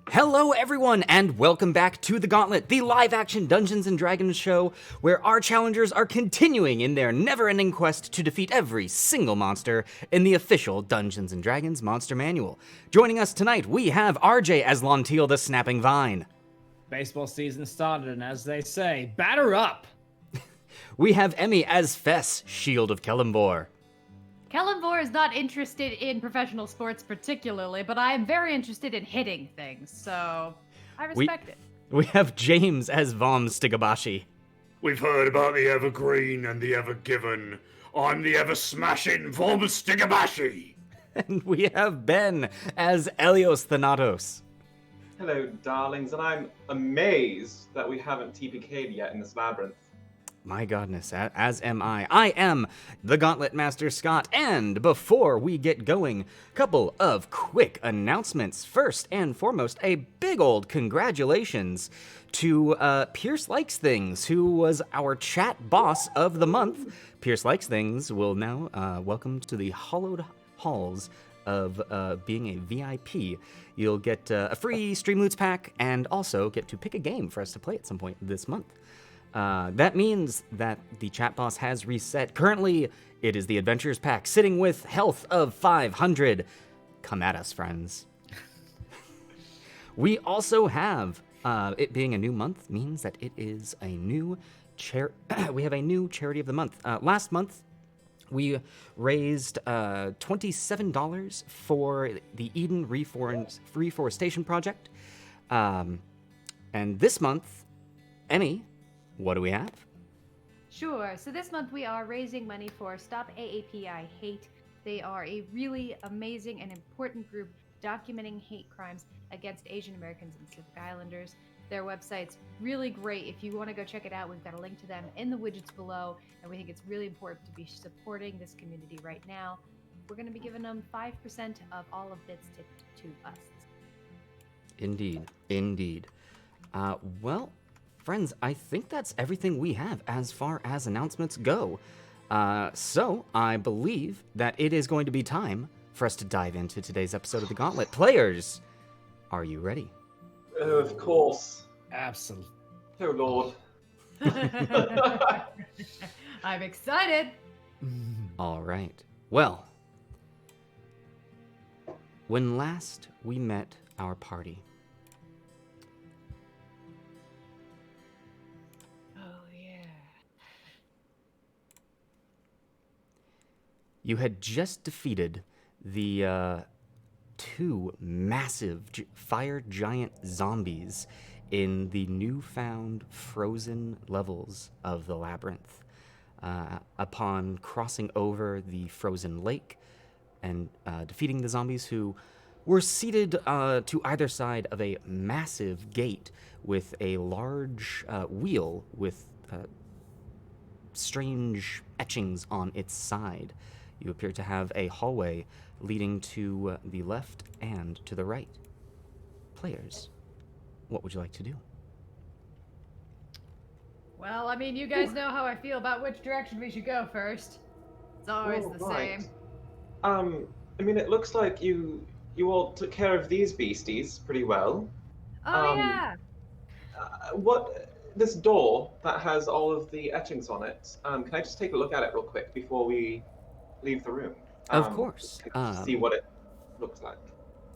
Hello everyone, and welcome back to the Gauntlet, the live-action Dungeons & Dragons show, where our challengers are continuing in their never-ending quest to defeat every single monster in the official Dungeons & Dragons Monster Manual. Joining us tonight, we have RJ as Lontiel the Snapping Vine. Baseball season started, and as they say, batter up! We have Emmy as Fess, Shield of Kellumbor. Kellenvor is not interested in professional sports particularly, but I am very interested in hitting things, so I respect it. We have James as Vom Stigabashi. We've heard about the Evergreen and the Evergiven. I'm the Ever-Smashing Vom Stigabashi. And we have Ben as Elios Thanatos. Hello, darlings, and I'm amazed that we haven't TPK'd yet in this labyrinth. My godness, as am I. I am the Gauntlet Master Scott, and before we get going, couple of quick announcements. First and foremost, a big old congratulations to Pierce Likes Things, who was our chat boss of the month. Pierce Likes Things will now welcome to the hallowed halls of being a VIP. You'll get a free Stream Loots pack and also get to pick a game for us to play at some point this month. That means that the chat boss has reset. Currently, it is the Adventures pack, sitting with health of 500. Come at us, friends. We also have, it being a new month means that it is a new we have a new charity of the month. Last month, we raised $27 for the Eden Reforestation Project. And this month, Emmy, what do we have? Sure, so this month we are raising money for Stop AAP I Hate. They are a really amazing and important group documenting hate crimes against Asian Americans and Pacific Islanders. Their website's really great. If you want to go check it out, we've got a link to them in the widgets below, and we think it's really important to be supporting this community right now. We're going to be giving them 5% of all of bits tipped to us. Indeed. Well, friends, I think that's everything we have as far as announcements go. So I believe that it is going to be time for us to dive into today's episode of the Gauntlet. Players, are you ready? Oh, of course. Absolutely. Oh, Lord. I'm excited. All right. Well, when last we met our party, you had just defeated the two massive fire giant zombies in the newfound frozen levels of the labyrinth. Upon crossing over the frozen lake and defeating the zombies who were seated to either side of a massive gate with a large wheel with strange etchings on its side. You appear to have a hallway leading to the left and to the right. Players, what would you like to do? Well, I mean, you guys know how I feel about which direction we should go first. It's always the same. I mean, it looks like you all took care of these beasties pretty well. Oh, yeah. This door that has all of the etchings on it, can I just take a look at it real quick before we leave the room? Of course. To see what it looks like.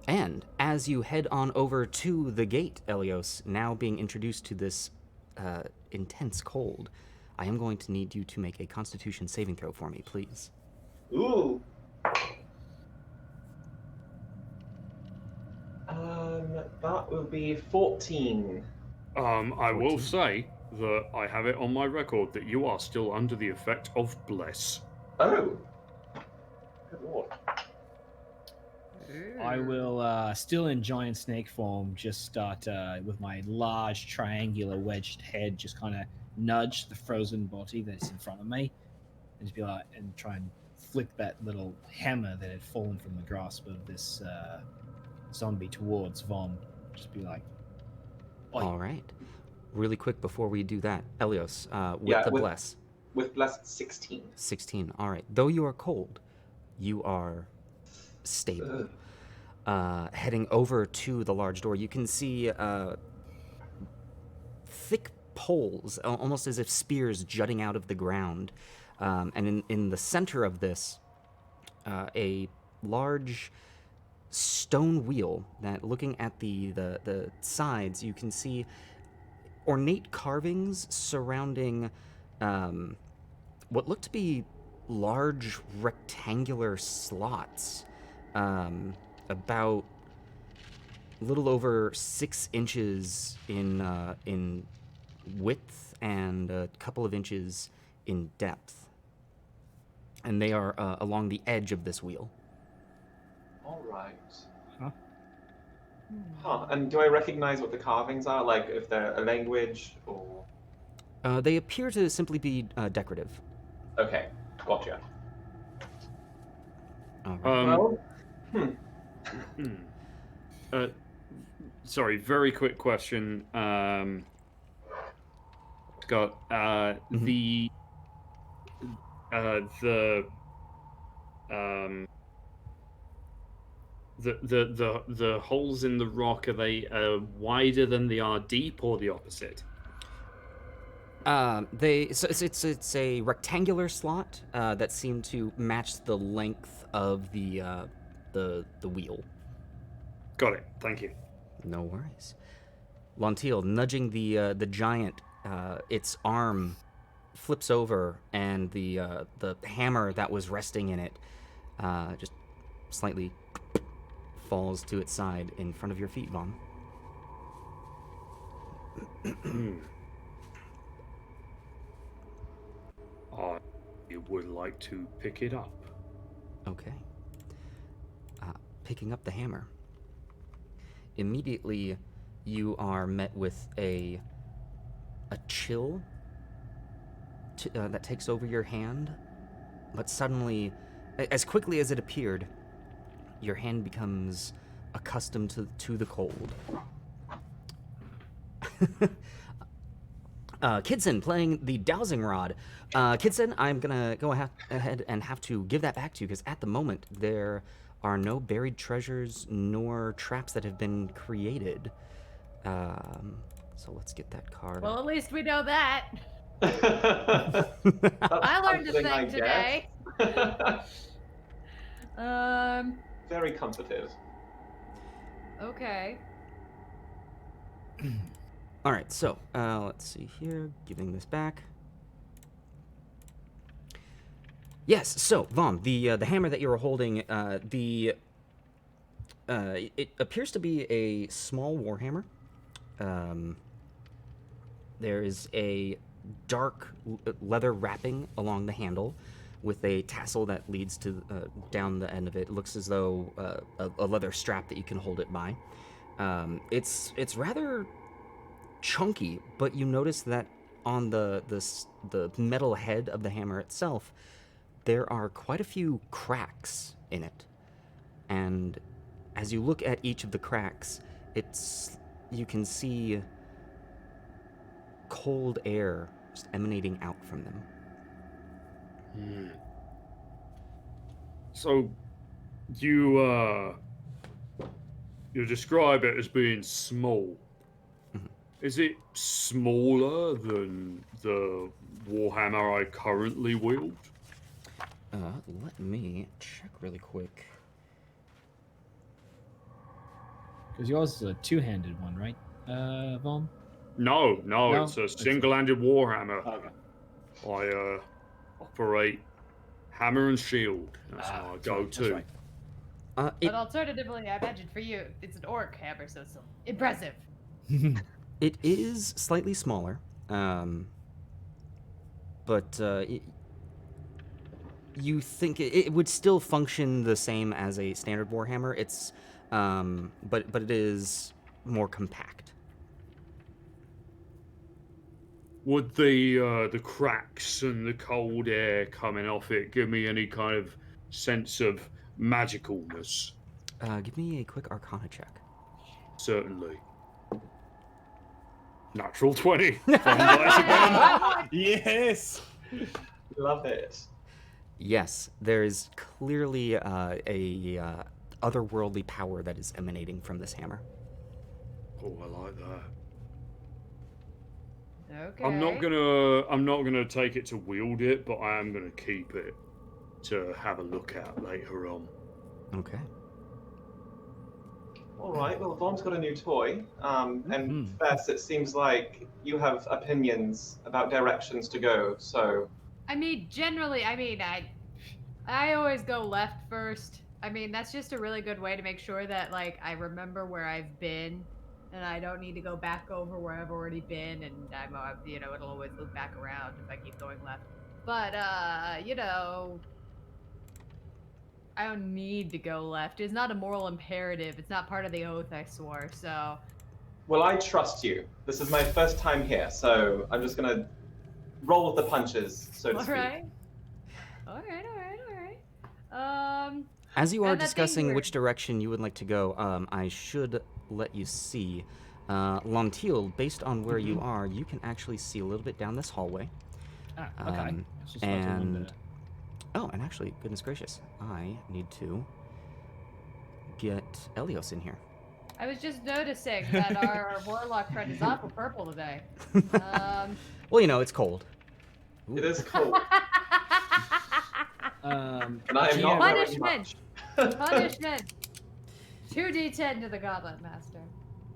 And as you head on over to the gate, Elios, now being introduced to this intense cold, I am going to need you to make a Constitution saving throw for me, please. Ooh. That will be 14. I will say that I have it on my record that you are still under the effect of bliss. Oh. Good lord. I will, still in giant snake form, just start with my large triangular wedged head, just kind of nudge the frozen body that's in front of me, and just be like, and try and flick that little hammer that had fallen from the grasp of this zombie towards Vom. Just be like, oi. All right. Really quick before we do that, Elios, with the bless. With bless, 16. 16. All right. Though you are cold, you are stable. heading over to the large door, you can see thick poles, almost as if spears jutting out of the ground. And in the center of this, a large stone wheel that, looking at the sides, you can see ornate carvings surrounding what look to be large rectangular slots, about a little over 6 inches in width and a couple of inches in depth. And they are along the edge of this wheel. All right. Huh? Huh. And do I recognize what the carvings are? Like, if they're a language or... They appear to simply be decorative. Okay, gotcha. All right. Well, Sorry, very quick question. Scott, the holes in the rock, are they wider than they are deep, or the opposite? It's a rectangular slot that seem to match the length of the wheel. Got it. Thank you. No worries. Lantiel, nudging the giant, its arm flips over, and the hammer that was resting in it just slightly falls to its side in front of your feet, Vaughn. I would like to pick it up. Okay. Picking up the hammer. Immediately, you are met with a chill that takes over your hand, but suddenly, as quickly as it appeared, your hand becomes accustomed to the cold. Kidson playing the dowsing rod. Kidson, I'm gonna go ahead and have to give that back to you, because at the moment there are no buried treasures nor traps that have been created. So let's get that card. Well, at least we know that. I I learned a thing today. Very comforted. Okay. All right, so let's see here. Giving this back. Yes. So, Vom, the hammer that you were holding, it appears to be a small warhammer. There is a dark leather wrapping along the handle, with a tassel that leads to down the end of it. It looks as though a leather strap that you can hold it by. It's rather chunky, but you notice that on the metal head of the hammer itself, there are quite a few cracks in it. And as you look at each of the cracks, you can see cold air just emanating out from them. So, you describe it as being small. Mhm. Is it smaller than the warhammer I currently wield? Let me check really quick. Because yours is a two-handed one, right, Vom? No, No? it's a single-handed warhammer. Okay. I operate hammer and shield. That's my That's go-to. right. But alternatively, I imagine for you, it's an orc hammer, so it's impressive. It is slightly smaller, but you think it would still function the same as a standard warhammer. It's, but it is more compact. Would the cracks and the cold air coming off it give me any kind of sense of magicalness? Give me a quick Arcana check. Certainly. Natural 20. From dice again. Yes! Love it. Yes, there is clearly a otherworldly power that is emanating from this hammer. Oh, I like that. Okay. I'm not gonna take it to wield it, but I am gonna keep it to have a look at later on. Okay. All right. Well, Vaughn's got a new toy, and Mhm. Fess, it seems like you have opinions about directions to go. So, I mean, generally, I always go left first. I mean, that's just a really good way to make sure that like I remember where I've been, and I don't need to go back over where I've already been, and it'll always loop back around if I keep going left. But I don't need to go left. It's not a moral imperative. It's not part of the oath I swore. So, well, I trust you. This is my first time here, so I'm just gonna roll with the punches, so to all speak. right, all right, all right, all right. As you are And that thing discussing where- which direction you would like to go, I should let you see. Lantiel, based on where you are, you can actually see a little bit down this hallway. Ah, okay. Um, It's just like a window. and oh, and actually, goodness gracious, I need to get Elios in here. I was just noticing that our warlock friend is awful purple today. Well, you know, it's cold. It is cold, and I am not GM, wearing Punishment! much. Punishment! 2d10 to the Gauntlet Master.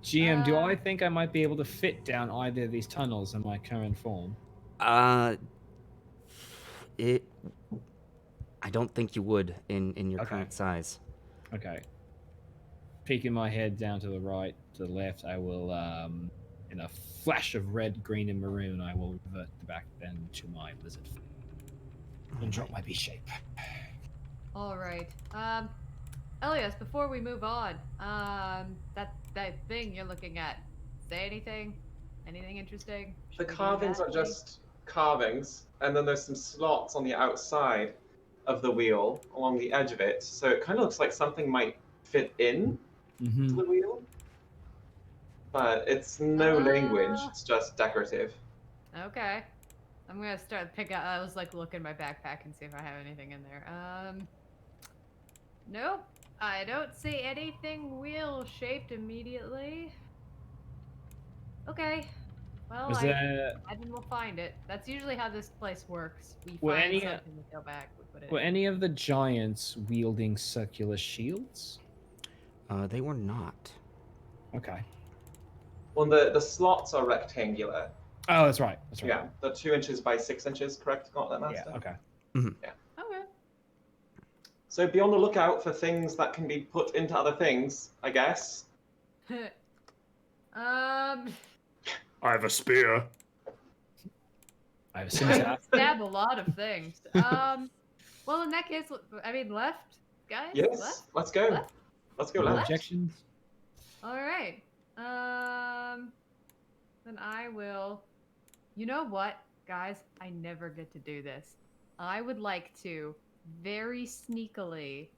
GM, do I think I might be able to fit down either of these tunnels in my current form? It. I don't think you would in your Okay. current size. Okay. Peeking my head down to the right, to the left, I will, in a flash of red, green, and maroon, I will revert back then to my lizard form and drop my beast shape. Alright. Elias, before we move on, that thing you're looking at, say anything? Anything interesting? The Should we do carvings that, are maybe? just carvings, and then there's some slots on the outside of the wheel along the edge of it, so it kind of looks like something might fit in to the wheel. But it's no language, it's just decorative. Okay. I'm gonna start pick out. I was like look in my backpack and see if I have anything in there. Nope. I don't see anything wheel shaped immediately. Okay. Well, Was I there imagine we'll find it. That's usually how this place works. We Were find any, something, we go back, we put it were in. any of the giants wielding circular shields? They were not. Okay. Well, the slots are rectangular. Oh, that's right. That's right. Yeah, they're 2 inches by 6 inches, correct, Gauntlet Yeah. Master? Okay. Okay. So be on the lookout for things that can be put into other things, I guess. I have a spear. I have a scimitar. stab a lot of things. Well, in that case, I mean, left, guys. Yes, Left. let's go. Left? Let's go No left. objections? All right. Then I will. You know what, guys? I never get to do this. I would like to very sneakily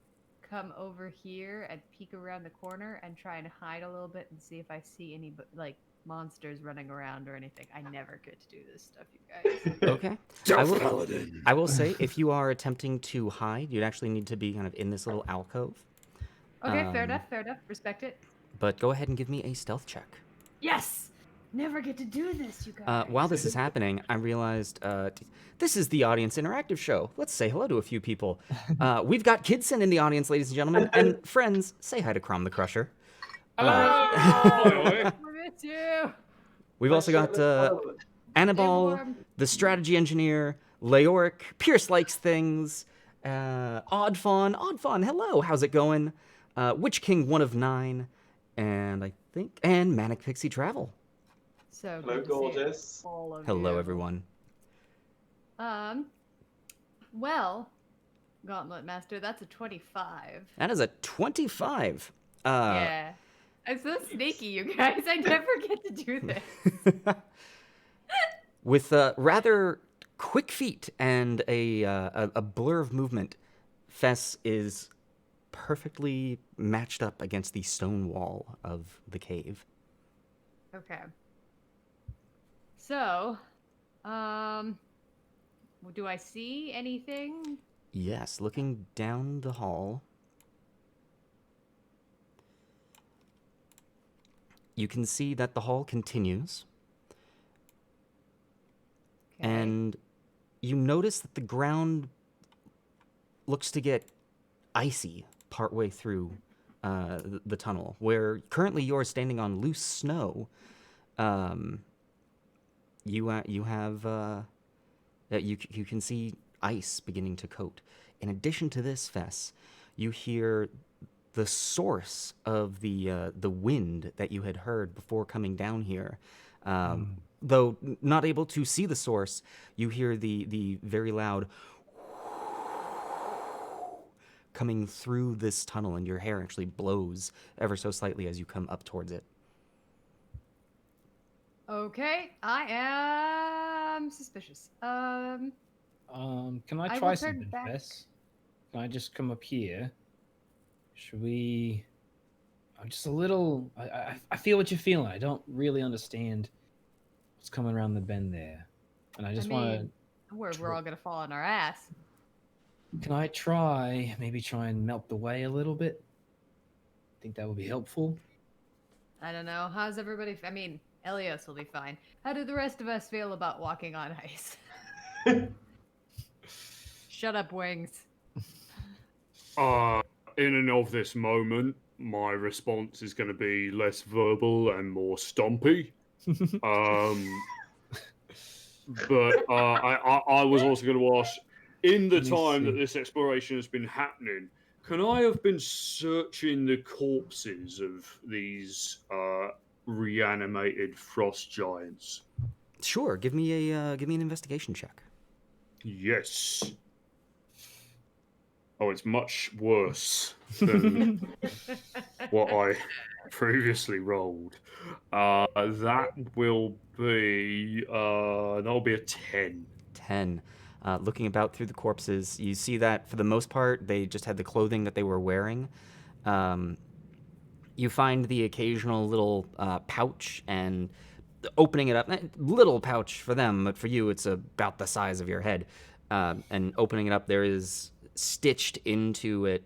come over here and peek around the corner and try and hide a little bit and see if I see any like monsters running around or anything. I never get to do this stuff, you guys. Okay. I will say, if you are attempting to hide, you'd actually need to be kind of in this little alcove. Okay, fair Um, enough. Fair enough. Respect it. But go ahead and give me a stealth check. Yes. Never get to do this, you guys. While this is happening, I realized this is the audience interactive show. Let's say hello to a few people. We've got Kidson in the audience, ladies and gentlemen, and friends. Say hi to Crom the Crusher. I miss you. We've also got Annabelle, warm. the strategy engineer, Leoric, Pierce likes things, Oddfawn, hello, how's it going? Witch King 1 of 9, and and Manic Pixie Travel. So Hello, good to see gorgeous. all of Hello, you. everyone. Well, Gauntlet Master, that's a 25. That is a 25. Yeah. I'm so sneaky, you guys. I never get to do this. With rather quick feet and a blur of movement, Fess is perfectly matched up against the stone wall of the cave. Okay. So, do I see anything? Yes, looking down the hall, you can see that the hall continues, Okay. and you notice that the ground looks to get icy partway through the tunnel, where currently you're standing on loose snow. You have you can see ice beginning to coat. In addition to this, Fess, you hear the source of the wind that you had heard before coming down here. Though not able to see the source, you hear the very loud coming through this tunnel, and your hair actually blows ever so slightly as you come up towards it. Okay, I am suspicious. Can I I try will turn something, back. Fess? Can I just come up here? Should we? I'm just a little. I feel what you're feeling. I don't really understand what's coming around the bend there, and I just want mean, we're all gonna fall on our ass. to. Can I maybe try and melt the way a little bit? Think that would be helpful. I don't know. How's everybody? I mean, Elios will be fine. How do the rest of us feel about walking on ice? Shut up, Wings. In and of this moment, my response is going to be less verbal and more stompy. But I was also going to ask, in the Let me time that see. this exploration has been happening, can I have been searching the corpses of these reanimated frost giants? Sure, give me an investigation check. Yes. Oh, it's much worse than what I previously rolled. That will be that'll be a 10. 10. Looking about through the corpses, you see that for the most part, they just had the clothing that they were wearing. You find the occasional little pouch, and opening it up, little pouch for them, but for you, it's about the size of your head. And opening it up, there is stitched into it.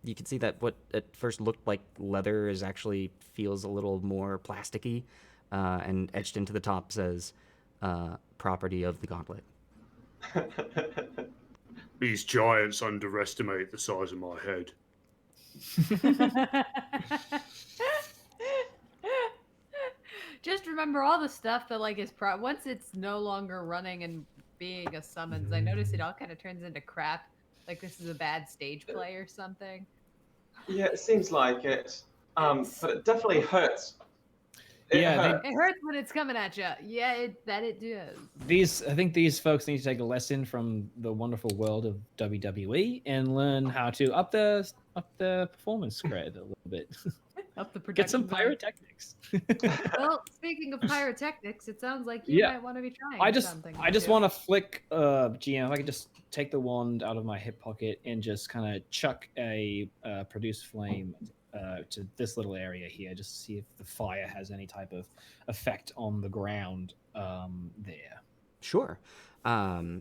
You can see that what at first looked like leather is actually feels a little more plasticky, and etched into the top says, "Property of the Gauntlet." These giants underestimate the size of my head. Just remember all the stuff that like is once it's no longer running and being a summons. I notice it all kind of turns into crap. Like this is a bad stage play or something. Yeah, it seems like it. But it definitely hurts. It hurts. It hurts when it's coming at you. Yeah, it does. I think these folks need to take a lesson from the wonderful world of WWE and learn how to up the performance grade a little bit. Up the production. Get some pyrotechnics. Well, speaking of pyrotechnics, it sounds like you might want to be trying something. I just want to flick GM. If I could just take the wand out of my hip pocket and just kind of chuck a produce flame to this little area here, just to see if the fire has any type of effect on the ground there. Sure. Yeah,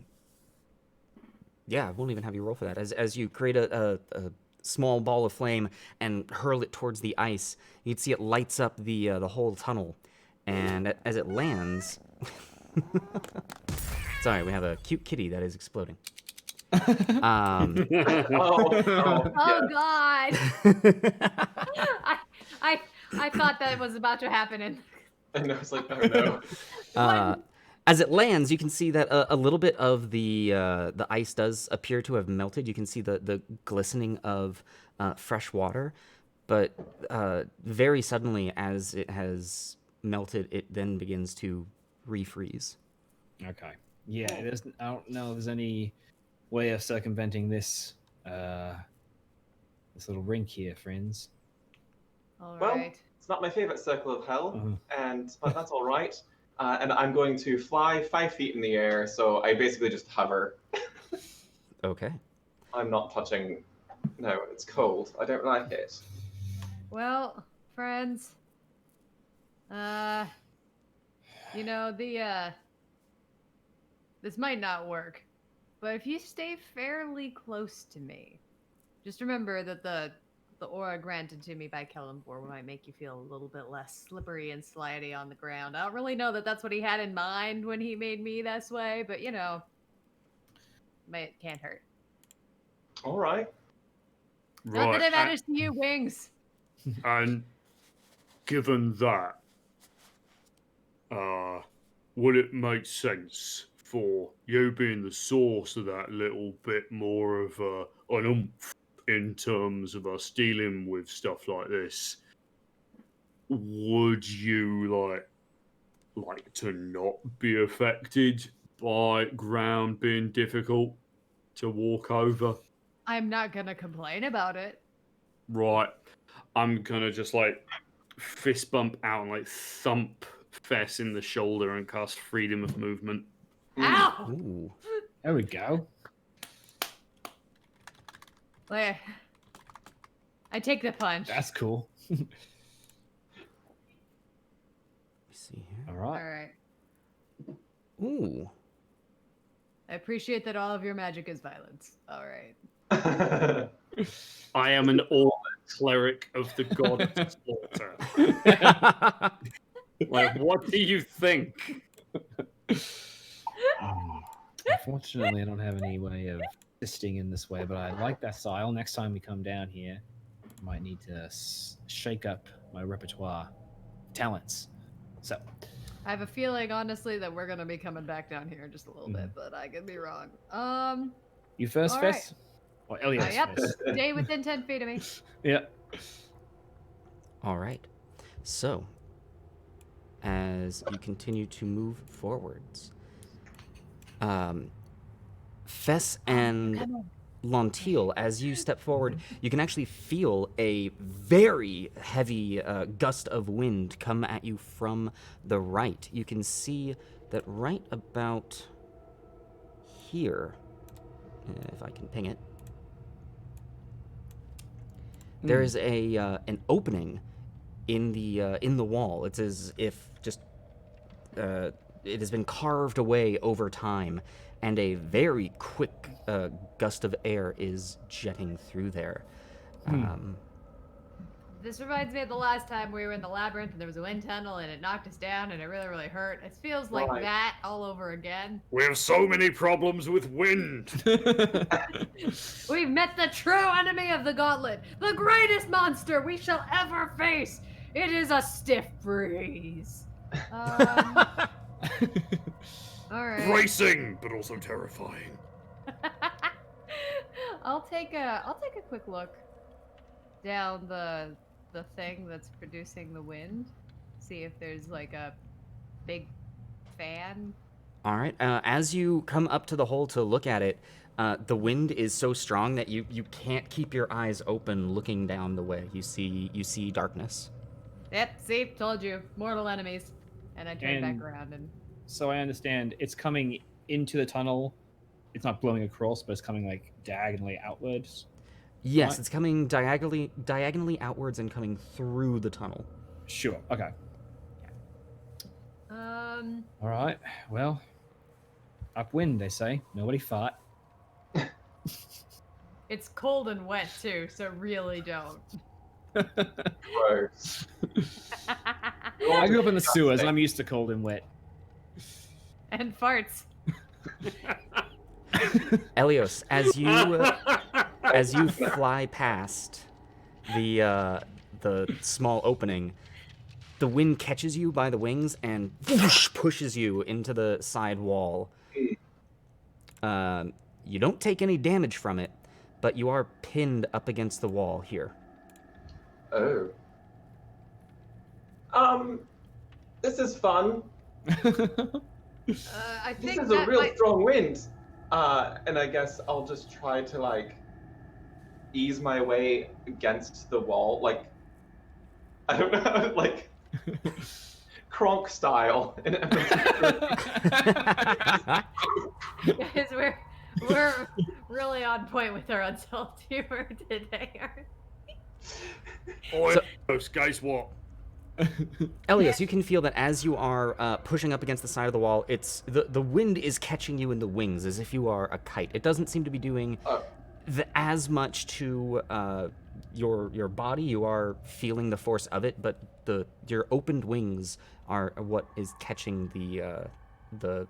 I won't even have you roll for that. As you create a small ball of flame and hurl it towards the ice, you'd see it lights up the whole tunnel, and as it lands, sorry, we have a cute kitty that is exploding. Oh God! I thought that was about to happen, and I was like, oh no. As it lands, you can see that a little bit of the ice does appear to have melted. You can see the glistening of fresh water, but very suddenly, as it has melted, it then begins to refreeze. Okay. Yeah, I don't know if there's any way of circumventing this this little rink here, friends. All Well, right. it's not my favorite circle of hell, but that's all right. And I'm going to fly 5 feet in the air, so I basically just hover. Okay. I'm not touching. No, it's cold. I don't like it. Well, friends, you know this might not work, but if you stay fairly close to me, just remember that the the aura granted to me by Kellenborg might make you feel a little bit less slippery and slidey on the ground. I don't really know that that's what he had in mind when he made me this way, but you know, it can't hurt. All right. Not that Right. it matters to you, Wings. And given that, would it make sense for you being the source of that little bit more of an oomph in terms of us dealing with stuff like this? Would you like to not be affected by ground being difficult to walk over? I'm not gonna complain about it. Right. I'm gonna just fist bump out and thump Fess in the shoulder and cast freedom of movement. Ow! Ooh. There we go. Like, I take the punch. That's cool. Let me see here. All All right. right. Ooh. I appreciate that all of your magic is violence. All right. I am an all cleric of the god of slaughter. What do you think? Unfortunately, I don't have any way of assisting in this way, but I like that style. Next time we come down here, I might need to shake up my repertoire talents. So, I have a feeling, honestly, that we're gonna be coming back down here in just a little bit, but I could be wrong. you first, All Fess? Or Elias yep. first? Stay within 10 feet of me. Yeah. All right. So, as you continue to move forwards, Fess and Lantiel, as you step forward, you can actually feel a very heavy gust of wind come at you from the right. You can see that right about here, if I can ping it, there is an opening in the wall. It's as if just it has been carved away over time, and a very quick gust of air is jetting through there. This reminds me of the last time we were in the labyrinth and there was a wind tunnel and it knocked us down and it really, really hurt. It feels like Right. that all over again. We have so many problems with wind. We've met the true enemy of the Gauntlet, the greatest monster we shall ever face. It is a stiff breeze. All right. Bracing, but also terrifying. I'll take a quick look down the thing that's producing the wind. See if there's like a big fan. All right. As you come up to the hole to look at it, the wind is so strong that you can't keep your eyes open looking down the way. You see darkness. Yep, see, told you, mortal enemies. And I turn back And- around and So I understand it's coming into the tunnel. It's not blowing across, but it's coming like diagonally outwards. Yes, Right. it's coming diagonally outwards and coming through the tunnel. Sure. Okay. All right. Well, upwind, they say. Nobody fought. it's cold and wet too, so really don't. Gross. I grew up in the sewers, and I'm used to cold and wet. And farts. Elios, as you fly past the small opening, the wind catches you by the wings and whoosh, pushes you into the side wall. You don't take any damage from it, but you are pinned up against the wall here. Oh. This is fun. I This think is a that real might... strong wind. And I guess I'll just try to ease my way against the wall, I don't know, Kronk style. Guys, we're really on point with our unsolved humor today, aren't we? Oi, guys, what? Elias, you can feel that as you are pushing up against the side of the wall, it's the wind is catching you in the wings as if you are a kite. It doesn't seem to be doing as much to your body, you are feeling the force of it, but your opened wings are what is catching the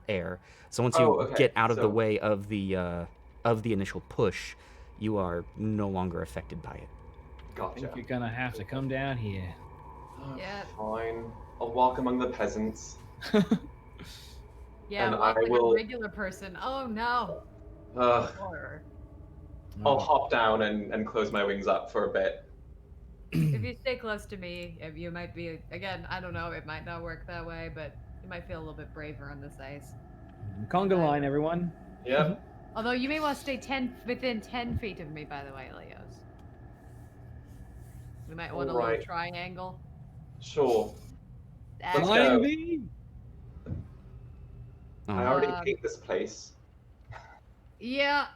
air. So once you okay. get out of the So- way of the initial push, you are no longer affected by it. I Gotcha. think you're gonna have to come down here. Oh, Yeah. Fine. I'll walk among the peasants. Yeah, And walk I like will- a regular person. Oh no. Horror. I'll hop down and close my wings up for a bit. If you stay close to me, you might be, again, I don't know, it might not work that way, but you might feel a little bit braver on this ice. Conga line, everyone. Yep. Although you may want to stay within 10 feet of me, by the way, Leos. We might want a little Alright. triangle. Sure. Let's Flying go. V. I already Um, hate this place. Yeah.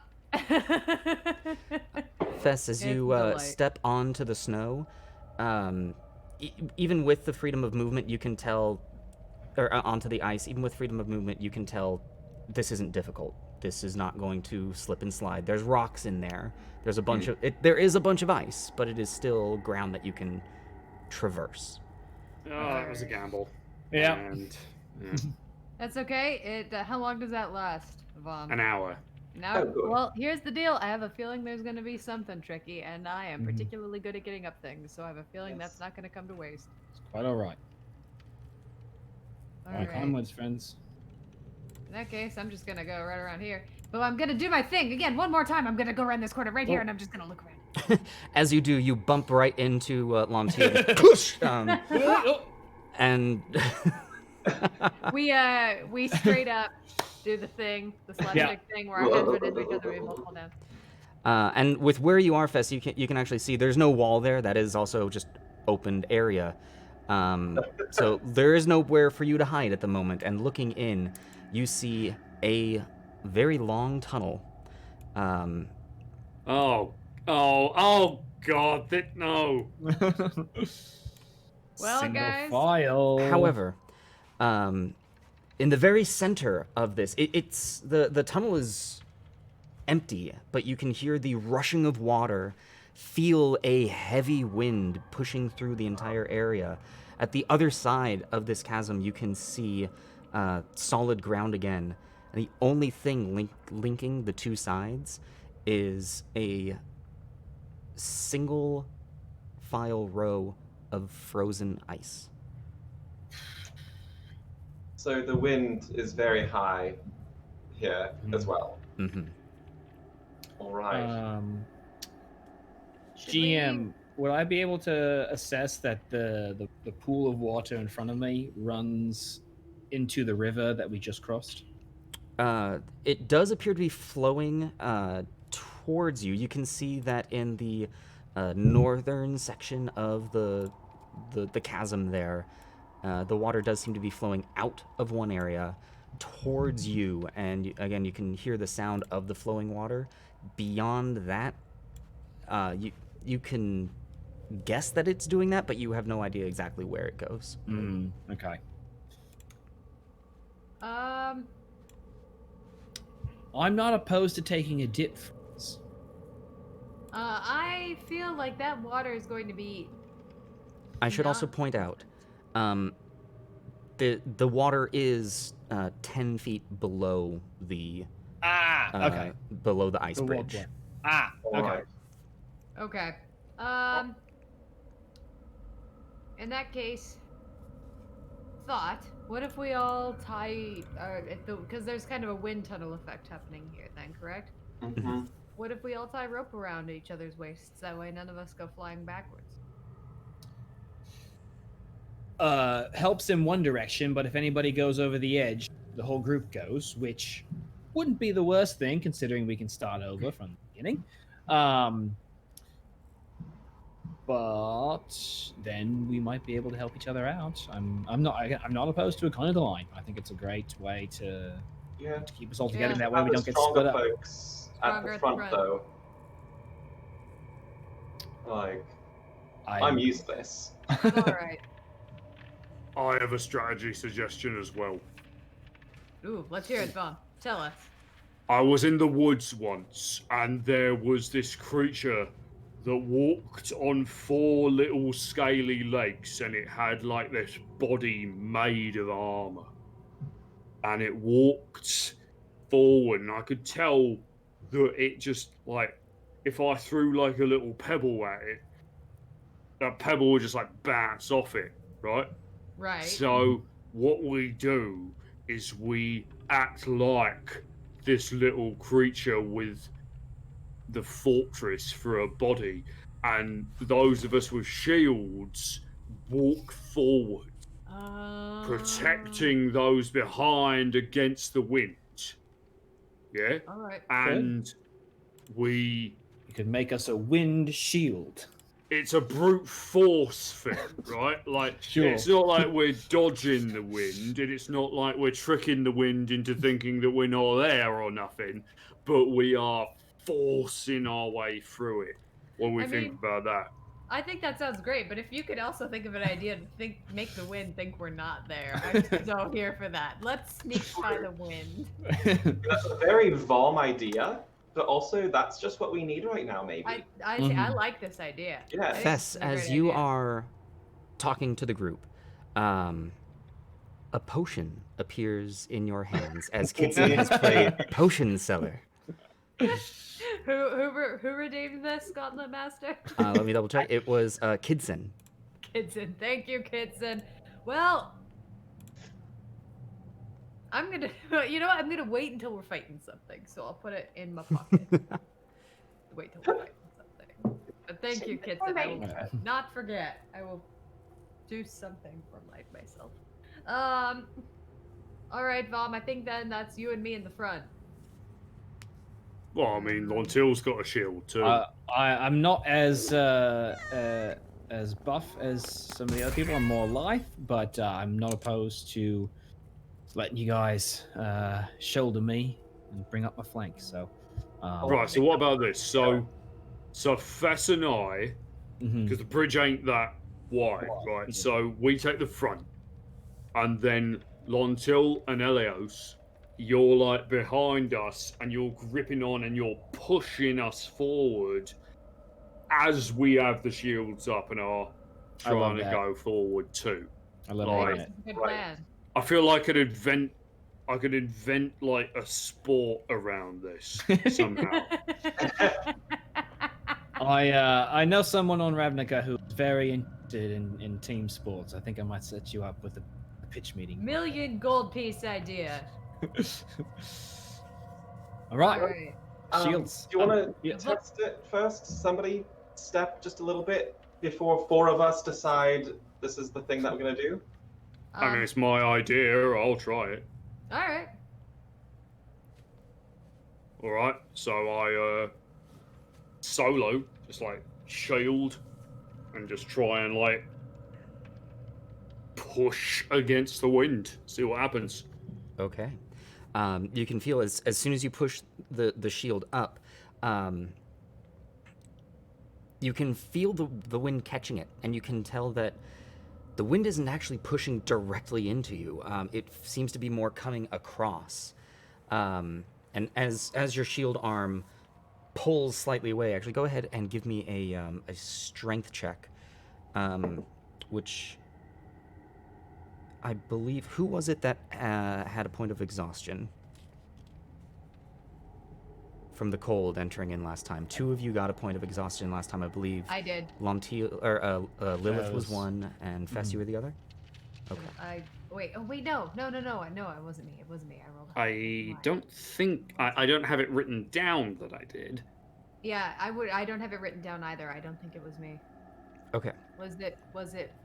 Fess, as It's you a delight. step onto the snow, even with the freedom of movement, you can tell, or onto the ice, even with freedom of movement, you can tell this isn't difficult. This is not going to slip and slide. There's rocks in there. There's a bunch of there is a bunch of ice, but it is still ground that you can traverse. Oh, that was a gamble. Yeah. And That's okay. How long does that last, Vaughn? an hour. No. Oh, good. Well, here's the deal. I have a feeling there's going to be something tricky, and I am particularly good at getting up things, so I have a feeling that's not going to come to waste. It's quite all right. All All right, right. onwards, friends. In that case, I'm just going to go right around here. But I'm going to do my thing. Again, one more time. I'm going to go around this corner right here, and I'm just going to look around. As you do, you bump right into Lantier, and We straight up do the thing, the slapstick thing, where our heads run into each other and we both fall down. and with where you are, Fess, you can actually see there's no wall there. That is also just opened area. So there is nowhere for you to hide at the moment. And looking in, you see a very long tunnel. Oh God! No. Well, Single guys. file. However, in the very center of this, it's the tunnel is empty, but you can hear the rushing of water, feel a heavy wind pushing through the entire area. At the other side of this chasm, you can see solid ground again, and the only thing linking the two sides is a single file row of frozen ice. So the wind is very high here as well. Mm-hmm. All right. GM, would I be able to assess that the pool of water in front of me runs into the river that we just crossed? It does appear to be flowing towards you. You can see that in the northern section of the chasm there. The water does seem to be flowing out of one area towards you, and again, you can hear the sound of the flowing water. Beyond that, you can guess that it's doing that, but you have no idea exactly where it goes. Okay. I'm not opposed to taking a dip. I feel like that water is going to be. I should also Not- point out, the water is 10 feet below the Okay. below the ice The bridge. walkway. All Okay. right. Okay. In that case, what if we all tie, because there's kind of a wind tunnel effect happening here then, correct? Mm-hmm. What if we all tie rope around each other's waists? That way none of us go flying backwards. Helps in one direction, but if anybody goes over the edge, the whole group goes, which wouldn't be the worst thing considering we can start over from the beginning. But then we might be able to help each other out. I'm not opposed to a kind of the line. I think it's a great way to Yeah. keep us all together. Yeah. That way we Have the don't get stronger split up. folks at Stronger the at the front, front. though. Like, I'm useless. All right. I have a strategy suggestion as well. Ooh, let's hear it, Vaughn. Tell us. I was in the woods once, and there was this creature that walked on 4 little scaly legs, and it had like this body made of armor. And it walked forward, and I could tell that it just like, if I threw like a little pebble at it, that pebble would just like bounce off it, right? Right. So what we do is we act like this little creature with the fortress for a body, and those of us with shields walk forward, protecting those behind against the wind. Yeah? All right. And we... You could make us a wind shield. It's a brute force thing, right? Like, Sure. It's not like we're dodging the wind, and it's not like we're tricking the wind into thinking that we're not there or nothing, but we are forcing our way through it when we think about that. I think that sounds great, but if you could also think of an idea to make the wind think we're not there, I'm so here for that. Let's sneak by the wind. That's a very Vom idea, but also that's just what we need right now, maybe. I like this idea. Yeah. Fess, as you are talking to the group, a potion appears in your hands as Kitson has played Potion Seller. Who redeemed this, Gauntlet Master? Let me double check. It was Kidson. Kidson. Thank you, Kidson. Well, I'm gonna, you know what? I'm gonna wait until we're fighting something, so I'll put it in my pocket. Wait till we're fighting something. But thank you, Kidson. I will not forget. I will do something for myself. All right, Vom. I think then that's you and me in the front. Well, I mean, Lontil's got a shield too. I'm not as buff as some of the other people. I'm more lithe, but I'm not opposed to letting you guys shoulder me and bring up my flank. So, right. So what about this? So Fess and I, because the bridge ain't that wide, right? So we take the front, and then Lontil and Elios, you're like behind us, and you're gripping on, and you're pushing us forward as we have the shields up and are trying to go forward too. I love Like, Good plan. I feel like I could invent like a sport around this somehow. I know someone on Ravnica who's very interested in team sports. I think I might set you up with a pitch meeting. Million gold piece idea. All right. All right. Shields. Do you want to test it first? Somebody step just a little bit before 4 of us decide this is the thing that we're going to do? I mean, it's my idea. I'll try it. All right. All right. So I solo, just like shield, and just try and like push against the wind. See what happens. Okay. You can feel as soon as you push the shield up, you can feel the wind catching it, and you can tell that the wind isn't actually pushing directly into you. It seems to be more coming across. And as your shield arm pulls slightly away, actually go ahead and give me a strength check, which I believe, who was it that had a point of exhaustion from the cold entering in last time? 2 of you got a point of exhaustion last time, I believe. I did. Lilith was one, and Fess, you were the other? Okay. Wait, no, it wasn't me. It wasn't me. I rolled. I don't think I don't have it written down that I did. Yeah, I don't have it written down either. I don't think it was me. Okay. Was it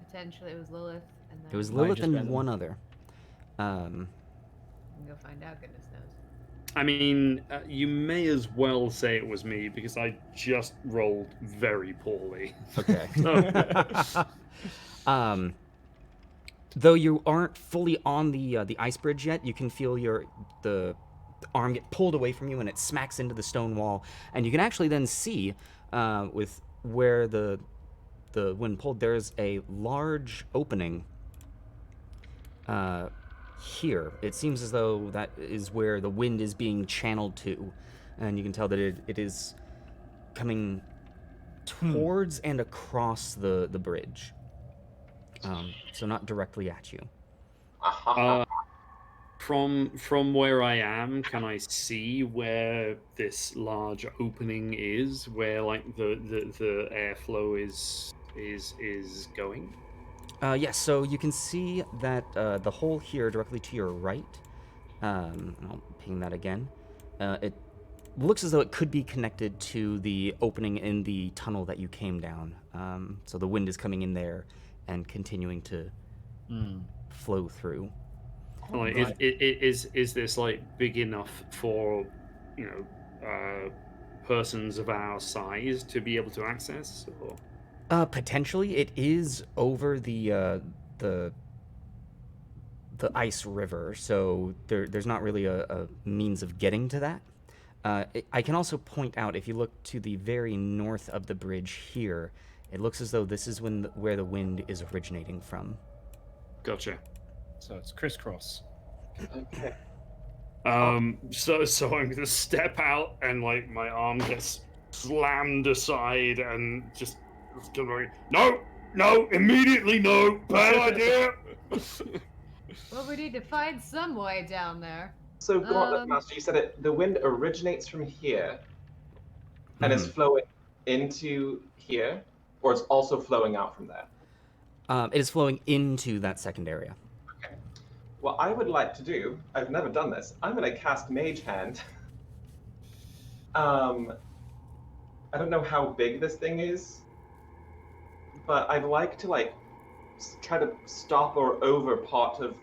potentially? It was Lilith, and then It was Lilith and one other. We can go find out. Goodness knows. I mean, you may as well say it was me because I just rolled very poorly. Okay. Though you aren't fully on the ice bridge yet, you can feel the arm get pulled away from you, and it smacks into the stone wall, and you can actually then see with where the wind pulled, there's a large opening here. It seems as though that is where the wind is being channeled to, and you can tell that it is coming towards and across the bridge. So not directly at you. From where I am, can I see where this large opening is, where like the airflow is going? Yes, so you can see that the hole here directly to your right, I'll ping that again, it looks as though it could be connected to the opening in the tunnel that you came down. So the wind is coming in there and continuing to flow through. Like, is this like big enough for, persons of our size to be able to access? Or? Potentially, it is over the ice river, so there's not really a means of getting to that. I can also point out, if you look to the very north of the bridge here, it looks as though this is where the wind is originating from. Gotcha. So it's crisscross. Okay. So I'm gonna step out and like my arm gets slammed aside and just going, no, immediately no, bad idea. Well, we need to find some way down there. So, Gauntlet Master, you said the wind originates from here and is Mhm. flowing into here, or it's also flowing out from there? It is flowing into that second area. Okay. What I would like to do, I've never done this, I'm going to cast Mage Hand. I don't know how big this thing is, but I'd like to try to stop or over part of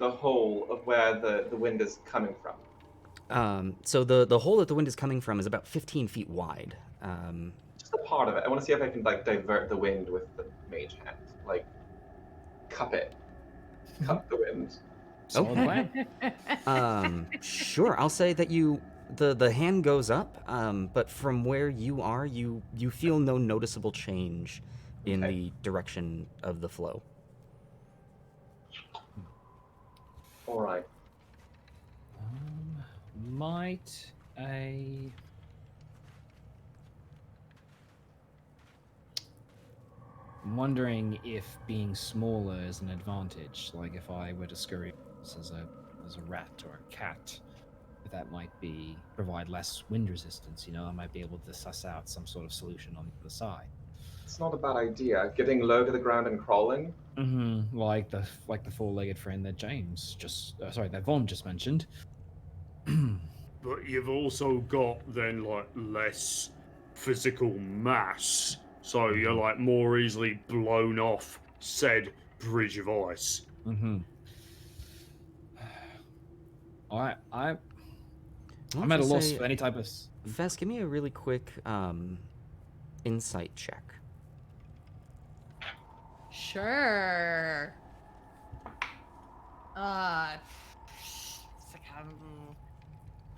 the hole of where the wind is coming from. So the hole that the wind is coming from is about 15 feet wide. Just a part of it. I want to see if I can divert the wind with the Mage Hand, cup it, cup the wind. Okay. Sure. I'll say that the hand goes up, but from where you are, you feel no noticeable change in the direction of the flow. All right. Might a... I'm wondering if being smaller is an advantage. Like if I were to scurry as a rat or a cat, if that might provide less wind resistance. I might be able to suss out some sort of solution on the other side. It's not a bad idea. Getting low to the ground and crawling. Mm-hmm. Like the four-legged friend that that Vaughn just mentioned. But you've also got then less physical mass, so you're more easily blown off said bridge of ice. Mm-hmm. All right, I'm at a loss for any type of... Vess, give me a really quick insight check. Sure.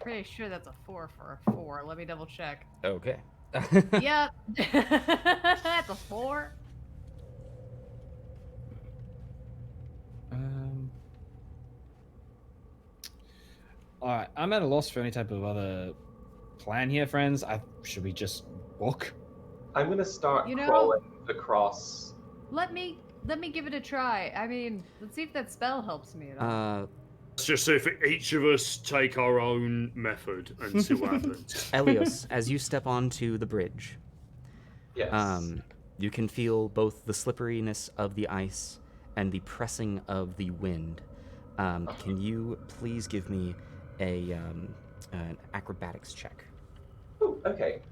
Pretty sure that's a 4 for a 4. Let me double check. Okay. Yep. That's a 4. All right, I'm at a loss for any type of other plan here, friends. Should we just walk? I'm gonna start crawling across. Let me give it a try. I mean, let's see if that spell helps me at all. Let's just see if each of us take our own method and see what happens. Elios, as you step onto the bridge, Yes. you can feel both the slipperiness of the ice and the pressing of the wind. Can you please give me an acrobatics check? Ooh, okay.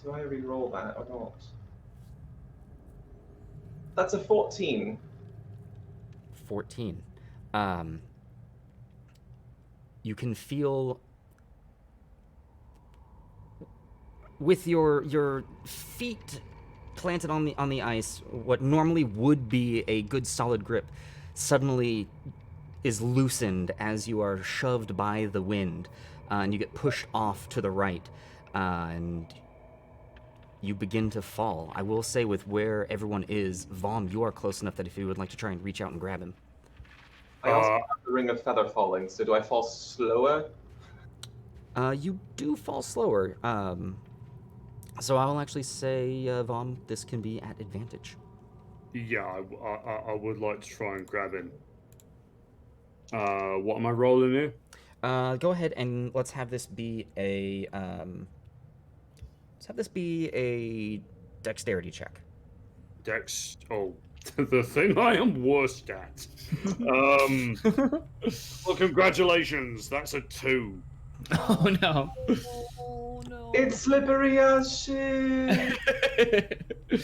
Do I re-roll that or not? That's a 14. 14. You can feel with your feet planted on the ice, what normally would be a good solid grip suddenly is loosened as you are shoved by the wind, and you get pushed off to the right, and you begin to fall. I will say, with where everyone is, Vom, you are close enough that if you would like to try and reach out and grab him. I also have the Ring of Feather falling, so do I fall slower? You do fall slower. So I will actually say, Vom, this can be at advantage. Yeah, I would like to try and grab him. What am I rolling here? Go ahead and let's have this be a dexterity check. Dex. Oh, the thing I am worst at. Well, congratulations. That's a 2. Oh no. Oh no. It's slippery as shit.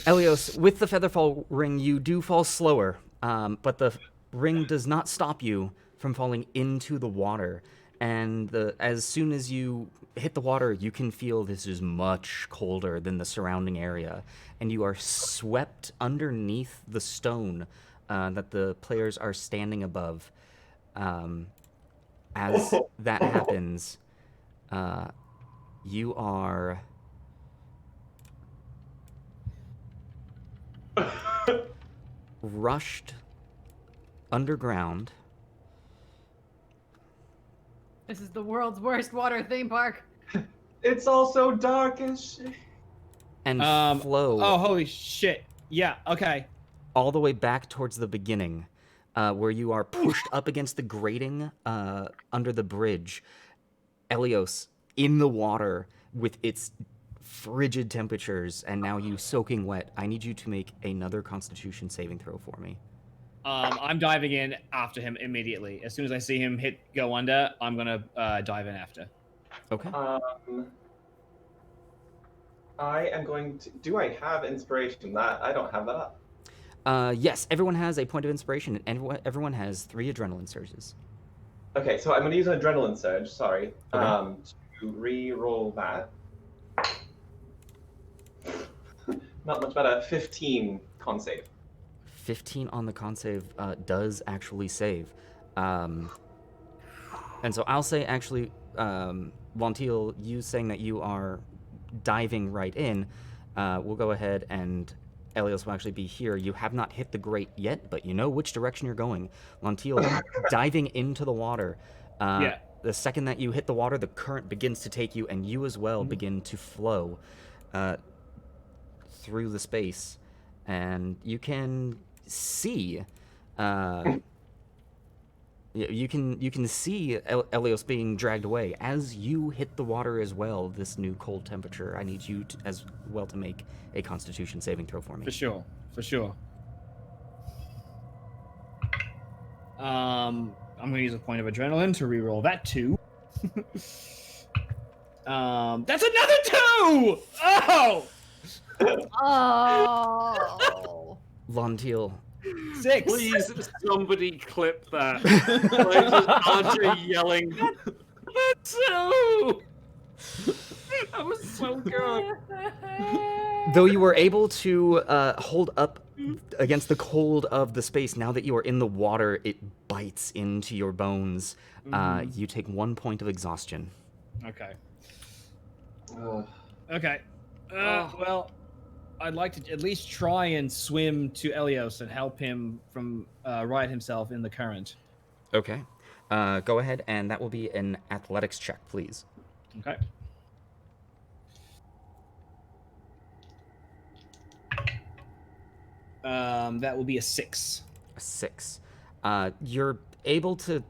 Elios, with the Featherfall ring, you do fall slower, but the ring does not stop you from falling into the water. And as soon as you hit the water, you can feel this is much colder than the surrounding area, and you are swept underneath the stone that the players are standing above. As that happens, you are rushed underground. This is the world's worst water theme park. It's also dark as shit. And flow. Oh, holy shit. Yeah, okay. All the way back towards the beginning, where you are pushed up against the grating under the bridge. Elios, in the water with its frigid temperatures, and now you soaking wet. I need you to make another Constitution saving throw for me. I'm diving in after him immediately. As soon as I see him go under, I'm gonna dive in after. Okay. I am going to. Do I have inspiration? That I don't have that. Yes, everyone has a point of inspiration, and everyone has 3 adrenaline surges. Okay, so I'm going to use an adrenaline surge. Sorry. Okay. To re-roll that. Not much better. 15 con save. 15 on the con save does actually save. And so I'll say, actually, Vontiel, you saying that you are diving right in, we'll go ahead and Elios will actually be here. You have not hit the grate yet, but you know which direction you're going. Vontiel, diving into the water. Yeah. The second that you hit the water, the current begins to take you, and you as well begin to flow through the space. And you can see... You can see Elios being dragged away as you hit the water as well. This new cold temperature. I need you to, as well, to make a Constitution saving throw for me. For sure. I'm gonna use a point of adrenaline to reroll that 2. That's another 2. Oh. Oh. Vontiel. 6. Please, somebody clip that. Like, just Andre yelling, "That's so!" That was so good. Though you were able to hold up against the cold of the space, now that you are in the water, it bites into your bones. You take 1 point of exhaustion. Okay. Okay. Well, I'd like to at least try and swim to Elios and help him from right himself in the current. Okay. Go ahead, and that will be an athletics check, please. Okay. That will be a 6. A 6. You're able to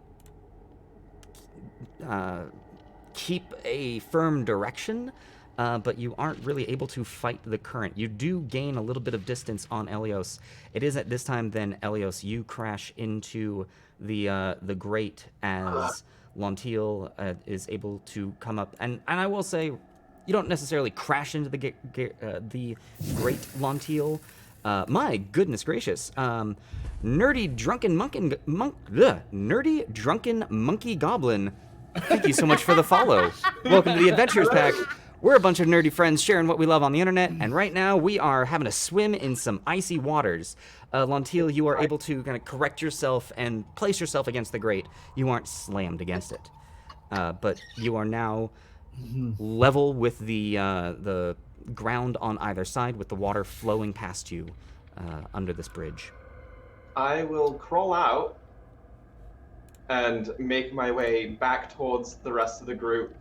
keep a firm direction, but you aren't really able to fight the current. You do gain a little bit of distance on Elios. It is at this time then, Elios, you crash into the grate as Lontiel is able to come up. And I will say, you don't necessarily crash into the grate, Lontiel. My goodness gracious. Nerdy drunken monkey goblin. Thank you so much for the follow. Welcome to the Adventures Pack. We're a bunch of nerdy friends sharing what we love on the internet, and right now we are having a swim in some icy waters. Lontiel, you are able to kind of correct yourself and place yourself against the grate. You aren't slammed against it, but you are now level with the ground on either side, with the water flowing past you under this bridge. I will crawl out and make my way back towards the rest of the group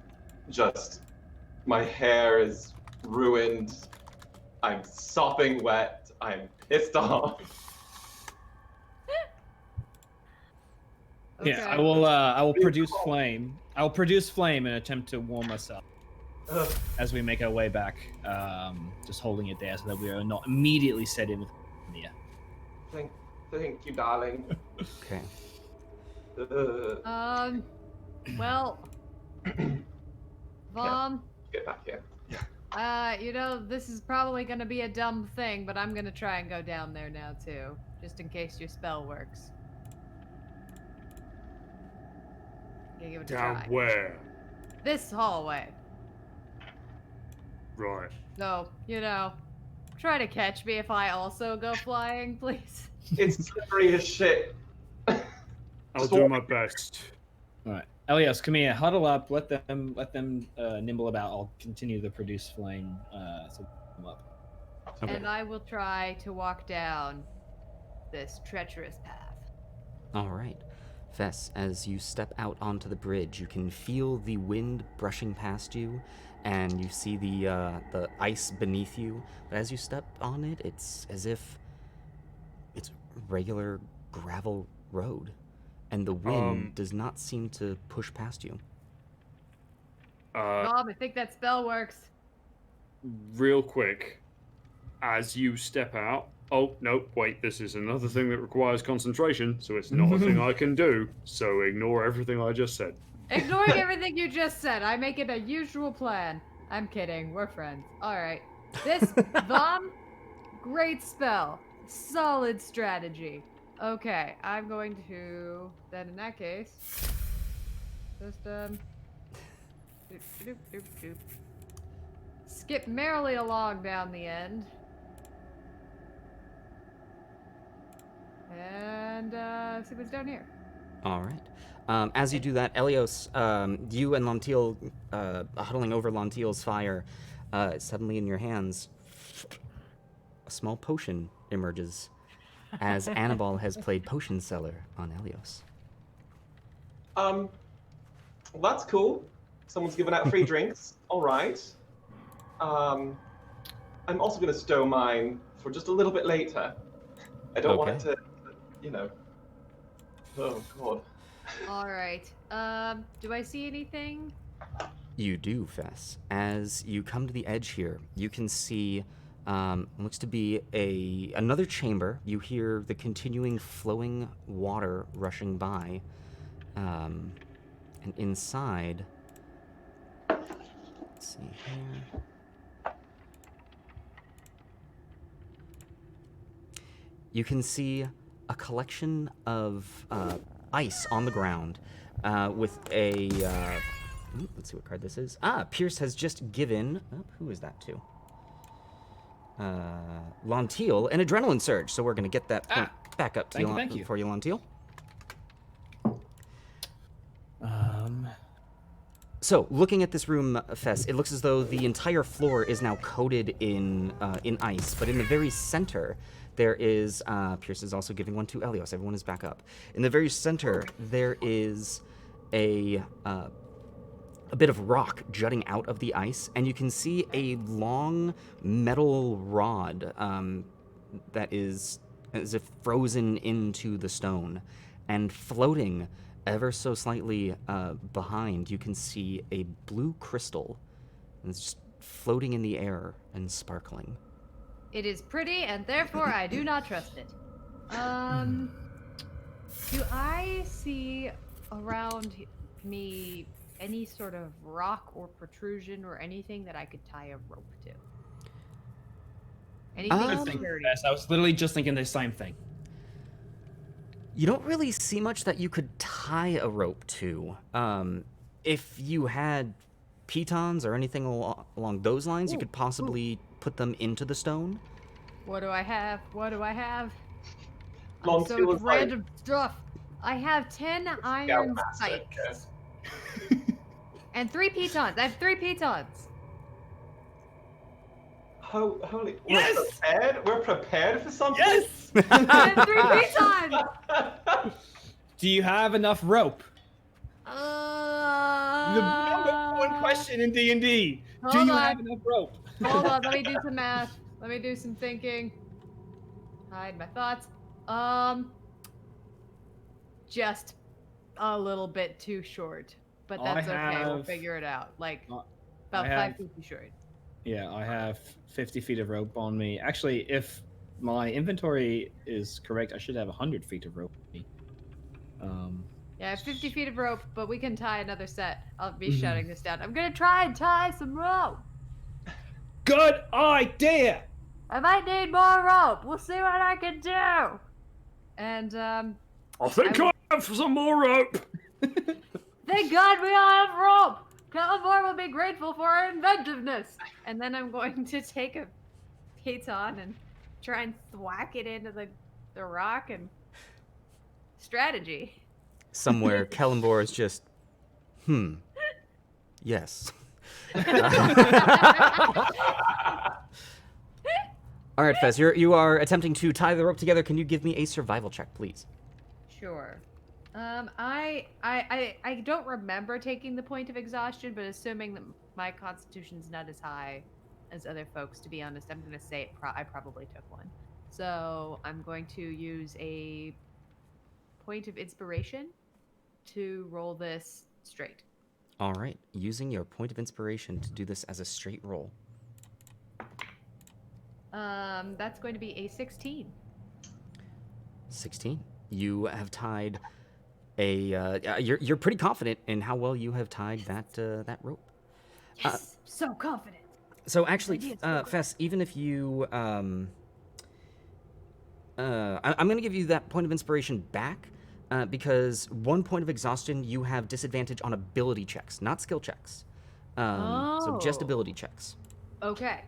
just my hair is ruined. I'm sopping wet. I'm pissed off. Yeah, I will produce flame. I will produce flame and attempt to warm myself as we make our way back. Just holding it there so that we are not immediately set in with Mia. Thank you, darling. Okay. Well, Vom, Get back here. you know, this is probably gonna be a dumb thing, but I'm gonna try and go down there now too, just in case your spell works. Okay, give it a Down try. where? This hallway. Right. So, you know, try to catch me if I also go flying, please. It's slippery as shit. I'll do my best. All right, Elios, come here. Huddle up. Let them nimble about. I'll continue to produce flame. So come up. Okay. And I will try to walk down this treacherous path. All right. Fess, as you step out onto the bridge, you can feel the wind brushing past you, and you see the ice beneath you. But as you step on it, it's as if it's regular gravel road, and the wind does not seem to push past you. Bob, I think that spell works. Real quick, as you step out. Oh, no, wait, this is another thing that requires concentration, so it's not a thing I can do, so ignore everything I just said. Ignoring everything you just said, I make it a usual plan. I'm kidding, we're friends. Alright. This, Vom, great spell. Solid strategy. Okay, I'm going to, then in that case, just, skip merrily along down the end. And see what's down here. All right. As you do that, Elios, you and Lantiel, huddling over Lantiel's fire, suddenly in your hands, a small potion emerges as Annabelle has played potion seller on Elios. Well, that's cool. Someone's giving out free drinks. All right. I'm also going to stow mine for just a little bit later. I don't want it to, you know. Oh, God. All right. Do I see anything? You do, Fess. As you come to the edge here, you can see looks to be another chamber. You hear the continuing flowing water rushing by. And inside, let's see here. You can see a collection of ice on the ground with a... let's see what card this is. Pierce has just given... who is that to? Lantiel, an adrenaline surge. So we're going to get that point back up to for you, Lantiel. So, looking at this room, Fess, it looks as though the entire floor is now coated in ice, but in the very center, there is, Pierce is also giving one to Elios. Everyone is back up. In the very center, there is a bit of rock jutting out of the ice, and you can see a long metal rod that is as if frozen into the stone, and floating ever so slightly behind, you can see a blue crystal, and it's just floating in the air and sparkling. It is pretty, and therefore I do not trust it. Do I see around me any sort of rock or protrusion or anything that I could tie a rope to? Anything sturdy? Yes, I was literally just thinking the same thing. You don't really see much that you could tie a rope to. If you had pitons or anything along those lines, you could possibly put them into the stone. What do I have? What do I have? Long So much random stuff. I have 10 iron spikes. And 3 pitons. I have 3 pitons. Holy! Yes! We're prepared. We're prepared for something. Yes! I have 3 pitons. Do you have enough rope? Uh, one question in D&D. Do Hold you on. have enough rope? Hold on, let me do some math. Let me do some thinking. Hide my thoughts. Just a little bit too short, but that's okay. We'll figure it out. Like about 5 feet too short. Yeah, I have 50 feet of rope on me. Actually, if my inventory is correct, I should have 100 feet of rope on me. Yeah, I have 50 feet of rope, but we can tie another set. I'll be shutting this down. I'm gonna try and tie some rope. Good idea! I might need more rope. We'll see what I can do. And I think I have some more rope. thank God we all have rope. Calamore will be grateful for our inventiveness. And then I'm going to take a piton and try and thwack it into the rock and strategy. Somewhere, Kellenbor is just, yes. All right, Fez, you are attempting to tie the rope together. Can you give me a survival check, please? Sure. I don't remember taking the point of exhaustion, but assuming that my constitution's not as high as other folks, to be honest, I'm gonna say I probably took one. So I'm going to use a point of inspiration to roll this straight. All right, using your point of inspiration to do this as a straight roll. That's going to be a 16. 16. You have tied a. You're pretty confident in how well you have tied that rope. Yes, so confident. So actually, Fess, even if you, I'm going to give you that point of inspiration back because 1 point of exhaustion, you have disadvantage on ability checks, not skill checks. So just ability checks. Okay.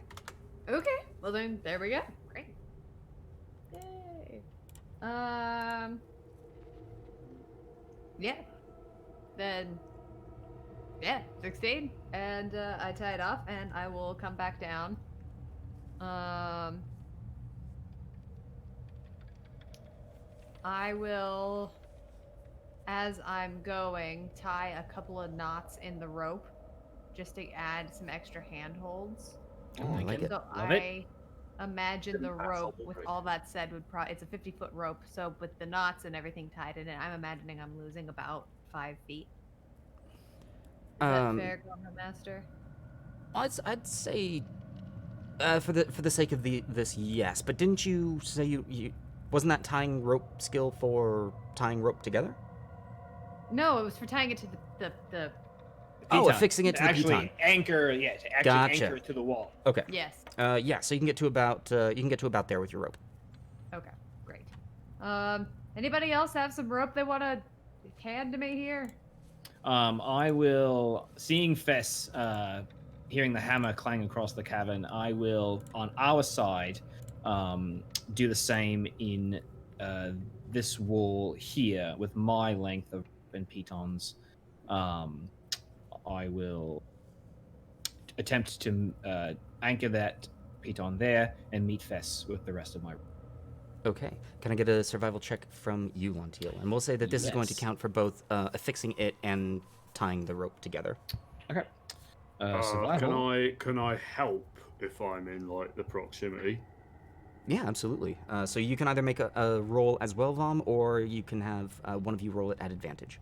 Okay. Well then, there we go. Great. Yay. Yeah. Then. Yeah, 16. And I tie it off, and I will come back down. I will, as I'm going, tie a couple of knots in the rope just to add some extra handholds. Oh, I like it. So Love it. I imagine the rope, with all that said, would probably, it's a 50-foot rope, so with the knots and everything tied in it, I'm imagining I'm losing about 5 feet. Is that fair, Gauntlet Master? I'd say, for the sake of this, yes. But didn't you say you wasn't that tying rope skill for tying rope together? No, it was for tying it to the Oh, affixing it to the actually piton. Anchor, yeah, to actually Gotcha. anchor it to the wall. Okay. Yes. Yeah. So you can get to about there with your rope. Okay, great. Anybody else have some rope they want to hand to me here? I will, seeing Fess, hearing the hammer clang across the cavern, I will, on our side, do the same in this wall here with my length of and pitons. I will attempt to anchor that piton there and meet Fess with the rest of my. Okay. Can I get a survival check from you, Lontiel? And we'll say that this is going to Yes. count for both affixing it and tying the rope together. Okay. Survival. Can I help if I'm in like the proximity? Yeah, absolutely. So you can either make a roll as well, Vom, or you can have one of you roll it at advantage.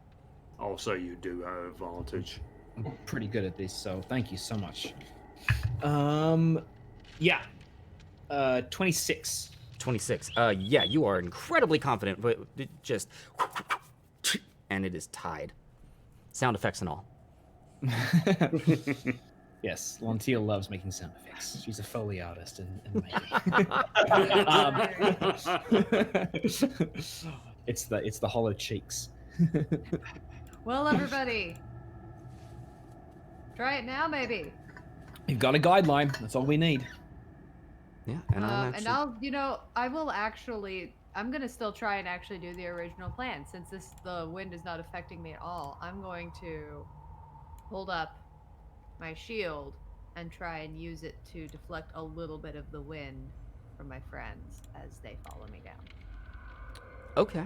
I'll say you do have advantage. I'm pretty good at this, so thank you so much. Yeah. 26. 26. Yeah, you are incredibly confident, but it just and it is tied. Sound effects and all. Yes, Lontiel loves making sound effects. She's a Foley artist and it's the hollow cheeks. Well, everybody, try it now, maybe. You've got a guideline. That's all we need. Yeah, and I will actually. I'm gonna still try and actually do the original plan since the wind is not affecting me at all. I'm going to hold up my shield and try and use it to deflect a little bit of the wind from my friends as they follow me down. Okay.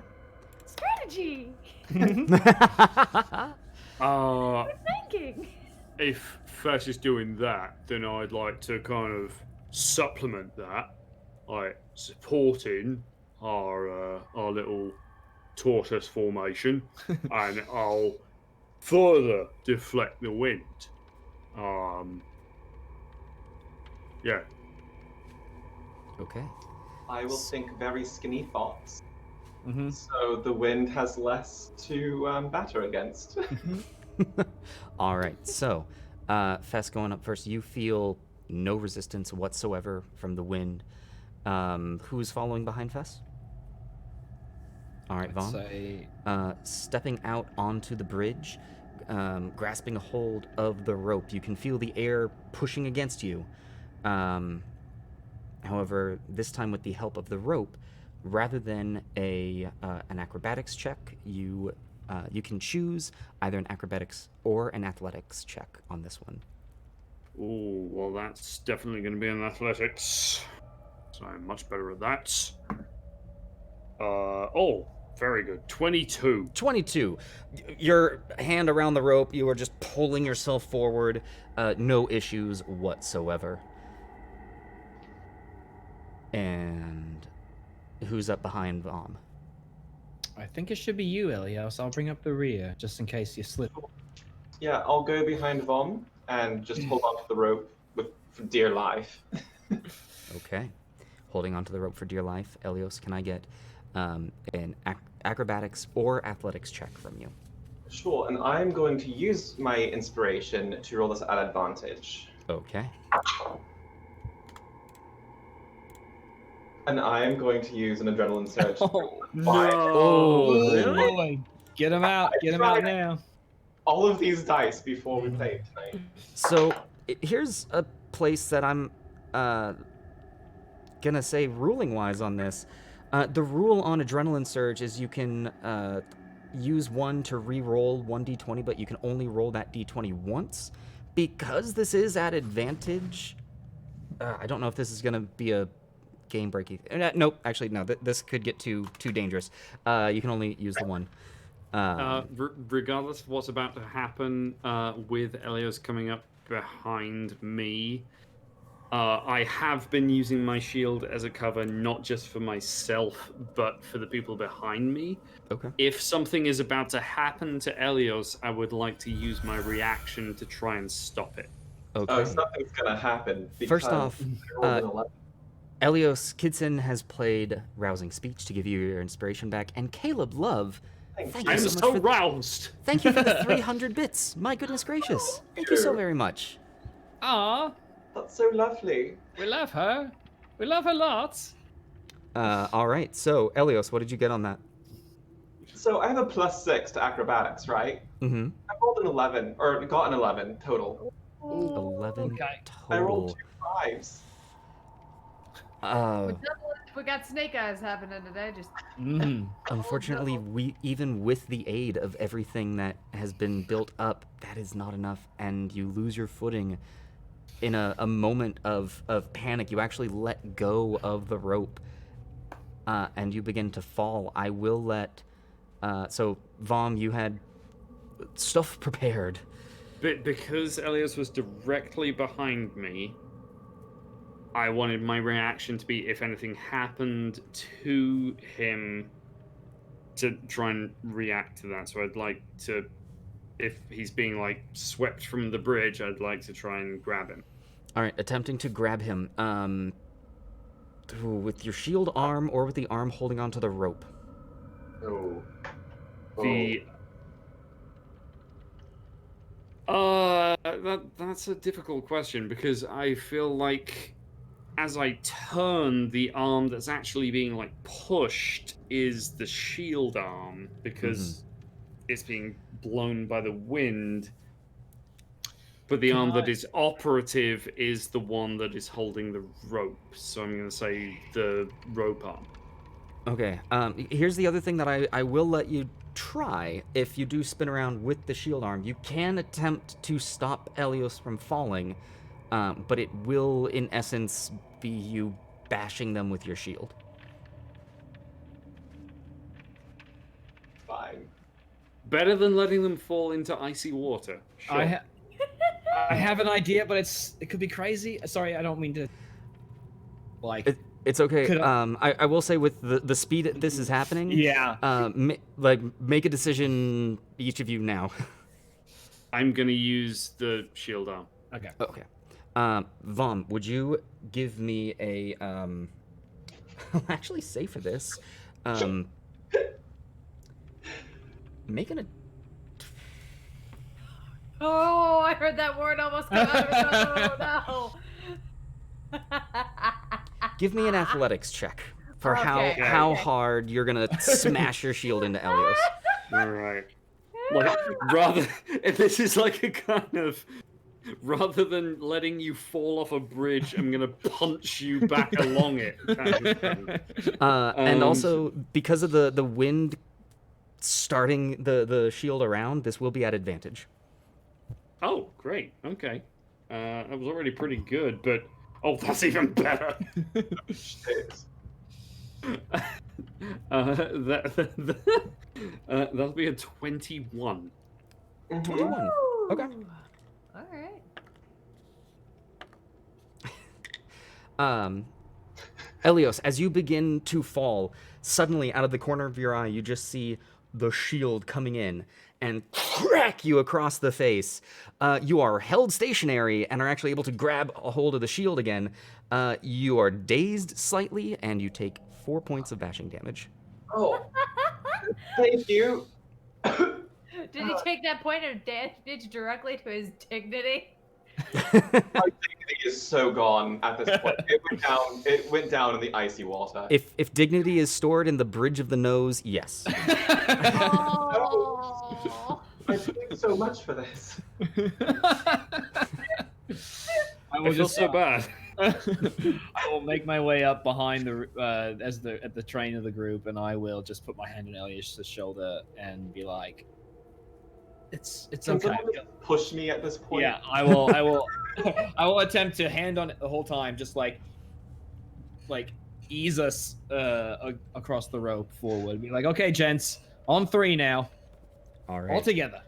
Strategy. Uh, Thinking. if Fess is doing that, then I'd like to kind of supplement that, like supporting our little tortoise formation, and I'll further deflect the wind. Yeah. Okay. I will think very skinny thoughts. Mm-hmm. So the wind has less to batter against. All right. So, Fess going up first. You feel no resistance whatsoever from the wind. Who's following behind Fess? All right, Vaughn. Say Stepping out onto the bridge, grasping a hold of the rope. You can feel the air pushing against you. However, this time with the help of the rope, rather than an acrobatics check, you can choose either an acrobatics or an athletics check on this one. Oh, well, that's definitely going to be in athletics. So I'm much better at that. Very good. 22. 22. Your hand around the rope, you are just pulling yourself forward. No issues whatsoever. And who's up behind Vom? I think it should be you, Elios. I'll bring up the rear just in case you slip. Yeah, I'll go behind Vom and just hold on to the rope for dear life. Okay. Holding onto the rope for dear life. Elios, can I get an acrobatics or athletics check from you? Sure, and I'm going to use my inspiration to roll this at advantage. Okay. And I am going to use an adrenaline surge. Oh, Oh, really? boy. Get him out. Get him out now. All of these dice before we play tonight. So here's a place that I'm gonna say ruling wise on this. The rule on adrenaline surge is you can use one to re-roll one d20, but you can only roll that d20 once. Because this is at advantage, I don't know if this is gonna be a game breaking. Nope, actually no. This could get too dangerous. You can only use the one. Regardless of what's about to happen with Elios coming up behind me, I have been using my shield as a cover, not just for myself, but for the people behind me. Okay. If something is about to happen to Elios, I would like to use my reaction to try and stop it. Okay. Oh, something's gonna happen. First off, I rolled an 11. Elios Kidson has played Rousing Speech to give you your inspiration back, and Caleb Love, Thank thank you. you I'm so so much for roused. thank you for the 300 bits. My goodness gracious. Thank you so very much. Aw, That's so lovely. we love her. We love her lots. All right, so Elios, what did you get on that? So I have a +6 to acrobatics, right? Mm-hmm. I rolled an 11, or got an 11 total. 11 Okay. I rolled total. 2 5s. We got snake eyes happening today. Just Unfortunately, even with the aid of everything that has been built up, that is not enough, and you lose your footing in a moment of panic. You actually let go of the rope, and you begin to fall. I will let... so, Vom, you had stuff prepared. But because Elios was directly behind me, I wanted my reaction to be, if anything happened to him, to try and react to that. So I'd like to, if he's being like swept from the bridge, I'd like to try and grab him. All right, attempting to grab him. With your shield arm or with the arm holding onto the rope? Oh. That's a difficult question, because I feel like as I turn, the arm that's actually being like pushed is the shield arm, because it's being blown by the wind. But the arm that is operative is the one that is holding the rope. So I'm going to say the rope arm. Okay. Here's the other thing that I will let you try. If you do spin around with the shield arm, you can attempt to stop Elios from falling, but it will, in essence, be you bashing them with your shield. Fine. Better than letting them fall into icy water. Sure. I have an idea, but it could be crazy. Sorry, I don't mean to. Like, it's okay. could I will say with the speed that this is happening. yeah. Make a decision, each of you now. I'm gonna use the shield arm. Okay. Okay. Vom, would you give me a I'll actually say for this, make an. Oh, I heard that word almost come out of his mouth. Oh, no. Give me an athletics check for Okay, how okay. hard you're gonna smash your shield into Elios. All right. Like rather, this is like a kind of. Rather than letting you fall off a bridge, I'm gonna punch you back along it. Kind of thing. And also because of the wind starting the shield around, this will be at advantage. Oh, great. Okay. That was already pretty good, but that's even better. Shit. That'll be a 21. 21. Okay. All right. Elios, as you begin to fall, suddenly out of the corner of your eye, you just see the shield coming in and crack you across the face. You are held stationary and are actually able to grab a hold of the shield again. You are dazed slightly, and you take 4 points of bashing damage. Oh, thank you. Did he take that point of damage directly to his dignity? My dignity is so gone at this point. It went down in the icy water. If dignity is stored in the bridge of the nose, yes. Oh. I paid so much for this. I feel so bad. I will make my way up behind at the train of the group, and I will just put my hand on Elias' shoulder and be like, "It's Can okay." someone just push me at this point? Yeah, I will. I will attempt to hand on it the whole time, just like ease us across the rope forward. Be like, "Okay, gents, on 3 now, All right. all together."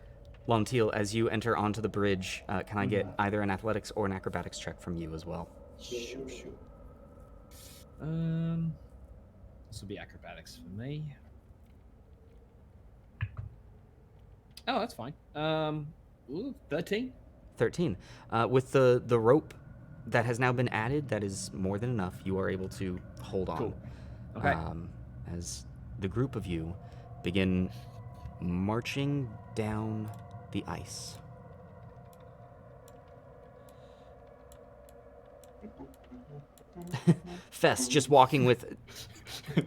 Lontiel, as you enter onto the bridge, can I get either an athletics or an acrobatics check from you as well? Shoot. This will be acrobatics for me. Oh, that's fine. 13. 13. With the rope that has now been added, that is more than enough. You are able to hold on. Cool. Okay. As the group of you begin marching down the ice. Fess just walking with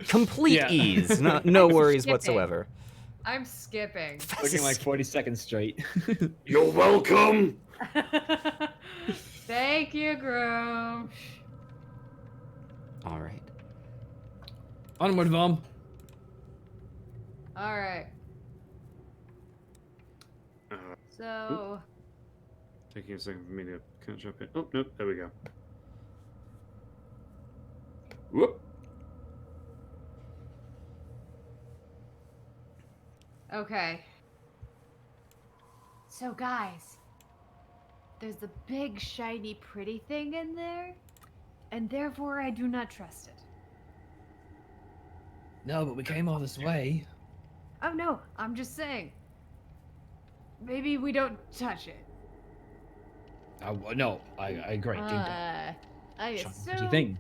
complete Yeah. ease, no worries Skipping. whatsoever. I'm skipping. Looking like 40 seconds straight. You're welcome. Thank you, Groom. All right. Onward, Vom. All right. Uh, So, Taking a second for me to catch up here. Oh, no, there we go. Whoop. okay. So, guys, there's a big, shiny, pretty thing in there, and therefore I do not trust it. No, but we came all this way. Oh, no, I'm just saying. Maybe we don't touch it. No, I agree. I What do you assume think?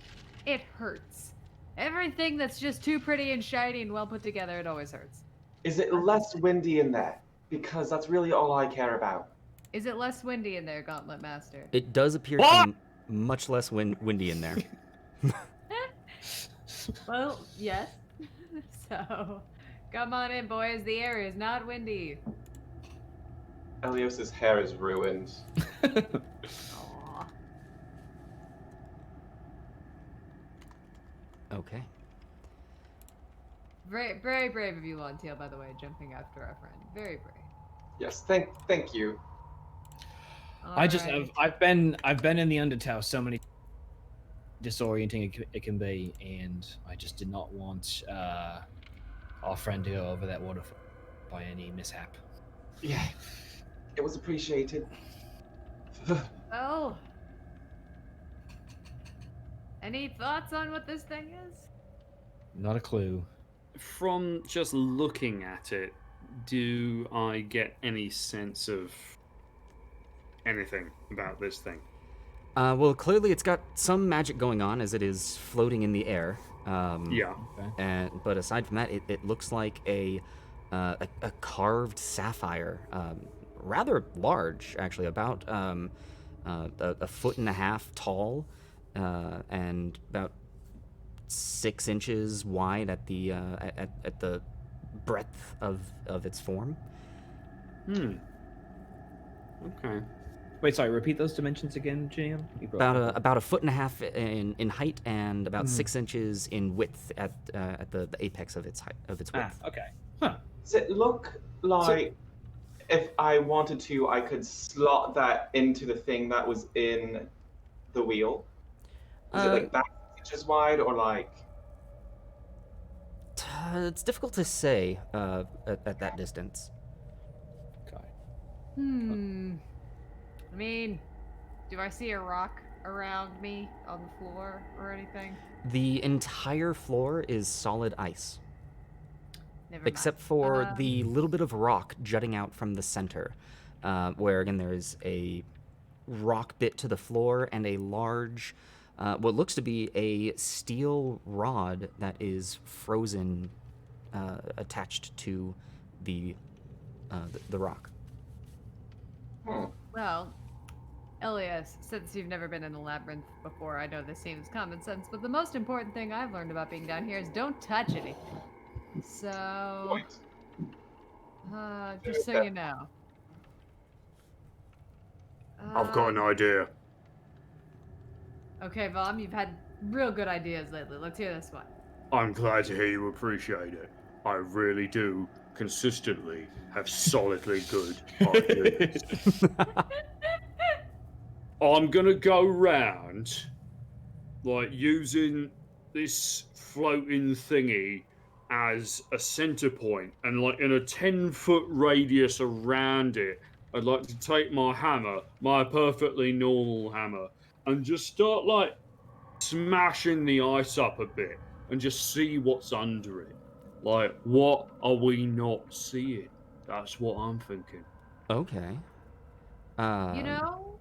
it hurts. Everything that's just too pretty and shiny and well put together, it always hurts. Is it less windy in there? Because that's really all I care about. Is it less windy in there, Gauntlet Master? It does appear to be much less windy in there. Well, yes. So, come on in, boys. The air is not windy. Elios's hair is ruined. Aw. Okay. Very, very brave of you, Lontiel, by the way, jumping after our friend. Very brave. Yes, thank you. I just Alright. I've been in the Undertow so many disorienting it can be, and I just did not want our friend to go over that waterfall by any mishap. Yeah, it was appreciated. Well, any thoughts on what this thing is? Not a clue. From just looking at it, do I get any sense of anything about this thing? Well, clearly it's got some magic going on as it is floating in the air. Yeah. Okay. But aside from that, it looks like a carved sapphire, rather large, actually, about a foot and a half tall, and about 6 inches wide at the at the breadth of its form. Okay. Wait, sorry. Repeat those dimensions again, GM. About a foot and a half in height and about 6 inches in width at the apex of its height of its width. Okay. Huh. Does it look like if I wanted to, I could slot that into the thing that was in the wheel? Is it like that inches wide or like? It's difficult to say at that distance. Okay. I mean, do I see a rock around me on the floor or anything? The entire floor is solid ice, Never except mind. for the little bit of rock jutting out from the center, where again there is a rock bit to the floor and a large, what looks to be a steel rod that is frozen, attached to the rock. Well, Elias, since you've never been in the labyrinth before, I know this seems common sense, but the most important thing I've learned about being down here is don't touch anything. So, just so you know. I've got an idea. Okay, Vom, you've had real good ideas lately. Let's hear this one. I'm glad to hear you appreciate it. I really do consistently have solidly good ideas. I'm gonna go round, like, using this floating thingy as a center point, and like in a 10-foot radius around it, I'd like to take my hammer, my perfectly normal hammer, and just start like smashing the ice up a bit and just see what's under it. Like, what are we not seeing? That's what I'm thinking. Okay. You know?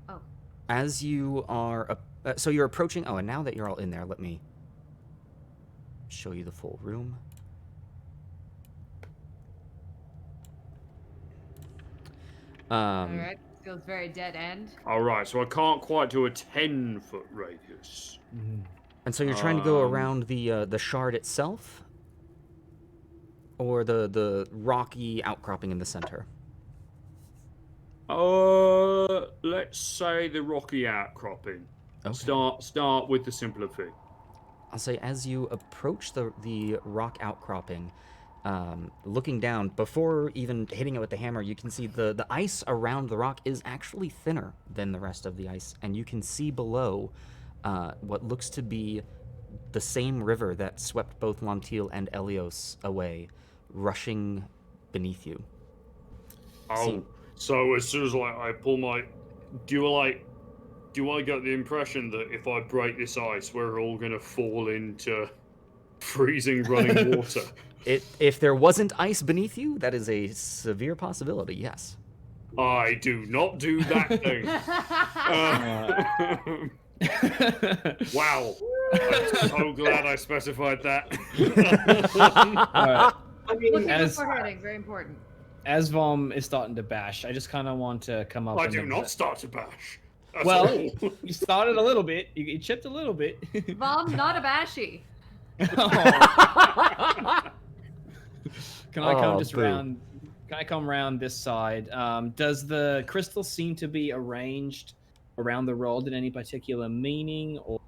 Oh. As you are, so you're approaching. Oh, and now that you're all in there, let me show you the full room. Alright. Feels very dead end. Alright, so I can't quite do a 10-foot radius. And so you're trying to go around the shard itself, or the rocky outcropping in the center. Let's say the rocky outcropping. Okay. Start with the simpler thing. I'll say as you approach the rock outcropping, looking down, before even hitting it with the hammer, you can see the ice around the rock is actually thinner than the rest of the ice, and you can see below what looks to be the same river that swept both Lantil and Elios away, rushing beneath you. So as soon as I pull my, do I get the impression that if I break this ice, we're all gonna fall into freezing running water? If there wasn't ice beneath you, that is a severe possibility. Yes. I do not do that thing. Wow. I'm so glad I specified that. Right. I mean, Looking As- before hitting, very important. As Vom is starting to bash, I just kind of want to come up. I and do not start to bash. That's Well, all. you started a little bit. You chipped a little bit. Vom, not a bashy. Can I come just boo. round? Can I come round this side? Does the crystal seem to be arranged around the rod in any particular meaning, or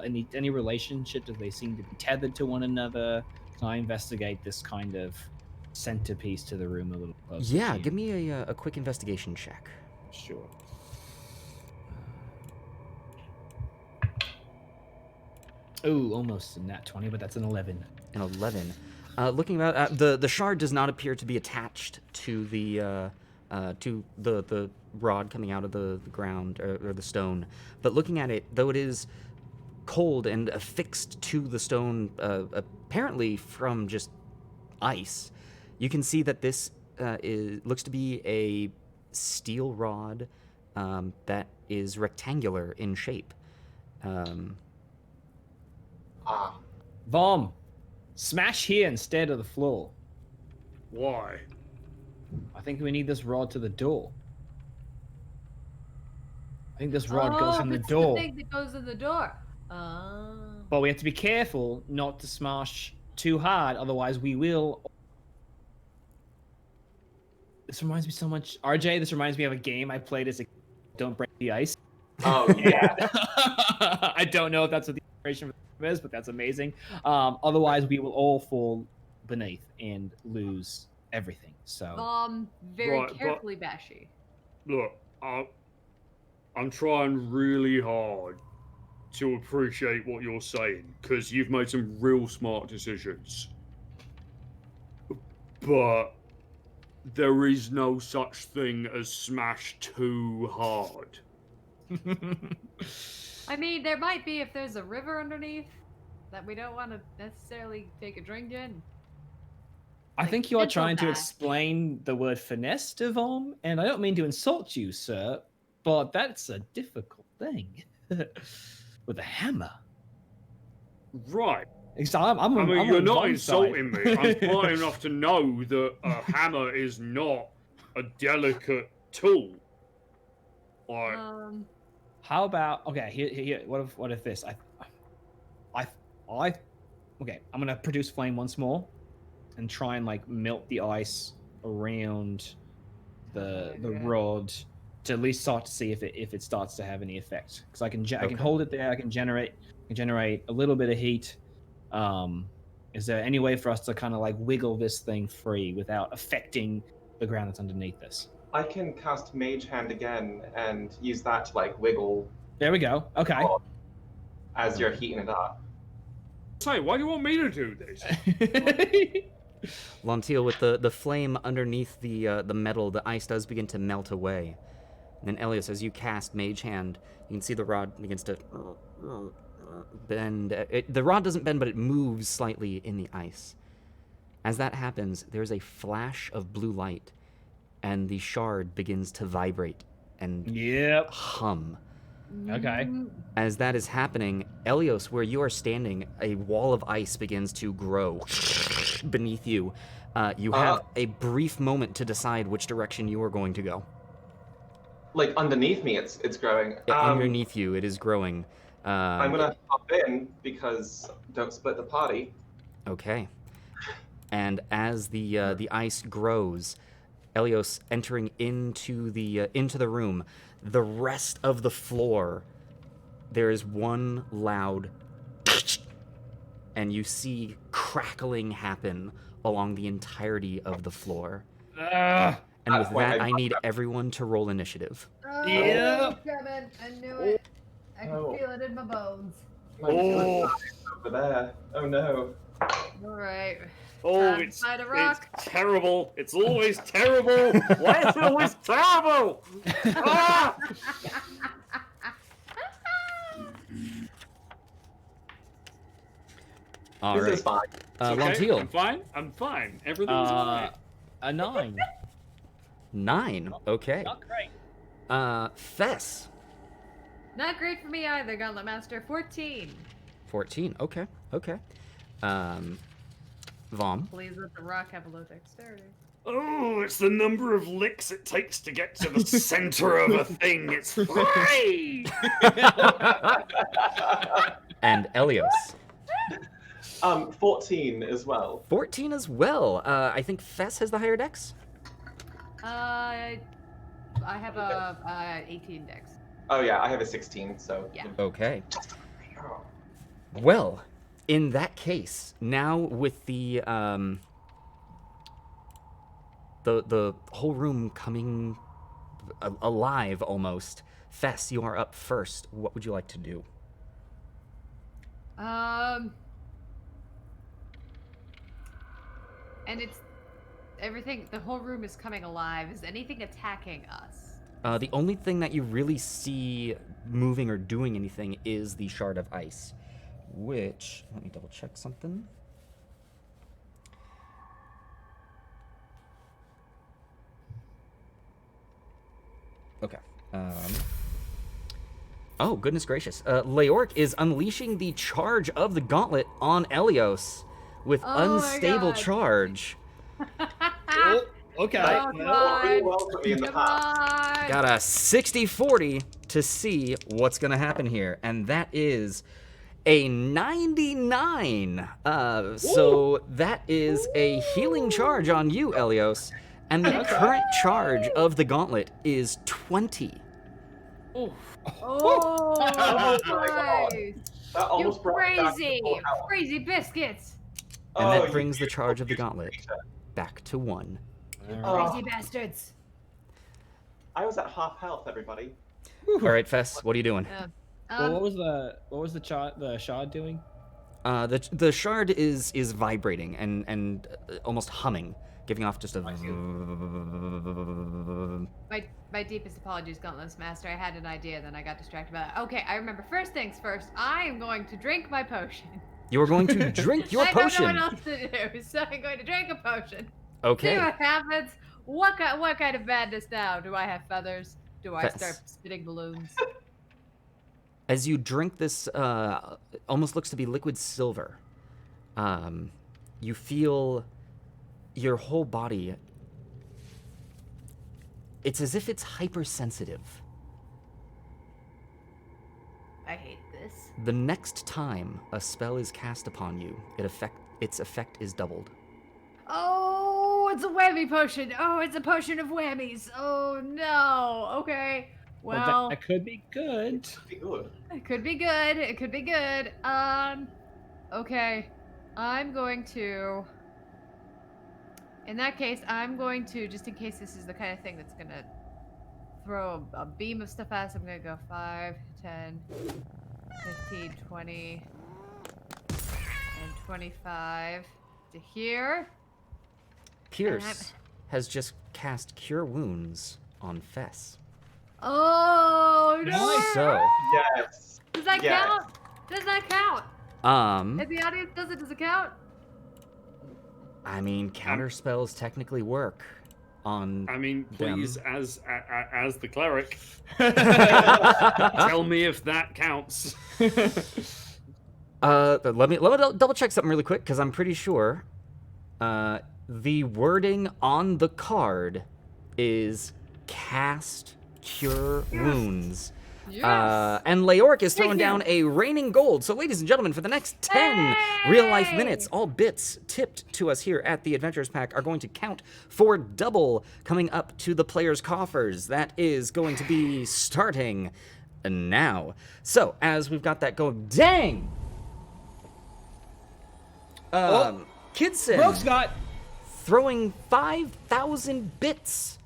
any relationship? Do they seem to be tethered to one another? Can I investigate this kind of centerpiece to the room a little closer? Yeah, give me a quick investigation check. Sure. Oh, almost a nat 20, but that's an 11. An 11. Looking about the shard does not appear to be attached to the to the rod coming out of the ground or the stone. But looking at it, though it is cold and affixed to the stone, apparently from just ice, you can see that this looks to be a steel rod that is rectangular in shape. Vom, smash here instead of the floor. Why? I think we need this rod to the door. I think this rod goes in the it's door. the thing that goes in the door. But we have to be careful not to smash too hard, otherwise we will. This reminds me so much, RJ. This reminds me of a game I played as a Don't Break the Ice. Oh yeah. I don't know if that's what the inspiration for this is, but that's amazing. Otherwise, we will all fall beneath and lose everything. So Very Right, but- carefully bashy. Look, I'm trying really hard to appreciate what you're saying because you've made some real smart decisions. But there is no such thing as smash too hard. I mean, there might be if there's a river underneath that we don't want to necessarily take a drink in. I think you are mental trying to bash. explain the word finesse to Vom, and I don't mean to insult you, sir, but that's a difficult thing. With a hammer. Right. I'm I mean, I'm you're on not Vom's side. insulting me. I'm smart enough to know that a hammer is not a delicate tool. Like, How about here? What if this? Okay. I'm gonna produce flame once more, and try and like melt the ice around the rod to at least start to see if it starts to have any effect. Because I can hold it there. I can generate a little bit of heat. Is there any way for us to kind of like wiggle this thing free without affecting the ground that's underneath this? I can cast Mage Hand again and use that to like wiggle There we go. Okay. as you're heating it up. say, why do you want me to do this? Lontiel, with the flame underneath the metal, the ice does begin to melt away. And then Elios, as you cast Mage Hand, you can see the rod begins to bend. The rod doesn't bend, but it moves slightly in the ice. As that happens, there's a flash of blue light, and the shard begins to vibrate and hum. Okay. As that is happening, Elios, where you are standing, a wall of ice begins to grow beneath you. You have a brief moment to decide which direction you are going to go. Like underneath me, it's growing. Underneath you, it is growing. I'm gonna hop in because don't split the party. Okay. And as the ice grows, Elios entering into the room, the rest of the floor, there is one loud, and you see crackling happen along the entirety of the floor. And with that, I need everyone to roll initiative. Oh, Yeah. Kevin, I knew it. I can feel it in my bones. My God, over there. Oh no. All right. Oh, Time to it's fight a rock. terrible. It's always terrible. Why is it always terrible? Ah! All This right. is fine. Okay, Lontiel. I'm fine. Everything's fine. A 9. 9. Okay. Not great. Fess. Not great for me either, Gauntlet Master. 14. 14. Okay. Okay. Vom. Please let the rock have a low dexterity. Oh, it's the number of licks it takes to get to the center of a thing. It's free. And Elios. 14 as well. 14 as well. I think Fess has the higher dex. I have a 18 dex. Oh yeah, I have a 16, so Yeah. Okay. Well, in that case, now with the whole room coming alive almost, Fess, you are up first. What would you like to do? And it's everything, the whole room is coming alive. Is anything attacking us? The only thing that you really see moving or doing anything is the shard of ice, which, let me double check something. Okay. Oh, goodness gracious. Leoric is unleashing the charge of the gauntlet on Elios with unstable God. charge. Okay. Oh, Really God. well for me in the Come past. on. Got a 60-40 to see what's going to happen here, and that is a 99. So that is a healing charge on you, Elios, and the current charge of the gauntlet is 20. Oh, Oh my God. nice. That You almost brought me back to crazy, full health. crazy biscuits. And Oh, that you brings the beautiful, charge of the beautiful gauntlet creature. back to 1. Oh, Crazy bastards. I was at half health, everybody. All right, Fess, what are you doing? Well, what was the shard doing? The shard is vibrating and almost humming, giving off just a. My deepest apologies, Gauntless Master. I had an idea, then I got distracted by it. Okay, I remember. First things first, I am going to drink my potion. You are going to drink your potion. I don't know what else to do, so I'm going to drink a potion. Okay. See what happens. What kind of madness now? Do I have feathers? Do I Fess. start spitting balloons? As you drink this, almost looks to be liquid silver. You feel your whole body. It's as if it's hypersensitive. I hate this. The next time a spell is cast upon you, its effect is doubled. Oh, it's a whammy potion. Oh, it's a potion of whammies. Oh no. Okay. Well, that could be good. Pretty good. it could be good. It could be good. Okay. I'm going to. In that case, I'm going to, just in case this is the kind of thing that's gonna throw a beam of stuff at us, I'm gonna go 5, 10, 15, 20, and 25 to here. Pierce has just cast Cure Wounds on Fess. Oh no! So, Yes. Does that Yes. count? Does that count? If the audience does it count? I mean, counter spells technically work on. I mean, them. please, as the cleric, tell me if that counts. Let me double check something really quick because I'm pretty sure. The wording on the card is cast Cure Wounds. Yes. And Leoric is throwing Thank you. down a raining gold. So, ladies and gentlemen, for the next 10 real-life minutes, all bits tipped to us here at the Adventurers Pack are going to count for double coming up to the players' coffers. That is going to be starting now. So, as we've got that going, dang! Kidson Brooks got. throwing 5,000 bits.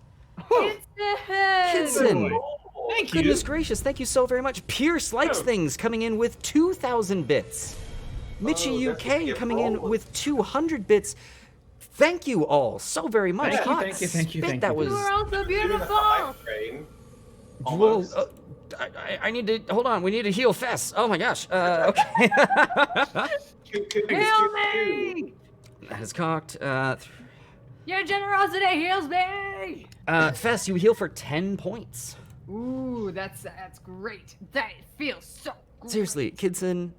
Kidson! Kidson! Thank you. Goodness gracious, thank you so very much. Pierce Likes Things coming in with 2,000 bits. Mitchie that's gonna be UK a coming in problem. with 200 bits. Thank you all so very much. Thank you, Hot thank you, thank you, spit, thank that you. was. You are all so Doing a beautiful! hype train. Well, Almost. I need to hold on. We need to heal Fess. Oh my gosh. Okay. Heal me! That is cocked. Your generosity heals me! Fess, you heal for 10 points. Ooh, that's great. That feels so great. Seriously, Kidson,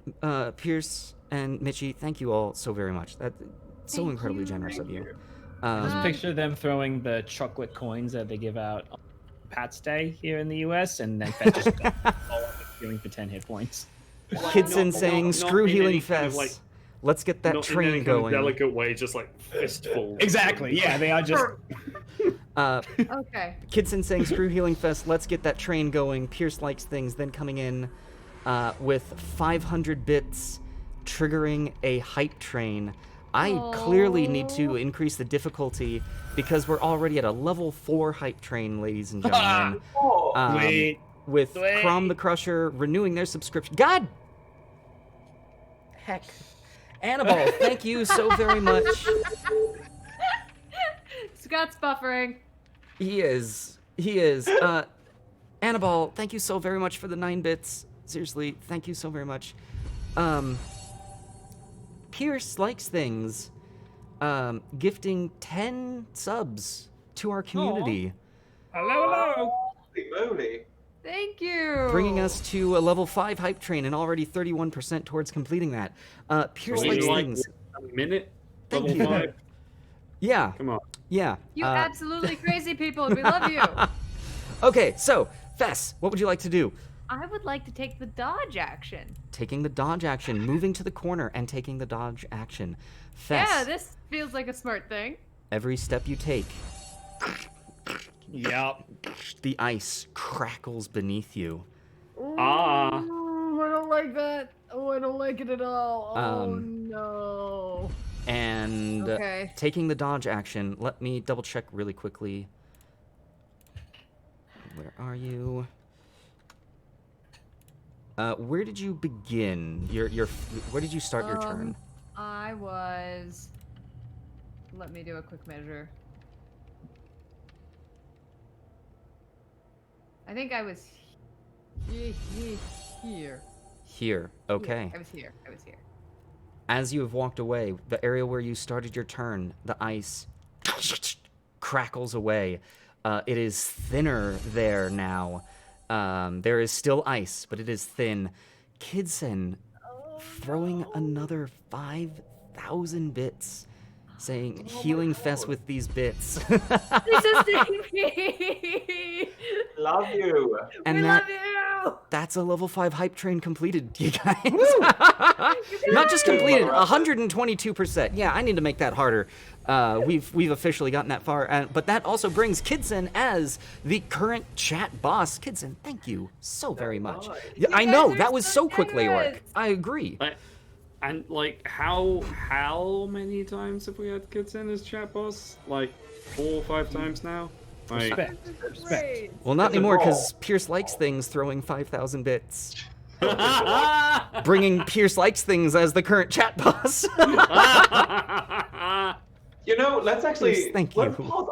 Pierce, and Mitchie, thank you all so very much. That's so Thank incredibly you. generous of you. Just picture them throwing the chocolate coins that they give out on Pat's Day here in the U.S. and then Fett just healing for 10 hit points. Kidson saying, not screw in healing any kind of, Fess. like, Let's get that Not in train any kind of going. delicate way, just like fistful. Exactly. Yeah, they are just. Okay. Kidson saying, screw healing Fest, let's get that train going. Pierce Likes Things, then coming in with 500 bits, triggering a hype train. I clearly need to increase the difficulty because we're already at a level 4 hype train, ladies and gentlemen. Sweet. With Sweet. Crom the Crusher renewing their subscription. God! Heck. Annabelle, thank you so very much. Scott's buffering. He is. Annabelle, thank you so very much for the 9 bits. Seriously, thank you so very much. Pierce likes things. Gifting 10 subs to our community. Hello. Holy moly. Thank you. Bringing us to a level 5 hype train and already 31% towards completing that. Pierce likes things. A minute. Thank Level you. 5. Yeah. Come on. Yeah. You absolutely crazy people. We love you. Okay, so, Fess, what would you like to do? I would like to take the dodge action. Taking the dodge action, moving to the corner and taking the dodge action. Fess, Yeah, this feels like a smart thing. every step you take, Yep. the ice crackles beneath you. Ah. Ooh, I don't like that. Oh, I don't like it at all. Oh, no. And Okay. taking the dodge action, let me double check really quickly. Where are you? Where did you begin? Where did you start your turn? I was... Let me do a quick measure. I think I was here. Here. Okay. I was here. As you have walked away, the area where you started your turn, the ice crackles away. It is thinner there now. There is still ice, but it is thin. Kidson throwing another 5,000 bits, saying, healing Fess with these bits. This is me. Love you. And We that, love you. that's a level 5 hype train completed, you guys. Not just completed, 122%. Yeah, I need to make that harder. We've officially gotten that far, but that also brings Kidson as the current chat boss. Kidson, thank you so very much. Yeah, I know guys are that was so so quick, Leoric. generous. I agree. And like, how many times have we had kids in as chat boss? Like 4 or 5 times now. Like, Respect. Great. Well, not It's a anymore brawl. because Pierce likes things throwing 5,000 bits. Bringing Pierce likes things as the current chat boss. You know, let's actually Please, thank let's you. pause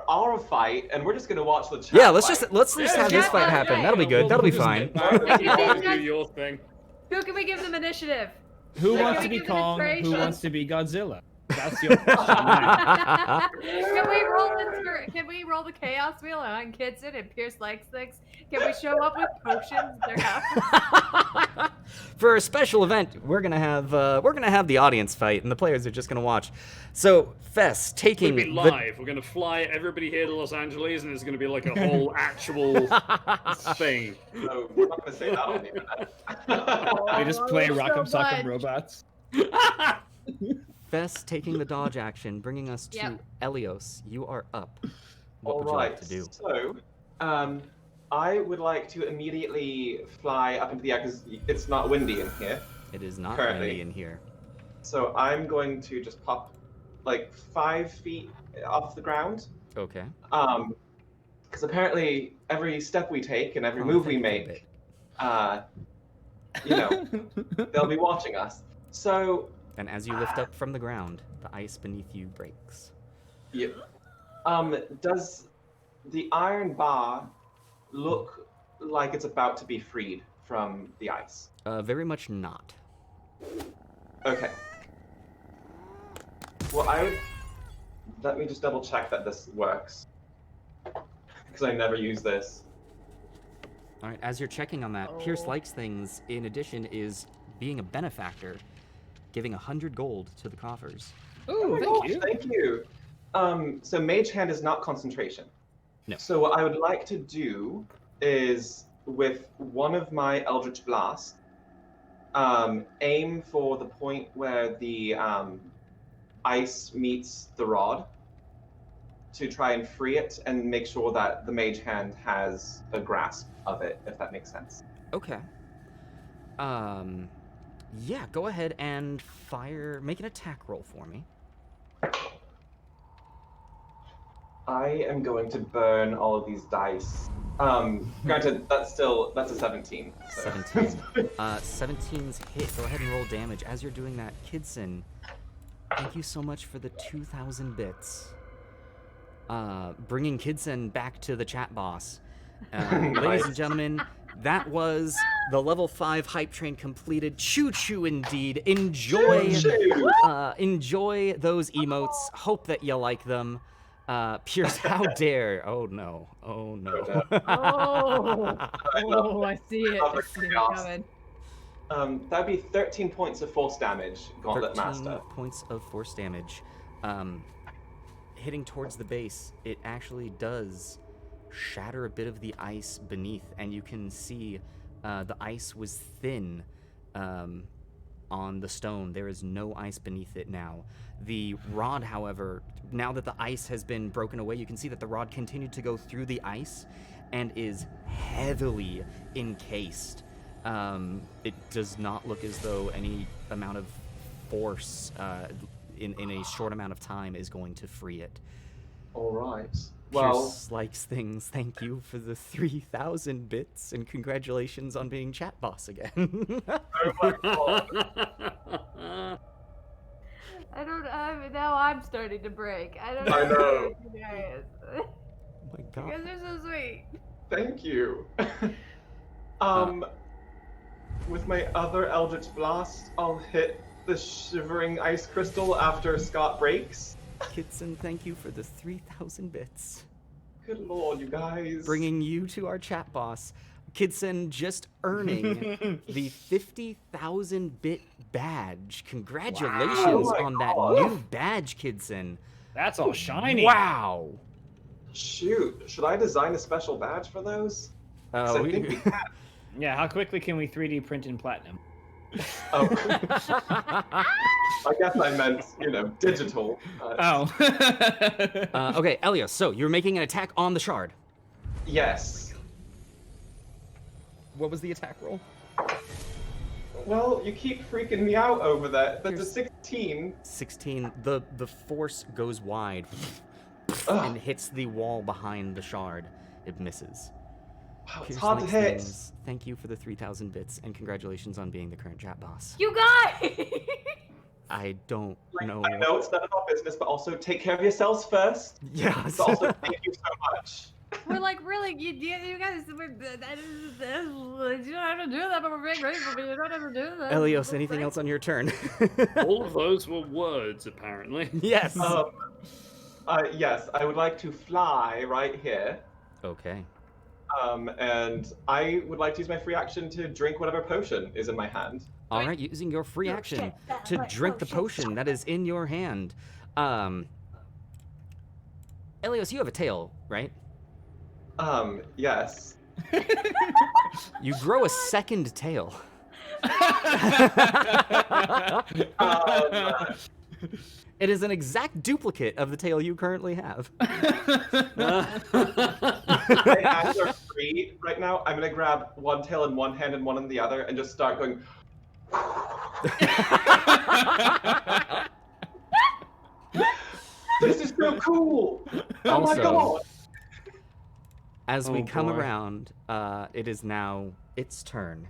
our fight, and we're just gonna watch the chat. Yeah, let's fight. just have this fight happen. That'll be good. That'll be fine. Do your thing. Who can we give them initiative? Who Yeah. wants to be Give them Kong? Who inspiration. wants to be Godzilla? That's your question. now. Can we roll the chaos wheel on Kidson and Pierce likes things? Can we show up with potions at their house? For a special event, we're gonna have the audience fight, and the players are just gonna watch. So Fess It's taking gonna be live. We're gonna fly everybody here to Los Angeles, and it's gonna be like a whole actual thing. So we're not gonna say that on the internet. They just Oh, play so Rock'em Sock'em much. Robots. Fess taking the dodge action, bringing us to Yep. Elios. You are up. What All would you right. like to do? So, I would like to immediately fly up into the air because it's not windy in here. It is not Currently. windy in here. So I'm going to just pop like 5 feet off the ground. Okay. Because apparently every step we take and every Oh, move thank we you for the make, you know, they'll be watching us. So, And as you lift up from the ground, the ice beneath you breaks. yeah. Does the iron bar look like it's about to be freed from the ice? Very much not. Okay. Well, let me just double check that this works. Because I never use this. All right. As you're checking on that, Pierce likes things. In addition, is being a benefactor, giving 100 gold to the coffers. Ooh, Oh, thank you. Thank you. So Mage Hand is not concentration. No. So what I would like to do is, with one of my Eldritch Blasts, aim for the point where the ice meets the rod to try and free it and make sure that the Mage Hand has a grasp of it, if that makes sense. Okay. Yeah, go ahead and make an attack roll for me. I am going to burn all of these dice. Granted, that's a 17. So. 17. 17's hit. Go ahead and roll damage. As you're doing that, Kidson, thank you so much for the 2,000 bits. bringing Kidson back to the chat boss. Nice. Ladies and gentlemen, that was the level 5 hype train completed. Choo choo indeed. Enjoy enjoy those emotes. Hope that you like them. Pierce, how dare. Oh no. Oh no. Oh, I see it. I see it coming. That'd be 13 points of force damage, Gauntlet 13 Master. points of force damage. Hitting towards the base, it actually does shatter a bit of the ice beneath, and you can see the ice was thin on the stone. There is no ice beneath it now. The rod, however, now that the ice has been broken away, you can see that the rod continued to go through the ice and is heavily encased. It does not look as though any amount of force in a short amount of time is going to free it. All right. Well, Pierce likes things. Thank you for the 3,000 bits, and congratulations on being chat boss again. oh my god. Now I'm starting to break. I don't know. I know. You guys. Oh my You god. guys are so sweet. Thank you. With my other Eldritch Blast, I'll hit the shivering ice crystal after Scott breaks. Kitson, thank you for the 3,000 bits. Good lord, you guys. Bringing you to our chat boss. Kidson just earning the 50,000 bit badge. Congratulations Wow. on that new badge, Kidson. That's all shiny. Wow. Shoot, should I design a special badge for those? 'Cause I think we can. Yeah, how quickly can we 3D print in platinum? Oh. I guess I meant, digital. Oh. Okay, Elios, so you're making an attack on the shard. Yes. What was the attack roll? Well, you keep freaking me out over that. That's a Here's- 16. 16. The force goes wide Ugh. and hits the wall behind the shard. It misses. Wow, it's Pierce hard to likes hit. things. Thank you for the 3,000 bits, and congratulations on being the current chat boss. You guys! I don't know. I know it's none of our business, but also take care of yourselves first. Yes. But also, thank you so much. We're like, really, you guys, you don't have to do that, but we're being grateful, but you don't have to do that. Elios, anything else on your turn? All of those were words, apparently. Yes. Yes, I would like to fly right here. Okay. And I would like to use my free action to drink whatever potion is in my hand. All right, using your free action to drink the potion that is in your hand. Elios, you have a tail, right? Yes. You grow a second tail. It is an exact duplicate of the tail you currently have. My hands are free right now. I'm gonna grab one tail in one hand and one in the other and just start going. This is so cool! Oh my Also, god! As we Oh, come boy. around, it is now its turn.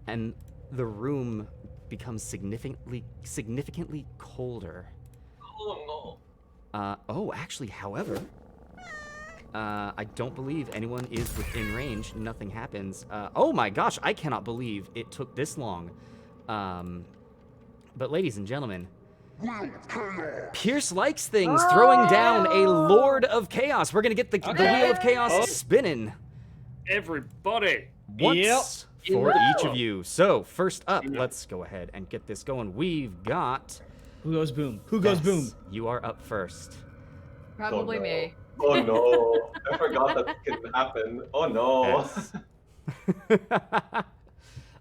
And the room becomes significantly colder. Oh no. Actually, however, I don't believe anyone is within range. Nothing happens. Oh my gosh, I cannot believe it took this long. But ladies and gentlemen, Pierce likes things, throwing down a Lord of Chaos. We're gonna get the Wheel of Chaos spinning Everybody. once for Yep. each of you. So first up, let's go ahead and get this going. We've got Who goes boom? Who goes boom? Bess. You are up first. Probably Oh, no. me. Oh no. I forgot that can happen. Oh no. Bess.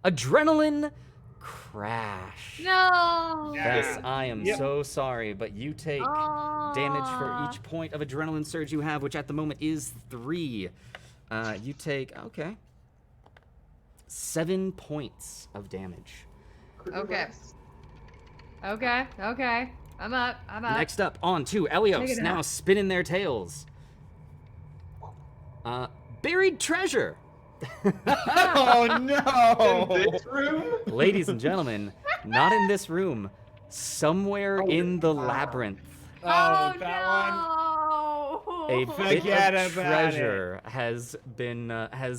Adrenaline crash. No! Bess, I am Yep. so sorry, but you take damage for each point of adrenaline surge you have, which at the moment is 3. You take, 7 points of damage. Okay. Okay. I'm up. Next up, on to Take Elios, it now out. spinning their tails. Buried treasure. Oh no! In this room? Ladies and gentlemen, not in this room, somewhere Oh, in the wow. labyrinth. Oh, no! that one. A Forget bit about of treasure has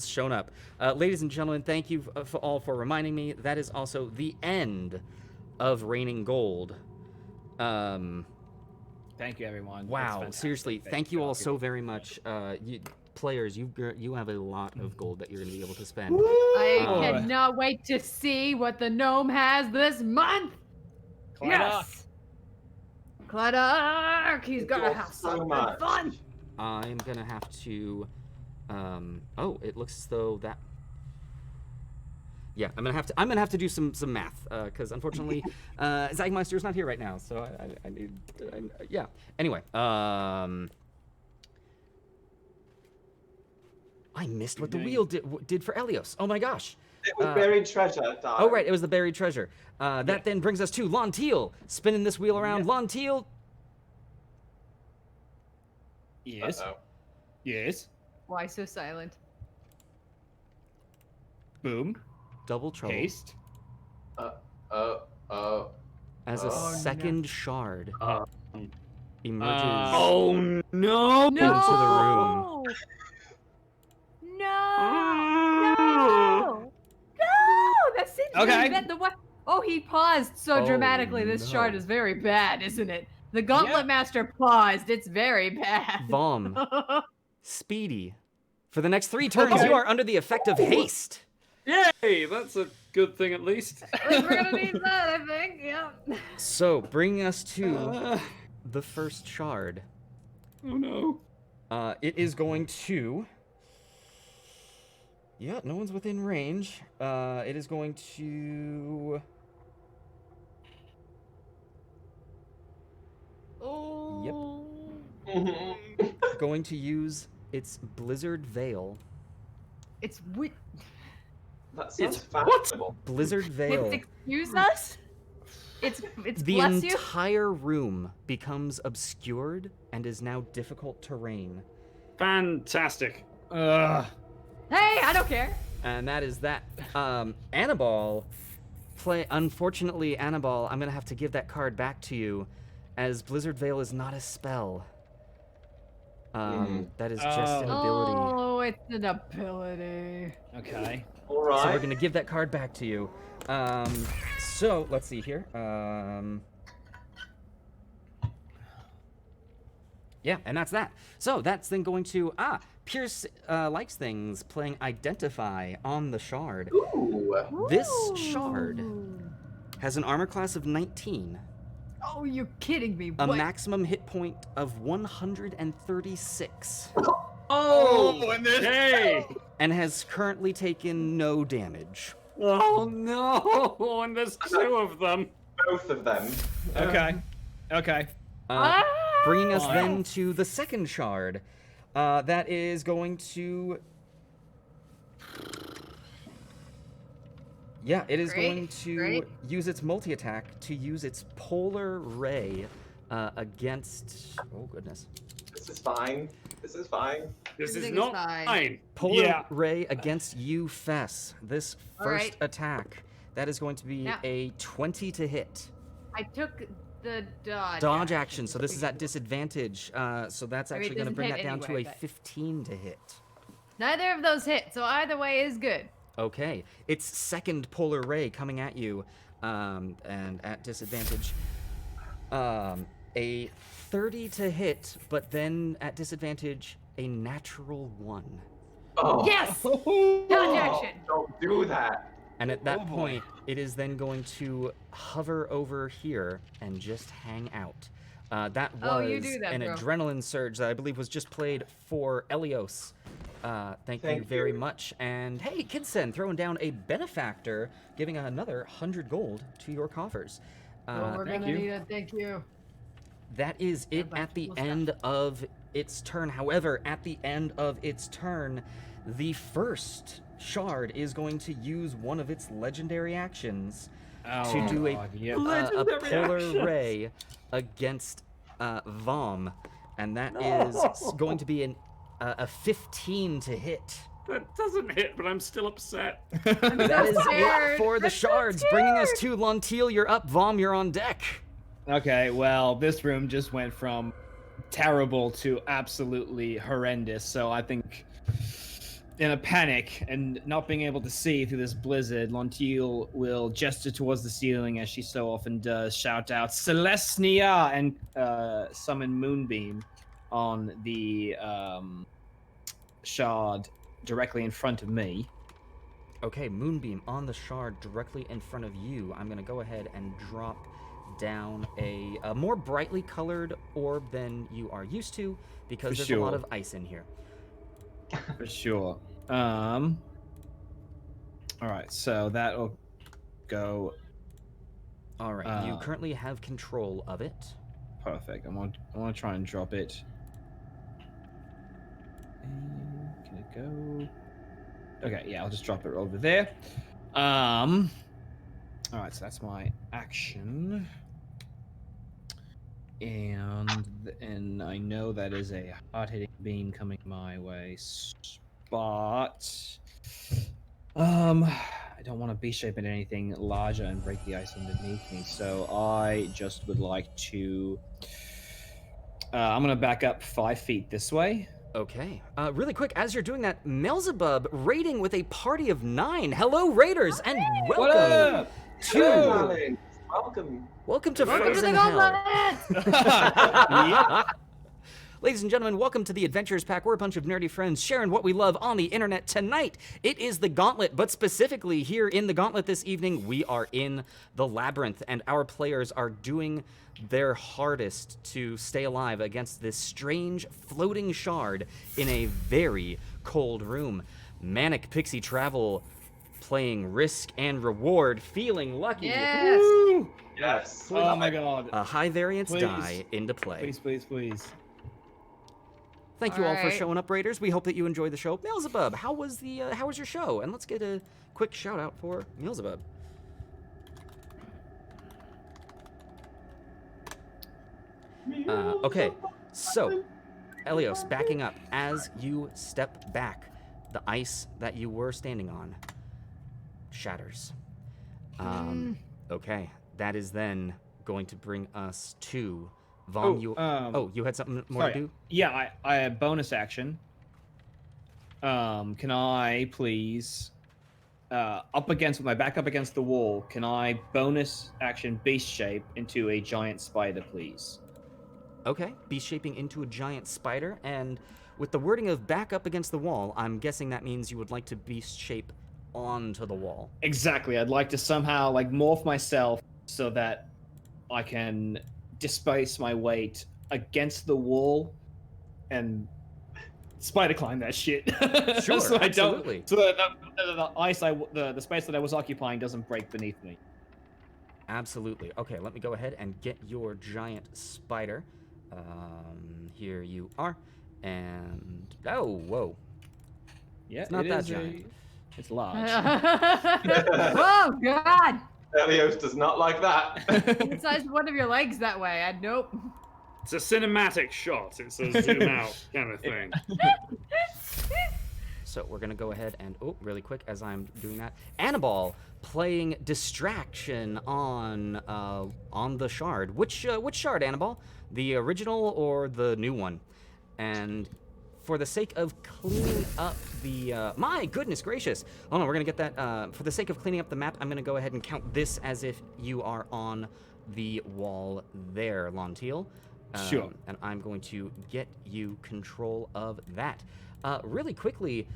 shown up. Ladies and gentlemen, thank you all for reminding me. That is also the end of Raining Gold. Thank you, everyone. That's Wow, fantastic. seriously, thank you all so very much. Players, you have a lot of gold that you're going to be able to spend. I cannot wait to see what the gnome has this month. Yes. Clark, he's gonna have so something much. fun. I'm going to have to... oh, it looks as though that... Yeah, I'm gonna have to do some math because unfortunately, Zagmeister's not here right now, so I need. Yeah. Anyway, I missed what the wheel did for Elios. Oh my gosh. It was buried treasure. Darling. Oh right, it was the buried treasure. That then brings us to Lonteal, spinning this wheel around. Lonteal. Yes. Uh-oh. Yes. Why so silent? Boom. Double trouble. Haste. As a second shard emerges Oh no! into the room. No! That seems Okay. really bad. Oh, he paused so Oh, dramatically. This no. shard is very bad, isn't it? The Gauntlet Yep. Master paused. It's very bad. Vom. Speedy. For the next 3 turns, you are under the effect of haste. Yay! That's a good thing at least. We're gonna need that, I think. Yeah. So, bringing us to the first shard. Oh no. It is going to... Yeah, no one's within range. It is going to... Oh. Going to use its Blizzard Veil. It's what? That sounds It's fashionable. Blizzard Veil. It's excuse us. It's The bless you. entire room becomes obscured and is now difficult terrain. Fantastic. Ugh. Hey, I don't care. And that is that. Annabelle, unfortunately, Annabelle, I'm gonna have to give that card back to you, as Blizzard Veil is not a spell. That is just an ability. Oh, it's an ability. Okay. All right. So we're gonna give that card back to you. So let's see here. Yeah, and that's that. So that's then going to Pierce likes things playing Identify on the shard. Ooh. This shard has an armor class of 19, Oh, you're kidding me. a What? maximum hit point of 136, Oh, and hey! and has currently taken no damage. Oh no! And there's 2 of them. Both of them. Okay. Okay. Bringing us then to the second shard. That is going to... Yeah, it is going to use its multi-attack to use its Polar Ray against... Oh, goodness. This is fine. This is fine. This is Everything is not fine. fine. Polar Ray against you, Fess. This All first right. attack, that is going to be Now- a 20 to hit. I took the dodge. Dodge action, so this is at disadvantage. So that's I mean, actually it going to doesn't bring hit that down to anyway, a but- 15 to hit. Neither of those hit, so either way is good. Okay, its second Polar Ray coming at you, and at disadvantage. A 30 to hit, but then at disadvantage, a natural 1. Oh. Yes! Dodge action! Don't do that. And at that point, it is then going to hover over here and just hang out. That was Oh, you do that, an bro. adrenaline surge that I believe was just played for Elios. Thank you very much. And hey, Kidsen throwing down a benefactor, giving another 100 gold to your coffers. Oh, we're Thank gonna you. need it, thank you. That is it Everybody at the cool stuff. end of its turn. However, at the end of its turn, the first shard is going to use one of its legendary actions to do a Legendary Polar actions. Ray against Vom, and that is going to be a 15 to hit. That doesn't hit, but I'm still upset. That is it scared. for the I'm so shards, bringing us to Lonteal. You're up, Vom. You're on deck. Okay, well, this room just went from terrible to absolutely horrendous. So I think, in a panic and not being able to see through this blizzard, Lontiel will gesture towards the ceiling as she so often does, shout out Celestia, and summon Moonbeam on the shard directly in front of me. Okay, Moonbeam on the shard directly in front of you. I'm going to go ahead and drop down a more brightly colored orb than you are used to, because there's a lot of ice in here. For sure. All right, so that'll go. All right, you currently have control of it. Perfect. I want to try and drop it. And can it go? Okay, yeah, I'll just drop it over there. All right, so that's my action. And I know that is a hard-hitting beam coming my way. But I don't want to beast shape into anything larger and break the ice underneath me. So I just would like to. I'm gonna back up 5 feet this way. Okay. Really quick, as you're doing that, Melzebub raiding with a party of 9. Hello, Raiders, and welcome to welcome to Frozen Hell. Ladies and gentlemen, welcome to the Adventures Pack. We're a bunch of nerdy friends sharing what we love on the internet. Tonight, it is the Gauntlet, but specifically here in the Gauntlet this evening, we are in the Labyrinth, and our players are doing their hardest to stay alive against this strange floating shard in a very cold room. Manic Pixie Travel playing Risk and Reward, feeling lucky. Yes! Woo! Yes. Oh my god. A high variance die into play. Please. Thank you all for Alright. showing up, Raiders. We hope that you enjoyed the show. Beelzebub, how was your show? And let's get a quick shout out for Beelzebub. Okay, so Elios, backing up as you step back, the ice that you were standing on shatters. Okay, that is then going to bring us to Vaughn. You had something more to do? Yeah, I have bonus action. Can I please, with my back up against the wall, can I bonus action beast shape into a giant spider, please? Okay, beast shaping into a giant spider, and with the wording of back up against the wall, I'm guessing that means you would like to beast shape onto the wall. Exactly. I'd like to somehow morph myself so that I can displace my weight against the wall and spider climb that shit. Sure, so absolutely. So that the ice the space that I was occupying doesn't break beneath me. Absolutely. Okay, let me go ahead and get your giant spider. Here you are. And oh, whoa. Yeah, it's not that giant. It's large. Oh God! Elios does not like that. The size of one of your legs that way. Nope. It's a cinematic shot. It's a zoom out kind of thing. So we're gonna go ahead and really quick as I'm doing that, Annabelle playing distraction on the shard. Which shard, Annabelle? The original or the new one? And for the sake of cleaning up the my goodness gracious, hold on, we're gonna get that. For the sake of cleaning up the map, I'm gonna go ahead and count this as if you are on the wall there, Lontiel. Sure. And I'm going to get you control of that. Really quickly,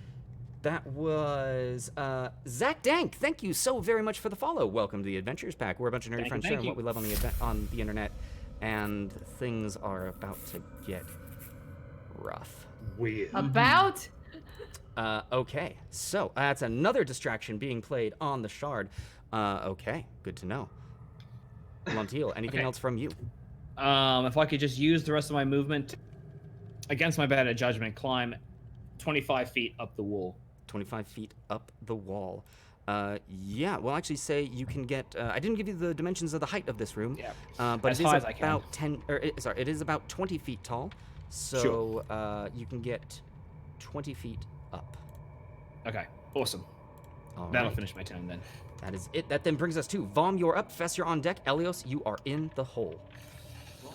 that was Zach Dank. Thank you so very much for the follow. Welcome to the Adventures Pack. We're a bunch of nerdy friends sharing what we love on the internet, and things are about to get rough. Weird. About? Okay, so that's another distraction being played on the shard. Okay, good to know. Lontiel, anything else from you? If I could just use the rest of my movement against my better judgment, climb 25 feet up the wall. 25 feet up the wall. Yeah, well, actually say you can get, I didn't give you the dimensions of the height of this room, but as it is high as I can. about it is about 20 feet tall, so you can get 20 feet up. Okay, awesome. All That'll right. finish my turn then. That is it. That then brings us to Vom, you're up. Fess, you're on deck. Elios, you are in the hole.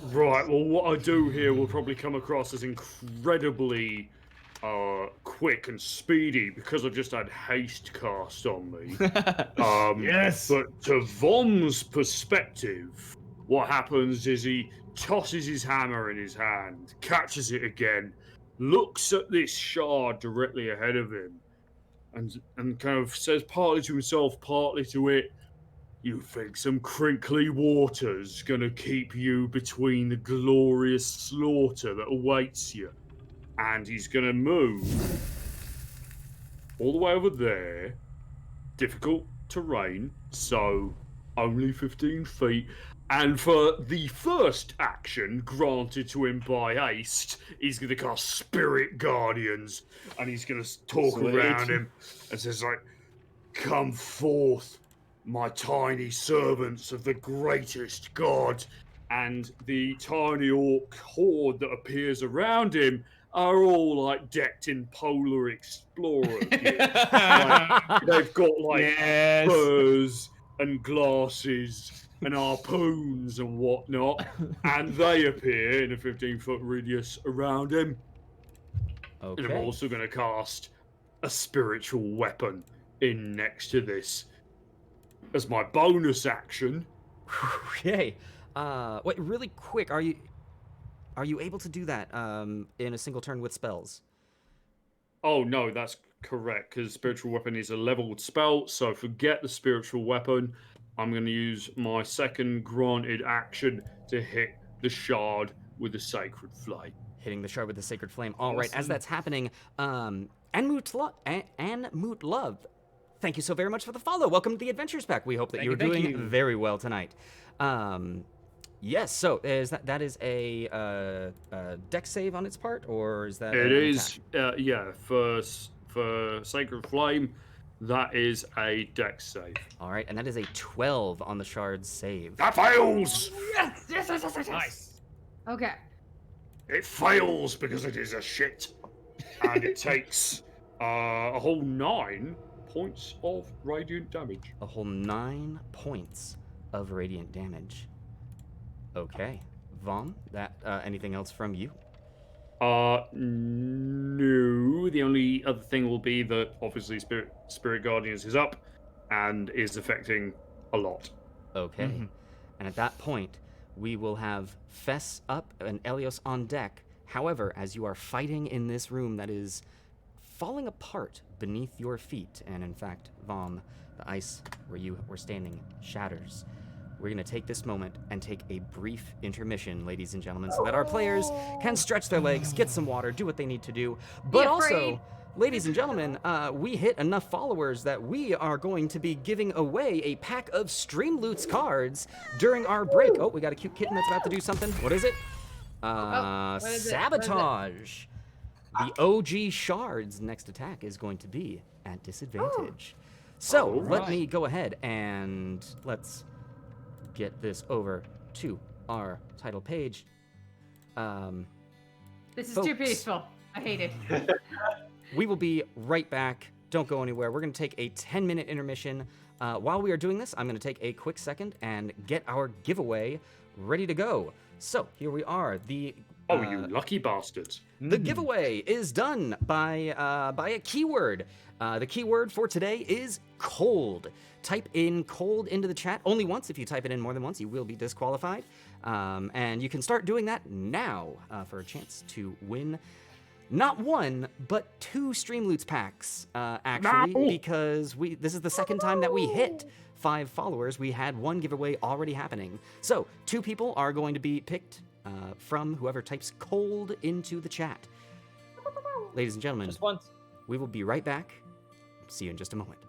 Right, well, what I do here will probably come across as incredibly quick and speedy because I've just had haste cast on me. Yes! But to Vom's perspective, what happens is he tosses his hammer in his hand, catches it again, looks at this shard directly ahead of him, and kind of says partly to himself, partly to it, "You think some crinkly water's gonna keep you between the glorious slaughter that awaits you?" And he's gonna move all the way over there. Difficult terrain, so only 15 feet. And for the first action granted to him by haste, he's going to cast Spirit Guardians, and he's going to talk around him and says, like, "Come forth, my tiny servants of the greatest god." And the tiny orc horde that appears around him are all like decked in Polar Explorer gear. Like, they've got like furs and glasses and harpoons and whatnot, and they appear in a 15-foot radius around him. Okay. And I'm also going to cast a spiritual weapon in next to this as my bonus action. Okay. Wait, really quick, are you able to do that in a single turn with spells? Oh no, that's correct, because spiritual weapon is a leveled spell, so forget the spiritual weapon. I'm going to use my second granted action to hit the shard with the sacred flame. Hitting the shard with the sacred flame. All right, as that's happening, Anmut Love, thank you so very much for the follow. Welcome to the Adventures Pack. We hope that you're doing very well tonight. Yes, so is that is a deck save on its part, or is that it is? Yeah, for sacred flame, that is a deck save. All right, and that is a 12 on the shard's save. That fails. Yes. Nice. Okay. It fails because it is a shit, and it takes a whole 9 points of radiant damage. A whole 9 points of radiant damage. Okay, Vom, that anything else from you? No. The only other thing will be that obviously Spirit Guardians is up and is affecting a lot. Okay, and at that point, we will have Fess up and Elios on deck. However, as you are fighting in this room that is falling apart beneath your feet, and in fact, Vom, the ice where you were standing shatters. We're going to take this moment and take a brief intermission, ladies and gentlemen, so that our players can stretch their legs, get some water, do what they need to do. But also, ladies and gentlemen, we hit enough followers that we are going to be giving away a pack of Stream Loots cards during our break. Oh, we got a cute kitten that's about to do something. What is it? What is it? Sabotage. The OG Shard's next attack is going to be at disadvantage. So let me go ahead and let's get this over to our title page. This is folks, too peaceful. I hate it. We will be right back. Don't go anywhere. We're going to take a 10-minute intermission. While we are doing this, I'm going to take a quick second and get our giveaway ready to go. So here we are. The you lucky bastards. The giveaway is done by a keyword. The keyword for today is cold. Type in cold into the chat only once. If you type it in more than once, you will be disqualified. And you can start doing that now for a chance to win not one, but 2 Stream Loots packs, actually, because this is the second time that we hit 5 followers. We had 1 giveaway already happening. So 2 people are going to be picked from whoever types cold into the chat. Ladies and gentlemen, Just once. we will be right back. See you in just a moment.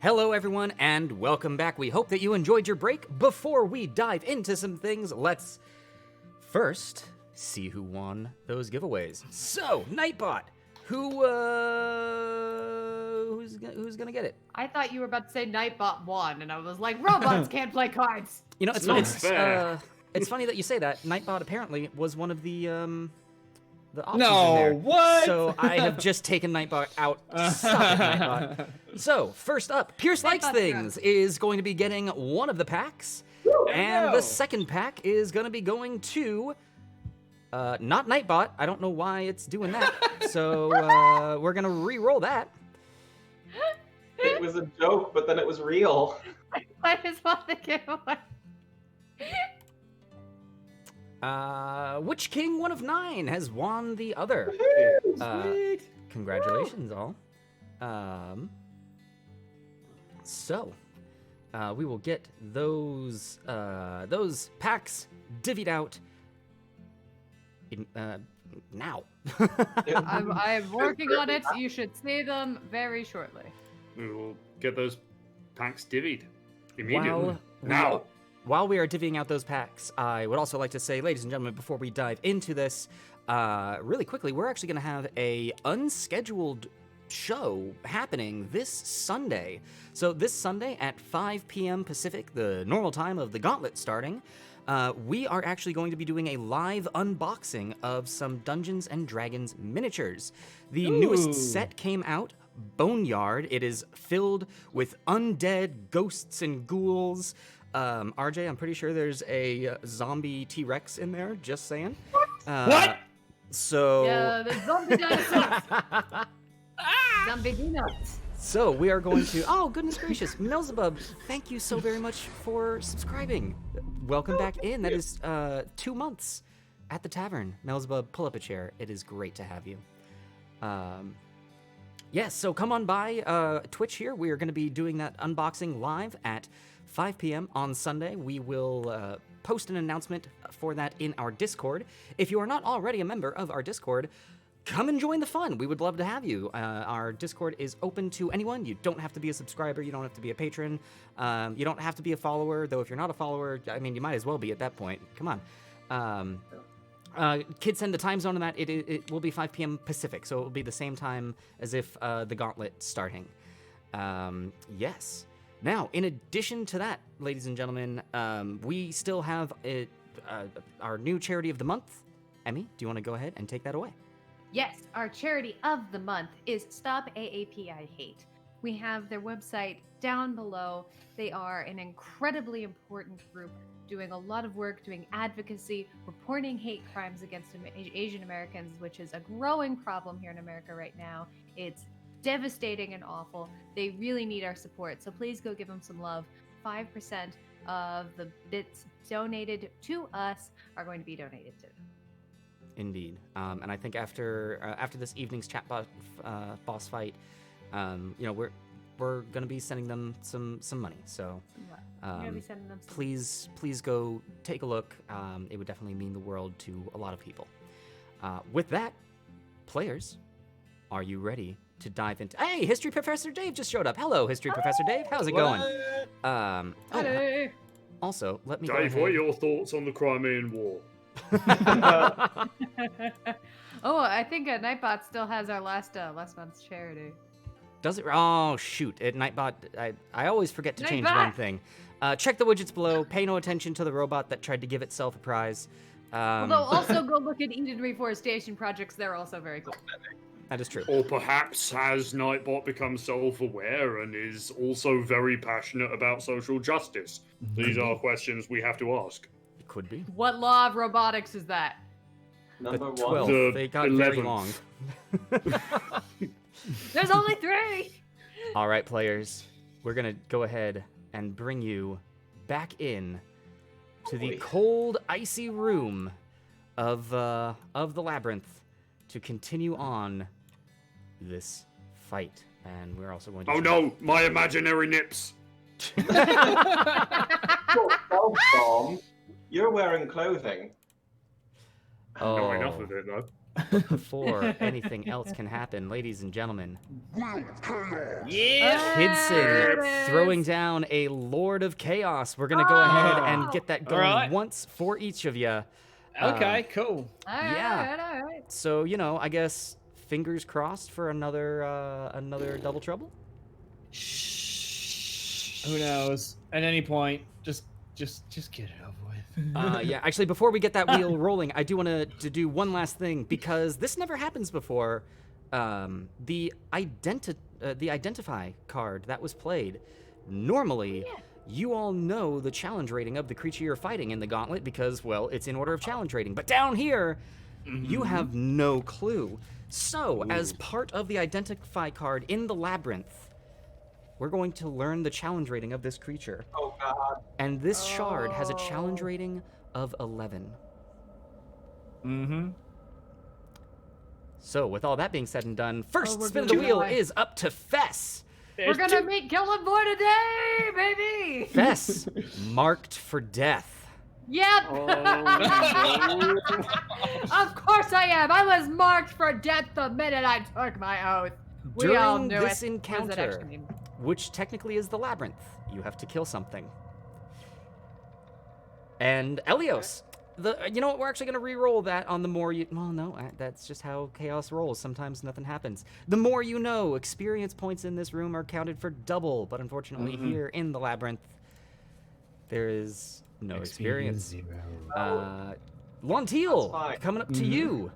Hello, everyone, and welcome back. We hope that you enjoyed your break. Before we dive into some things, let's first see who won those giveaways. So, Nightbot, who's gonna get it? I thought you were about to say Nightbot won, and I was like, robots can't play cards. You know, It's not fair. It's funny that you say that. Nightbot apparently was one of the options No, in there. what? So I have just taken Nightbot out. Stop it, Nightbot. So first up, Pierce Likes Nightbot's Things is going to be getting one of the packs, and the second pack is going to be going to not Nightbot. I don't know why it's doing that. So we're gonna re-roll that. It was a joke, but then it was real. I just want the giveaway. Witch King 1 of 9 has won the other. Congratulations, all. So, we will get those packs divvied out in, now. I'm working on it. You should see them very shortly. We will get those packs divvied immediately. While we are divvying out those packs, I would also like to say, ladies and gentlemen, before we dive into this, really quickly, we're actually going to have a unscheduled show happening this Sunday. So this Sunday at 5 p.m. Pacific, the normal time of the Gauntlet starting, we are actually going to be doing a live unboxing of some Dungeons & Dragons miniatures. The newest set came out, Boneyard. It is filled with undead ghosts and ghouls. RJ, I'm pretty sure there's a zombie T-Rex in there, just saying. What? So... Yeah, the zombie dinosaurs. Zombie dinos. So we are going to... Oh, goodness gracious. Melzebub, thank you so very much for subscribing. Welcome back in. That is 2 months at the tavern. Melzebub, pull up a chair. It is great to have you. Yes, so come on by Twitch here. We are going to be doing that unboxing live at 5 p.m. on Sunday. We will post an announcement for that in our Discord. If you are not already a member of our Discord, come and join the fun. We would love to have you. Our Discord is open to anyone. You don't have to be a subscriber. You don't have to be a patron. You don't have to be a follower, though if you're not a follower, I mean, you might as well be at that point. Come on. Kids send the time zone on that. It will be 5 p.m. Pacific, so it will be the same time as if the Gauntlet starting. Yes. Now, in addition to that, ladies and gentlemen, we still have our new charity of the month. Emmy, do you want to go ahead and take that away? Yes, our charity of the month is Stop AAPI Hate. We have their website down below. They are an incredibly important group doing a lot of work, doing advocacy, reporting hate crimes against Asian Americans, which is a growing problem here in America right now. It's devastating and awful. They really need our support, so please go give them some love. 5% of the bits donated to us are going to be donated to them. Indeed, and I think after this evening's chat boss fight, we're gonna be sending them some money. So please go take a look. It would definitely mean the world to a lot of people. With that, players, are you ready to dive into? Hey, History Professor Dave just showed up. Hello, History Professor Dave. How's it going? Also, let me. Dave, what are your thoughts on the Crimean War? Oh, I think Nightbot still has our last month's charity. Does it? Oh, shoot. At Nightbot, I always forget to change Nightbot! one thing. Check the widgets below. Pay no attention to the robot that tried to give itself a prize. Although also go look at Eden Reforestation projects. They're also very cool. That is true. Or perhaps has Nightbot become self-aware and is also very passionate about social justice? These are questions we have to ask. It could be. What law of robotics is that? Number The 1. 12th. They got very 11th. long. There's only 3. All right, players. We're going to go ahead and bring you back in to the cold, icy room of the labyrinth to continue on this fight. And we're also going to... Oh no, my imaginary nips! Bomb. You're wearing clothing. Oh. Not enough of it, though. But before anything else can happen, ladies and gentlemen, Yeah. Kidson throwing down a Lord of Chaos. We're gonna go ahead and get that going Alright. once for each of you. Okay, cool. Yeah. All right. So I guess fingers crossed for another double trouble. Who knows? At any point, just get it over with. Yeah, actually, before we get that wheel rolling, I do want to do one last thing because this never happens before. The identify card that was played. Normally, you all know the challenge rating of the creature you're fighting in the Gauntlet because, well, it's in order of challenge rating. But down here, you have no clue. So, as part of the identify card in the labyrinth, we're going to learn the challenge rating of this creature. Oh god. And this shard has a challenge rating of 11. Mm-hmm. So, with all that being said and done, first we're spin of the gonna wheel die. is up to Fess. We're gonna meet Gillenboy today, baby. Fess, marked for death. Yep. Oh, Of course I am. I was marked for death the minute I took my oath. We all During knew this it. What does that encounter, actually mean? which technically is the labyrinth, you have to kill something. And Elios, you know what? We're actually going to re-roll that on the more you. Well, no, that's just how chaos rolls. Sometimes nothing happens. The more you know, experience points in this room are counted for double. But unfortunately, here in the labyrinth, there is no experience. Lontiel, coming up to you.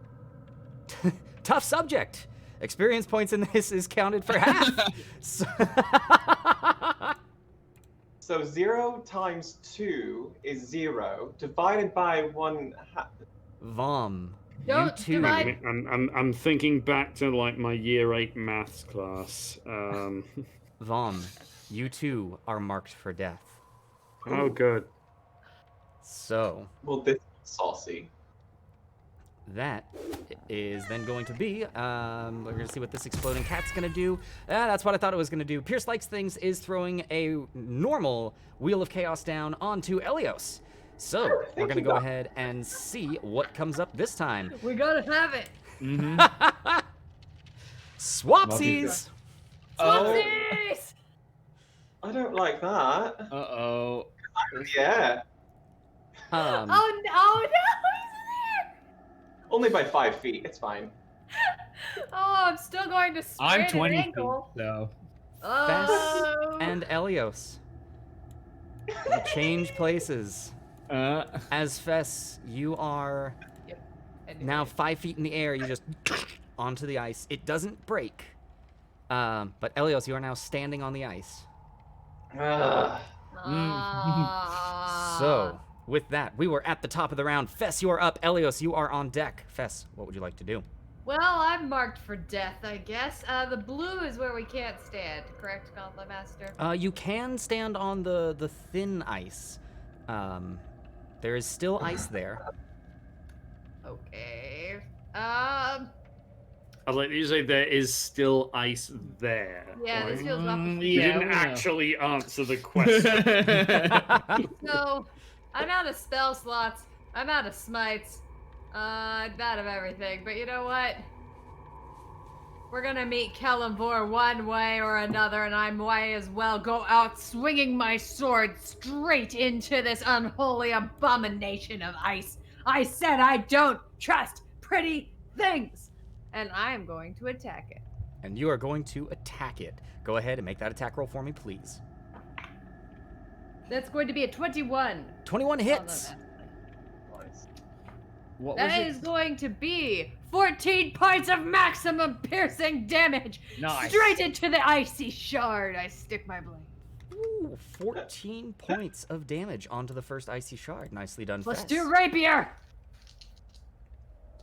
Tough subject. Experience points in this is counted for half. So 0 times 2 is 0, divided by 1 Vom, you Don't too. divide- I'm thinking back to like my year 8 maths class. Vom, you too are marked for death. Oh, good. So Well, this is saucy. that is then going to be, we're going to see what this exploding cat's going to do. That's what I thought it was going to do. Pierce Likes Things is throwing a normal Wheel of Chaos down onto Elios. So we're going to go ahead and see what comes up this time. We gotta have it. Swapsies! Swapsies! I don't like that. Uh-oh. Yeah. Oh no! Only by 5 feet. It's fine. Oh, I'm still going to sprain I'm an 20 feet, ankle. so. Fess Oh. and Elios. You change places. As Fess, you are now 5 feet in the air. You just onto the ice. It doesn't break. But Elios, you are now standing on the ice. So, with that, we were at the top of the round. Fess, you are up. Elios, you are on deck. Fess, what would you like to do? Well, I'm marked for death, I guess. The blue is where we can't stand, correct, Gauntlet Master? You can stand on the thin ice. There is still ice there. Okay. I'd like you to say there is still ice there. Yeah, this Like, feels awful. you Yeah, didn't we know. actually answer the question. So, I'm out of spell slots. I'm out of smites. I'm out of everything. But you know what? We're gonna meet Kellenvor one way or another, and I might as well go out swinging my sword straight into this unholy abomination of ice. I said I don't trust pretty things, and I am going to attack it. And you are going to attack it. Go ahead and make that attack roll for me, please. That's going to be a 21. 21 hits. What was That it? is going to be 14 points of maximum piercing damage. Nice. Straight into the icy shard. I stick my blade. Ooh, 14 points of damage onto the first icy shard. Nicely done, Let's Fess. do rapier.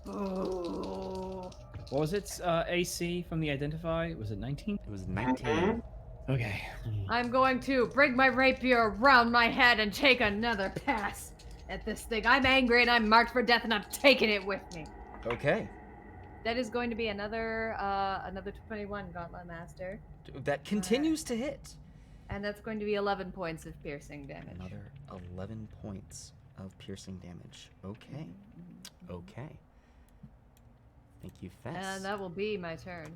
Oh. What was its AC from the identify? Was it 19? It was 19. Okay. I'm going to bring my rapier around my head and take another pass at this thing. I'm angry and I'm marked for death and I'm taking it with me. Okay. That is going to be another 21, Gauntlet Master. That continues to hit. And that's going to be 11 points of piercing damage. Another 11 points of piercing damage. Okay. Okay. Thank you, Fess. And that will be my turn.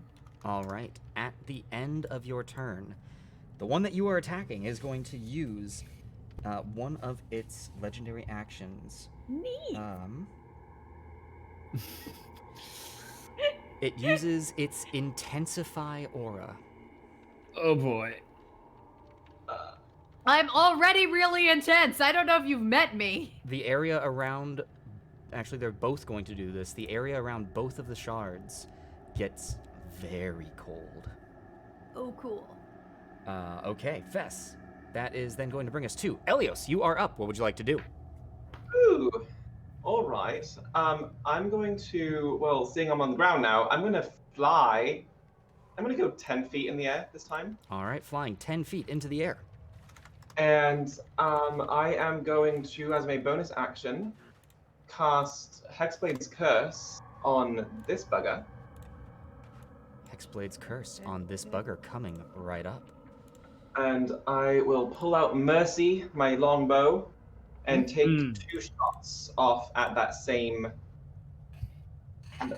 All right. At the end of your turn, the one that you are attacking is going to use one of its legendary actions. Neat. It uses its Intensify aura. Oh boy. I'm already really intense. I don't know if you've met me. The area around... Actually, they're both going to do this. The area around both of the shards gets very cold. Oh, cool. Okay, Fess. That is then going to bring us to Elios. You are up. What would you like to do? Ooh. All right. I'm going to, well, seeing I'm on the ground now, I'm going to fly. I'm going to go 10 feet in the air this time. All right, flying 10 feet into the air. And I am going to, as my bonus action, cast Hexblade's Curse on this bugger. Hexblade's Curse on this bugger coming right up. And I will pull out Mercy, my longbow, and take 2 shots off at that same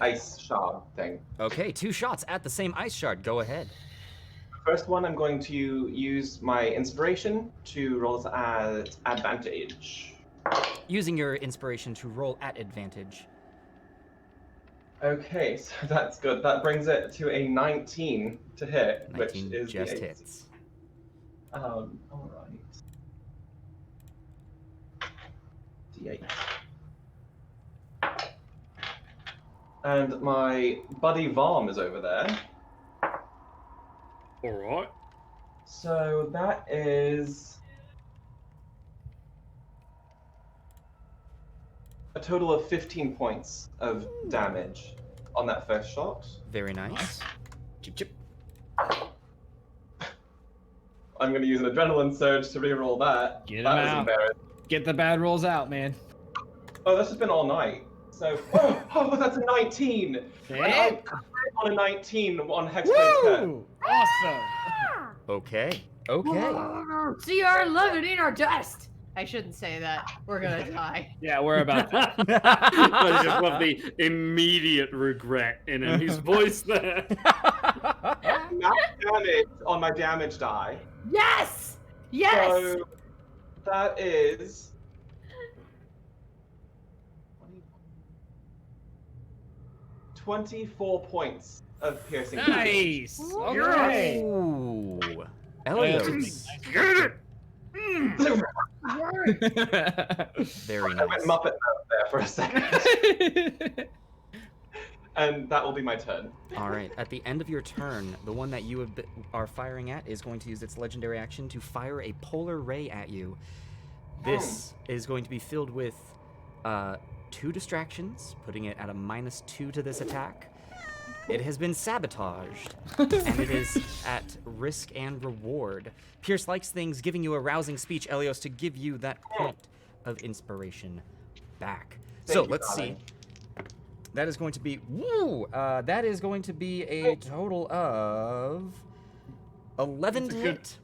ice shard thing. Okay, 2 shots at the same ice shard. Go ahead. First one, I'm going to use my inspiration to roll at advantage. Using your inspiration to roll at advantage. Okay, so that's good. That brings it to a 19 to hit, 19 which is just the hits. all right. D8. And my buddy Vom is over there. All right. So that is a total of 15 points of damage on that first shot. Very nice. Chip, chip. I'm going to use an adrenaline surge to reroll that. Get 'em that was out. embarrassing. Get the bad rolls out, man. Oh, this has been all night. So, oh, that's a 19. And I crit on a 19 on Hexblade's Curse. Woo! Awesome. Okay. Okay. CR 11 in our dust. I shouldn't say that. We're gonna die. Yeah, we're about to. I just love the immediate regret in his voice there. Max damage on my damage die. Yes! Yes! So that is 24 points of piercing damage. Nice. Okay. Ooh. Elios. Get it! Very I went nice. Muppet mode there for a second. And that will be my turn. All right. At the end of your turn, the one that you are firing at is going to use its legendary action to fire a polar ray at you. This is going to be filled with 2 distractions, putting it at a -2 to this attack. It has been sabotaged, and it is at risk and reward. Pierce likes things, giving you a rousing speech, Elios, to give you that point of inspiration back. So let's see. That is going to be that is going to be a total of 11 to hit.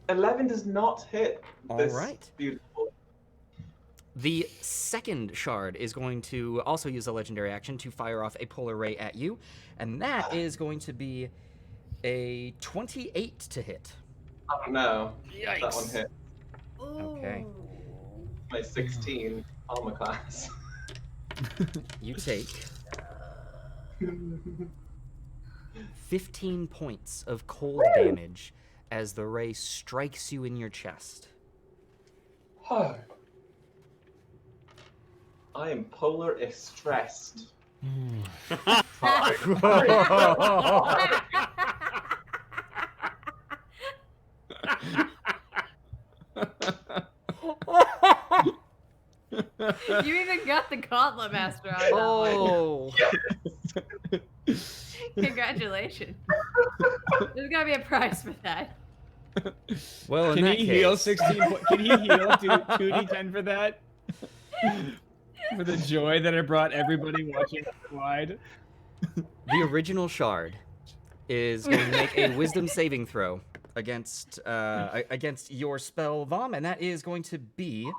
11 does not hit. All this right. Beautiful. The second shard is going to also use a legendary action to fire off a polar ray at you, and that is going to be a 28 to hit. Oh no. Yikes. That one hit. Okay. My 16 armor class. You take 15 points of cold damage as the ray strikes you in your chest. Oh. I am polar stressed. You even got the Gauntlet Master on that Oh. one. Congratulations. There's gotta be a prize for that. Well, in Can that he case, heal 16? Can he heal 2d10 for that? For the joy that it brought everybody watching wide. the original shard is going to make a wisdom saving throw against your spell, Vom, and that is going to be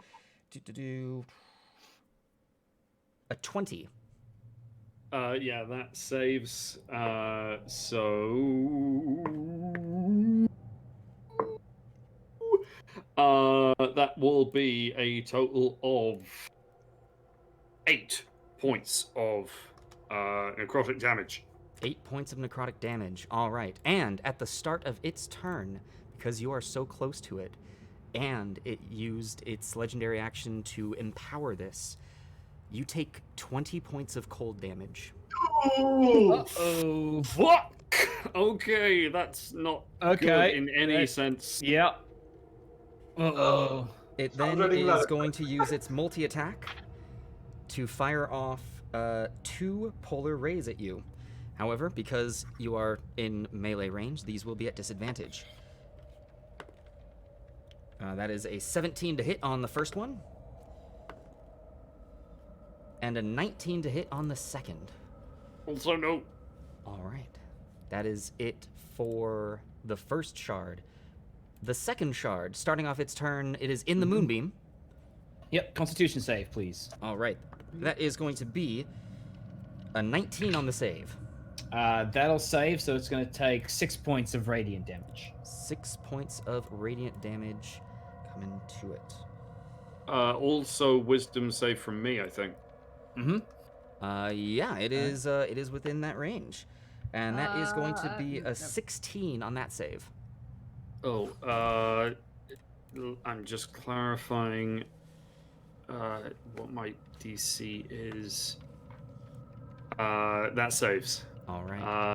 a 20. Yeah, that saves. That will be a total of 8 points of necrotic damage. 8 points of necrotic damage. All right. And at the start of its turn, because you are so close to it, and it used its legendary action to empower this, you take 20 points of cold damage. Uh-oh. Fuck! Okay, that's not good in any sense. Yeah. Uh-oh. It then is going to use its multi-attack to fire off 2 polar rays at you. However, because you are in melee range, these will be at disadvantage. That is a 17 to hit on the first one, and a 19 to hit on the second. Also, no. All right. That is it for the first shard. The second shard, starting off its turn, it is in the moonbeam. Yep, Constitution save, please. All right. That is going to be a 19 on the save. That'll save, so it's going to take 6 points of radiant damage. 6 points of radiant damage coming to it. Also, wisdom save from me, I think. Yeah, it is within that range. And that is going to be a 16 on that save. Oh, I'm just clarifying what my DC is. That saves. All right.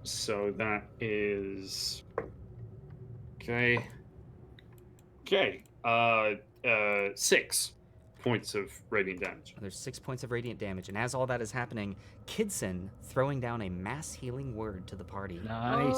So that is okay. Okay. 6 points of radiant damage. There's 6 points of radiant damage, and as all that is happening, Kidson throwing down a mass healing word to the party. Nice.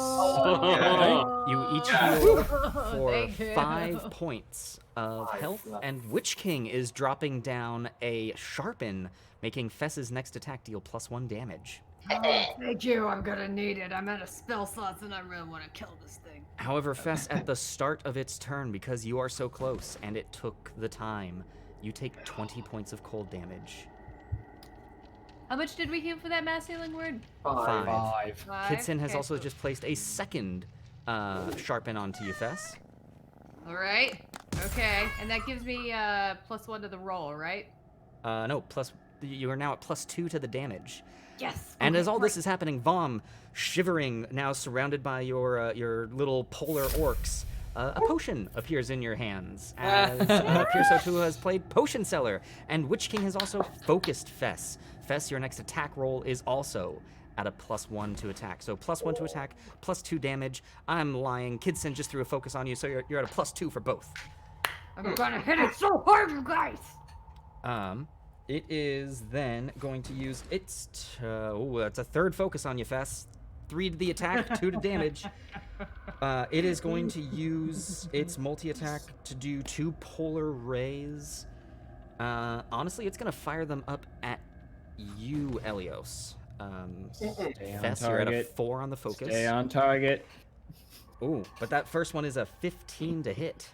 You each heal for 5 points of health, and Witch King is dropping down a sharpen, making Fess's next attack deal +1 damage. Thank you, I'm gonna need it. I'm out of spell slots and I really want to kill this thing. However, Fess, at the start of its turn, because you are so close and it took the time, you take 20 points of cold damage. How much did we heal for that mass healing word? 5. Five? Kidson has Okay, also so- just placed a second sharpen onto you, Fess. Alright. Okay. And that gives me +1 to the roll, right? No, you are now at +2 to the damage. Yes. And okay, as all great. this is happening, Vom, shivering, now surrounded by your little polar orcs, a potion appears in your hands, as Pierso2 has played Potion Seller, and Witch King has also focused Fess. Fess, your next attack roll is also at a +1 to attack. So +1 to attack, +2 damage. I'm lying. Kidson just threw a focus on you, so you're at a +2 for both. I'm gonna hit it so hard, you guys! It is then going to use its... that's a third focus on you, Fess. 3 to the attack, 2 to damage. It is going to use its multi-attack to do 2 polar rays. Honestly, it's going to fire them up at you, Elios. Fess, you're at a 4 on the focus. Stay on target. Ooh, but that first one is a 15 to hit.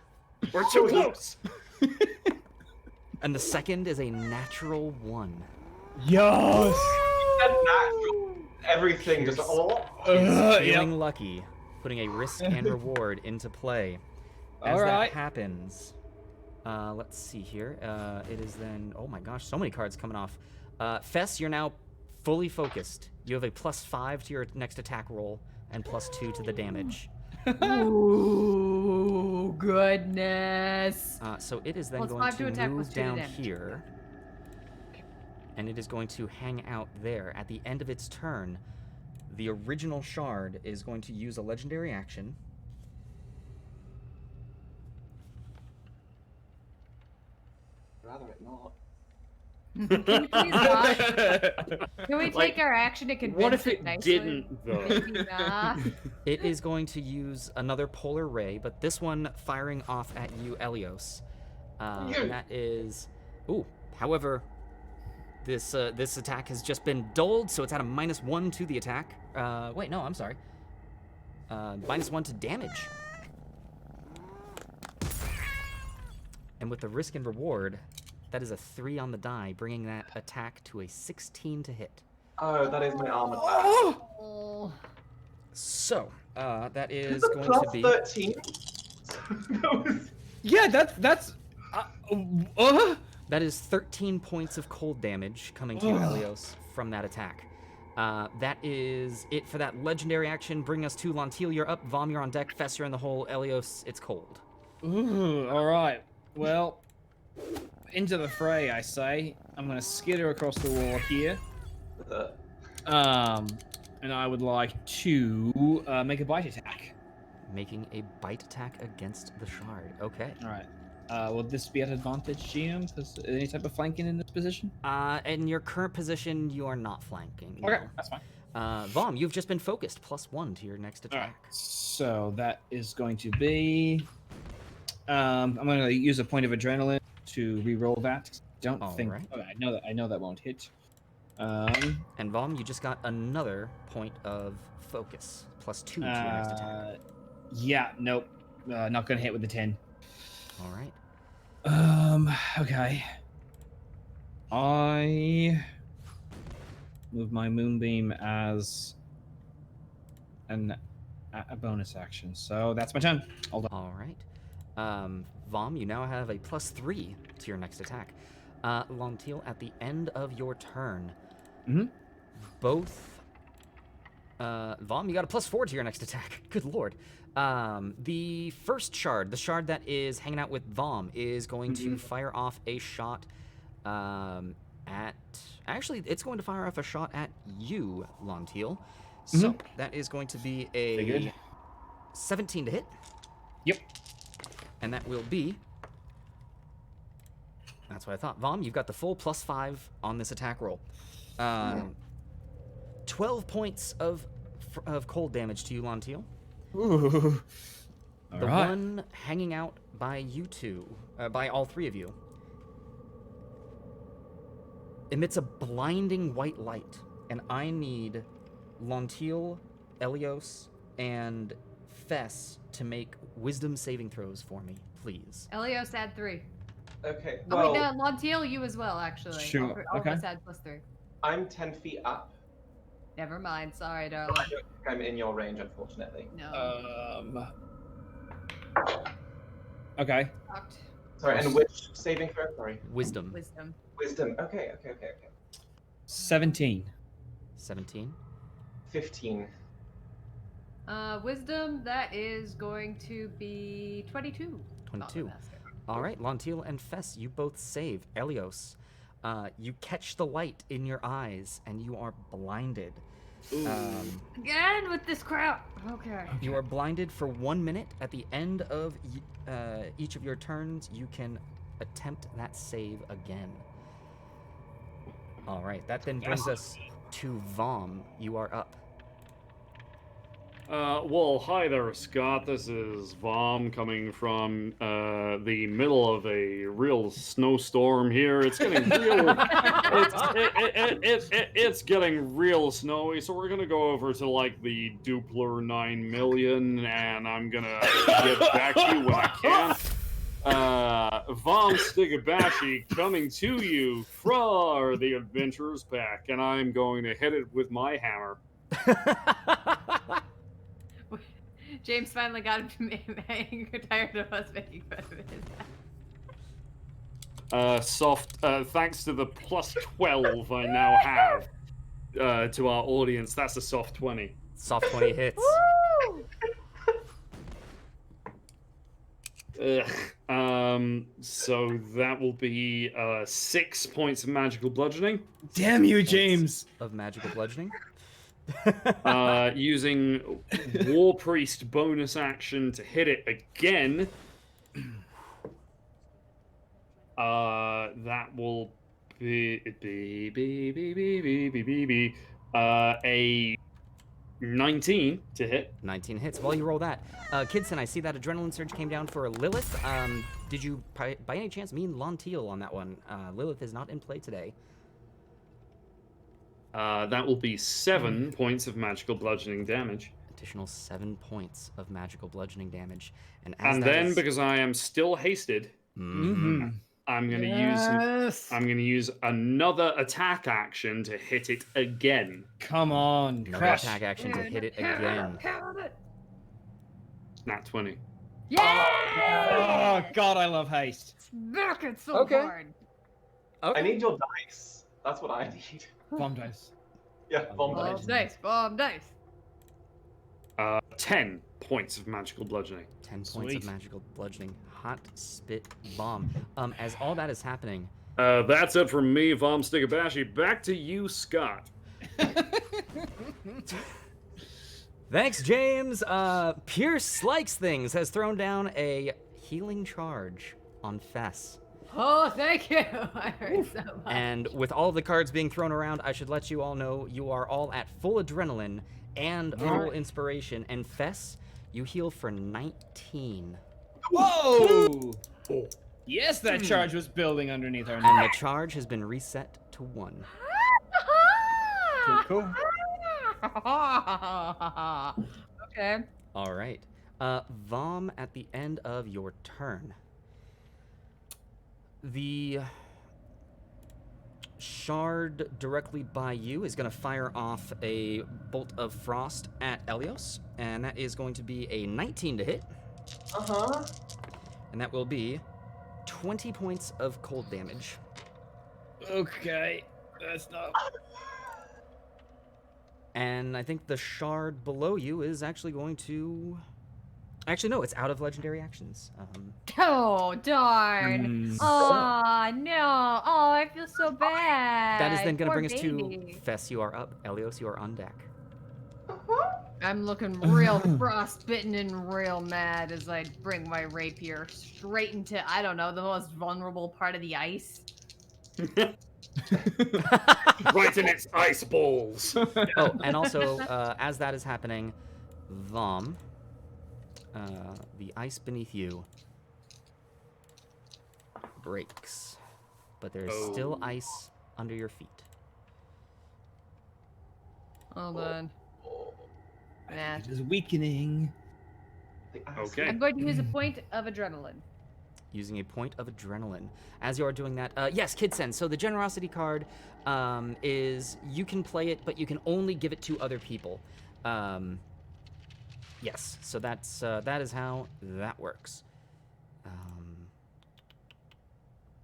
We're too close! And the second is a natural 1. Yes! Natural. Everything just Feeling lucky, putting a risk and reward into play. As that happens, let's see here. It is then, oh my gosh, so many cards coming off. Fess, you're now fully focused. You have a +5 to your next attack roll and +2 to the damage. Ooh, goodness. So it is then Plus going 5 to to attack, move plus 2 to down damage. here. And it is going to hang out there. At the end of its turn, the original shard is going to use a legendary action. rather it not. Can you please not? Can we take our action to convince What if it nicely? didn't, though? Maybe not. It is going to use another polar ray, but this one firing off at you, Elios. And that is... Ooh, however, this attack has just been dulled, so it's at a -1 to the attack. Wait, no, I'm sorry. -1 to damage. And with the risk and reward, that is a 3 on the die, bringing that attack to a 16 to hit. Oh, that is my armor class. Oh. So, that is It's a going plus to be 13. That was- Yeah, that's. that is 13 points of cold damage coming to you, Elios, from that attack. That is it for that legendary action. Bring us to Lantil. You're up. Vom, you're on deck. Fess, you're in the hole. Elios, it's cold. Ooh, all right. Well, into the fray, I say. I'm gonna skitter across the wall here. And I would like to make a bite attack. Making a bite attack against the shard. Okay. All right. Will this be at advantage, GM? Is any type of flanking in this position? In your current position, you are not flanking. Okay, no. that's fine. Vom, you've just been focused. +1 to your next All right. attack. So that is going to be. I'm going to use a point of adrenaline to re-roll that. Don't All think. right. Okay, I know that won't hit. And Vom, you just got another point of focus. +2 to your next attack. Yeah. Nope. Not going to hit with the 10. All right. Okay. I move my moonbeam as a bonus action, so that's my turn. Hold on. All right. Vom, you now have a +3 to your next attack. Lantil, at the end of your turn, both. Vom, you got a +4 to your next attack. Good lord. The first shard, the shard that is hanging out with Vom, is going to fire off a shot at. Actually, it's going to fire off a shot at you, Lantil. So that is going to be a 17 to hit. Yep. And that will be. That's what I thought. Vom, you've got the full +5 on this attack roll. 12 points of cold damage to you, Lantil. Ooh. The one hanging out by you two, by all three of you, emits a blinding white light, and I need Lantil, Elios, and Fess to make wisdom saving throws for me, please. Elios add 3. Okay. Oh Well, wait, no, Lantil, you as well, actually. Sure, All of okay. us add +3. I'm 10 feet up. Never mind. Sorry, darling. I don't think I'm in your range, unfortunately. No. Okay. Fucked. Sorry, and which saving throw? Sorry. Wisdom. Wisdom. Wisdom. Okay. 17. 17. 15. Wisdom, that is going to be 22. 22. All right, Lantil and Fess, you both save. Elios, you catch the light in your eyes, and you are blinded. Again with this crap. Okay. You are blinded for 1 minute. At the end of each of your turns, you can attempt that save again. All right, that then brings us to Vom. You are up. Well, hi there, Scott. This is Vom coming from the middle of a real snowstorm here. It's getting real. It's getting real snowy, so we're gonna go over to like the Dupler 9 million, and I'm gonna get back to you when I can. Vom Stigabashi coming to you from the Adventurers Pack, and I'm going to hit it with my hammer. James finally got him tired of us making fun of his Thanks to the +12 I now have to our audience, that's a soft 20. Soft 20 hits. So that will be 6 points of magical bludgeoning. Damn you, James! Of magical bludgeoning. Using War Priest bonus action to hit it again. That will be a 19 to hit. 19 hits. While you roll that, Kidson, I see that adrenaline surge came down for Lilith. Did you, by any chance, mean Lantil on that one? Lilith is not in play today. That will be 7 points of magical bludgeoning damage. Additional 7 points of magical bludgeoning damage. And then, because I am still hasted, I'm gonna use another attack action to hit it again. Come on, Another crush. attack action to hit it again. Nat 20. Yeah! Oh god, I love haste. Smack it so Okay. hard. Okay. I need your dice. That's what I need. Bomb dice. Yeah, bomb Bomb dice. Bomb dice, bomb dice. 10 points of magical bludgeoning. 10 points Sweet. of magical bludgeoning. Hot spit bomb. As all that is happening, That's it from me, Vom Stiggabashi. Back to you, Scott. thanks, James. Pierce Likes Things has thrown down a healing charge on Fess. Oh, thank you. I heard so much. And with all the cards being thrown around, I should let you all know you are all at full adrenaline and full inspiration. And Fess, you heal for 19. Whoa! Yes, that charge was building underneath our And nose. the charge has been reset to 1. Cool. Okay. All right. Vom, at the end of your turn, the shard directly by you is going to fire off a bolt of frost at Elios, and that is going to be a 19 to hit, Uh-huh. and that will be 20 points of cold damage. Okay, that's not. And I think the shard below you is actually going to... Actually, no, it's out of legendary actions. Oh, darn. Oh, no. Oh, I feel so bad. That is then going to Poor bring us baby. to Fess, you are up. Elios, you are on deck. I'm looking real frostbitten and real mad as I bring my rapier straight into, I don't know, the most vulnerable part of the ice. Right in its ice balls. Oh, and also, as that is happening, Vom, the ice beneath you breaks, but there's still ice under your feet. Hold on. Nah. It is weakening. The ice. Okay. I'm going to use a point of adrenaline. Using a point of adrenaline. As you are doing that, yes, Kidsen. So the generosity card is you can play it, but you can only give it to other people. Yes, so that is how that works.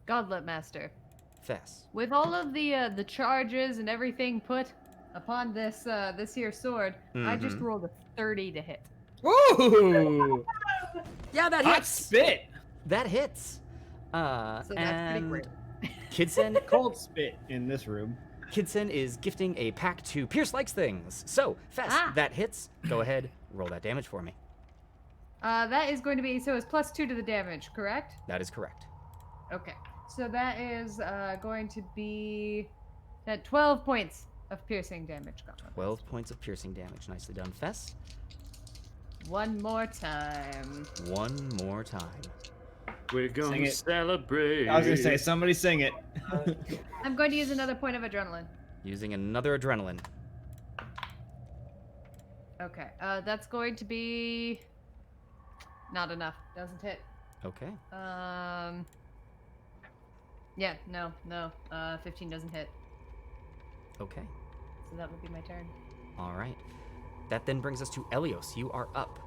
Gauntlet Master. Fess. With all of the charges and everything put upon this this here sword, I just rolled a 30 to hit. Ooh! Yeah, that Hot hits. spit! That hits. So that's pretty And great. Kidsen, Cold spit in this room. Kidsen is gifting a pack to Pierce Likes Things. So, Fess, that hits. Go ahead, roll that damage for me. That is going to be, so it's +2 to the damage, correct? That is correct. Okay. So that is going to be 12 points of piercing damage. Gauntlet. 12 points of piercing damage. Nicely done, Fess. One more time. One more time. We're Sing going to it. celebrate. I was gonna say, somebody sing it. I'm going to use another point of adrenaline. Using another adrenaline. Okay. That's going to be not enough. Doesn't hit. Okay. Yeah, no. 15 doesn't hit. Okay. So that would be my turn. All right. That then brings us to Elios. You are up.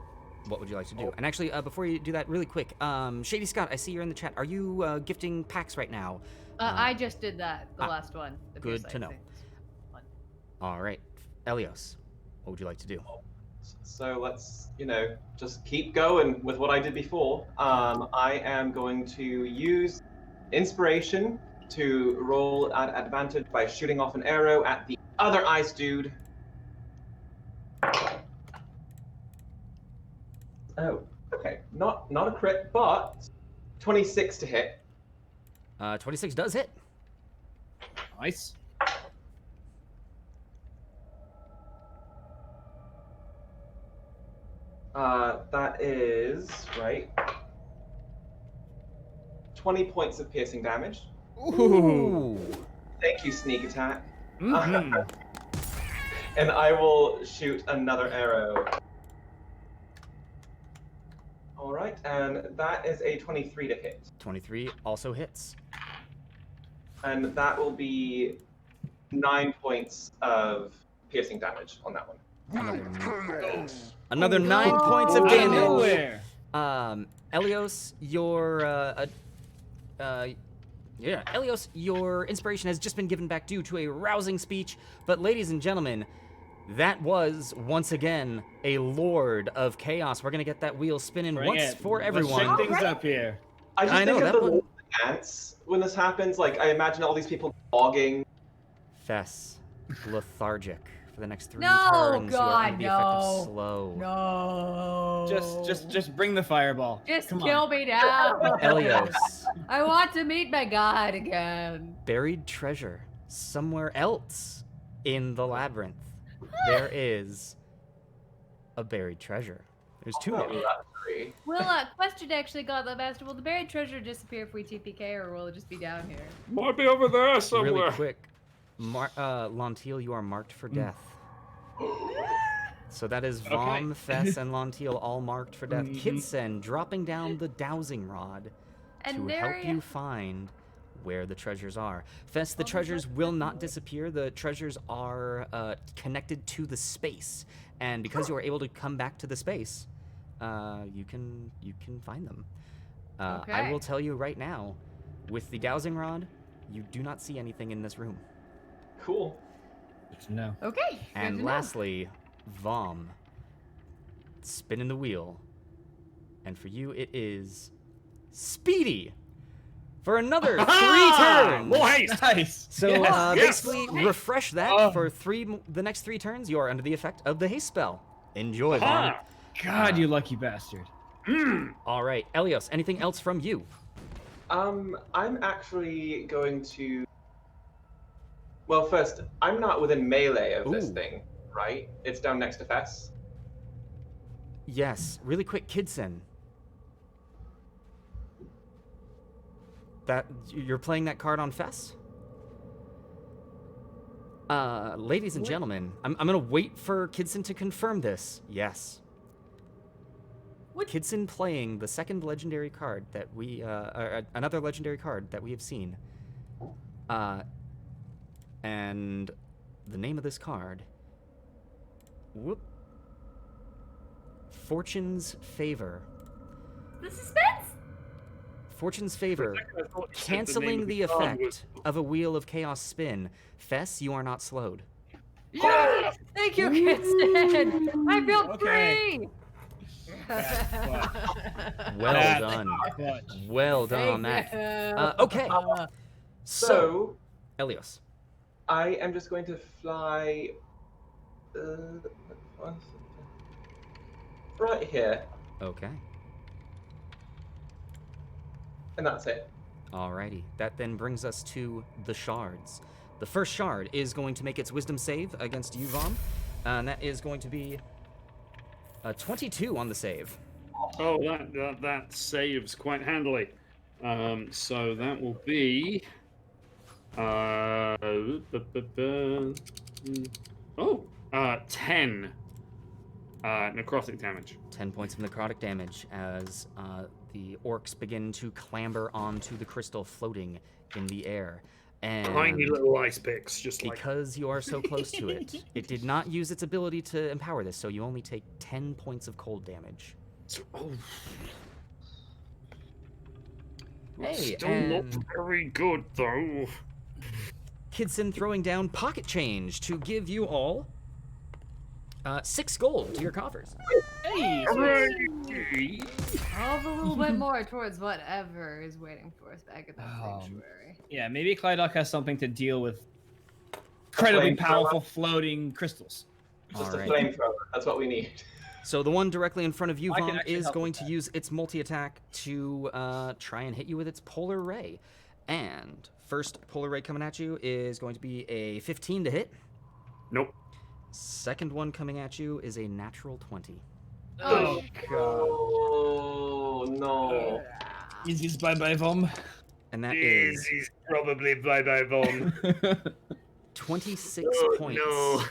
What would you like to do? And actually, before you do that, really quick, Shady Scott, I see you're in the chat. Are you gifting packs right now? I just did that, the last one. The good Pierce to know. Likes Things. All right. Elios, what would you like to do? So let's, just keep going with what I did before. I am going to use inspiration to roll at advantage by shooting off an arrow at the other ice dude. Oh, okay. Not a crit, but 26 to hit. 26 does hit. Nice. That is, right, 20 points of piercing damage. Ooh. Thank you, sneak attack. Mhm. And I will shoot another arrow. All right, and that is a 23 to hit. 23 also hits. And that will be 9 points of piercing damage on that one. Another 9 points of damage. Nowhere. Elios, Elios, your inspiration has just been given back due to a rousing speech. But ladies and gentlemen, that was once again a Lord of Chaos. We're gonna get that wheel spinning for everyone. Let's shake things up here. I just think know, of that the one- Lord of the ants when this happens. Like, I imagine all these people logging. Fess, lethargic for the next 3 No, turns. You are God, gonna be effective no. slow. No. Just bring the fireball. Just Come kill on. me now. Elios, I want to meet my god again. buried treasure somewhere else in the labyrinth. There is a buried treasure. There's 2 now. Will, question actually, Gauntlet Master. Will the buried treasure disappear if we TPK, or will it just be down here? Might be over there somewhere. Really quick, Lontiel, you are marked for death. So that is Vom, Fess, and Lontiel all marked for death. Kidsen dropping down the dowsing rod And to help you find where the treasures are. Fess, the treasures will not disappear. The treasures are connected to the space, and because you are able to come back to the space, you can find them. I will tell you right now, with the dowsing rod, you do not see anything in this room. Cool. No. Okay. And lastly, Vom, spinning the wheel, and for you it is Speedy for another 3 turns. More haste. Nice. So Yes. basically, refresh that for the next 3 turns. You are under the effect of the haste spell. Enjoy, Vom. God, you lucky bastard. All right, Elios, anything else from you? I'm actually going to. Well, first, I'm not within melee of this Ooh. thing, right? It's down next to Fess. Yes, really quick, Kidsen. That you're playing that card on Fess? Ladies and gentlemen, I'm gonna wait for Kidsen to confirm this. Yes. Kidsen playing the second legendary card that we, another legendary card that we have seen. And the name of this card, Fortune's Favor. The suspense. Fortune's Favor, canceling the effect of a Wheel of Chaos spin. Fess, you are not slowed. Yes! Thank you, Kristen. I feel free. Well done. Well done on that. Okay. So, Elios. I am just going to fly right here, Okay. and that's it. Alrighty. That then brings us to the shards. The first shard is going to make its wisdom save against you, Vom. And that is going to be a 22 on the save. Oh, that saves quite handily. So that will be 10 necrotic damage. 10 points of necrotic damage as the orcs begin to clamber onto the crystal floating in the air. And Tiny little ice picks, just like. because you are so close to it, it did not use its ability to empower this, so you only take 10 points of cold damage. Oh. Hey, Still not and very good though. Kidsen throwing down pocket change to give you all 6 gold to your coffers. Hey. I'll have a little bit more towards whatever is waiting for us back at the sanctuary. Yeah, maybe Clydock has something to deal with incredibly powerful floating crystals. Just Alright. a flamethrower. That's what we need. So the one directly in front of you, I can Vom, actually is help going with to that. use its multi-attack to try and hit you with its polar ray. And first polar ray coming at you is going to be a 15 to hit. Nope. Second one coming at you is a natural 20. Oh, Oh no. Easy's bye-bye, Vom. And that is He's probably bye Vom. 26 Oh, points no.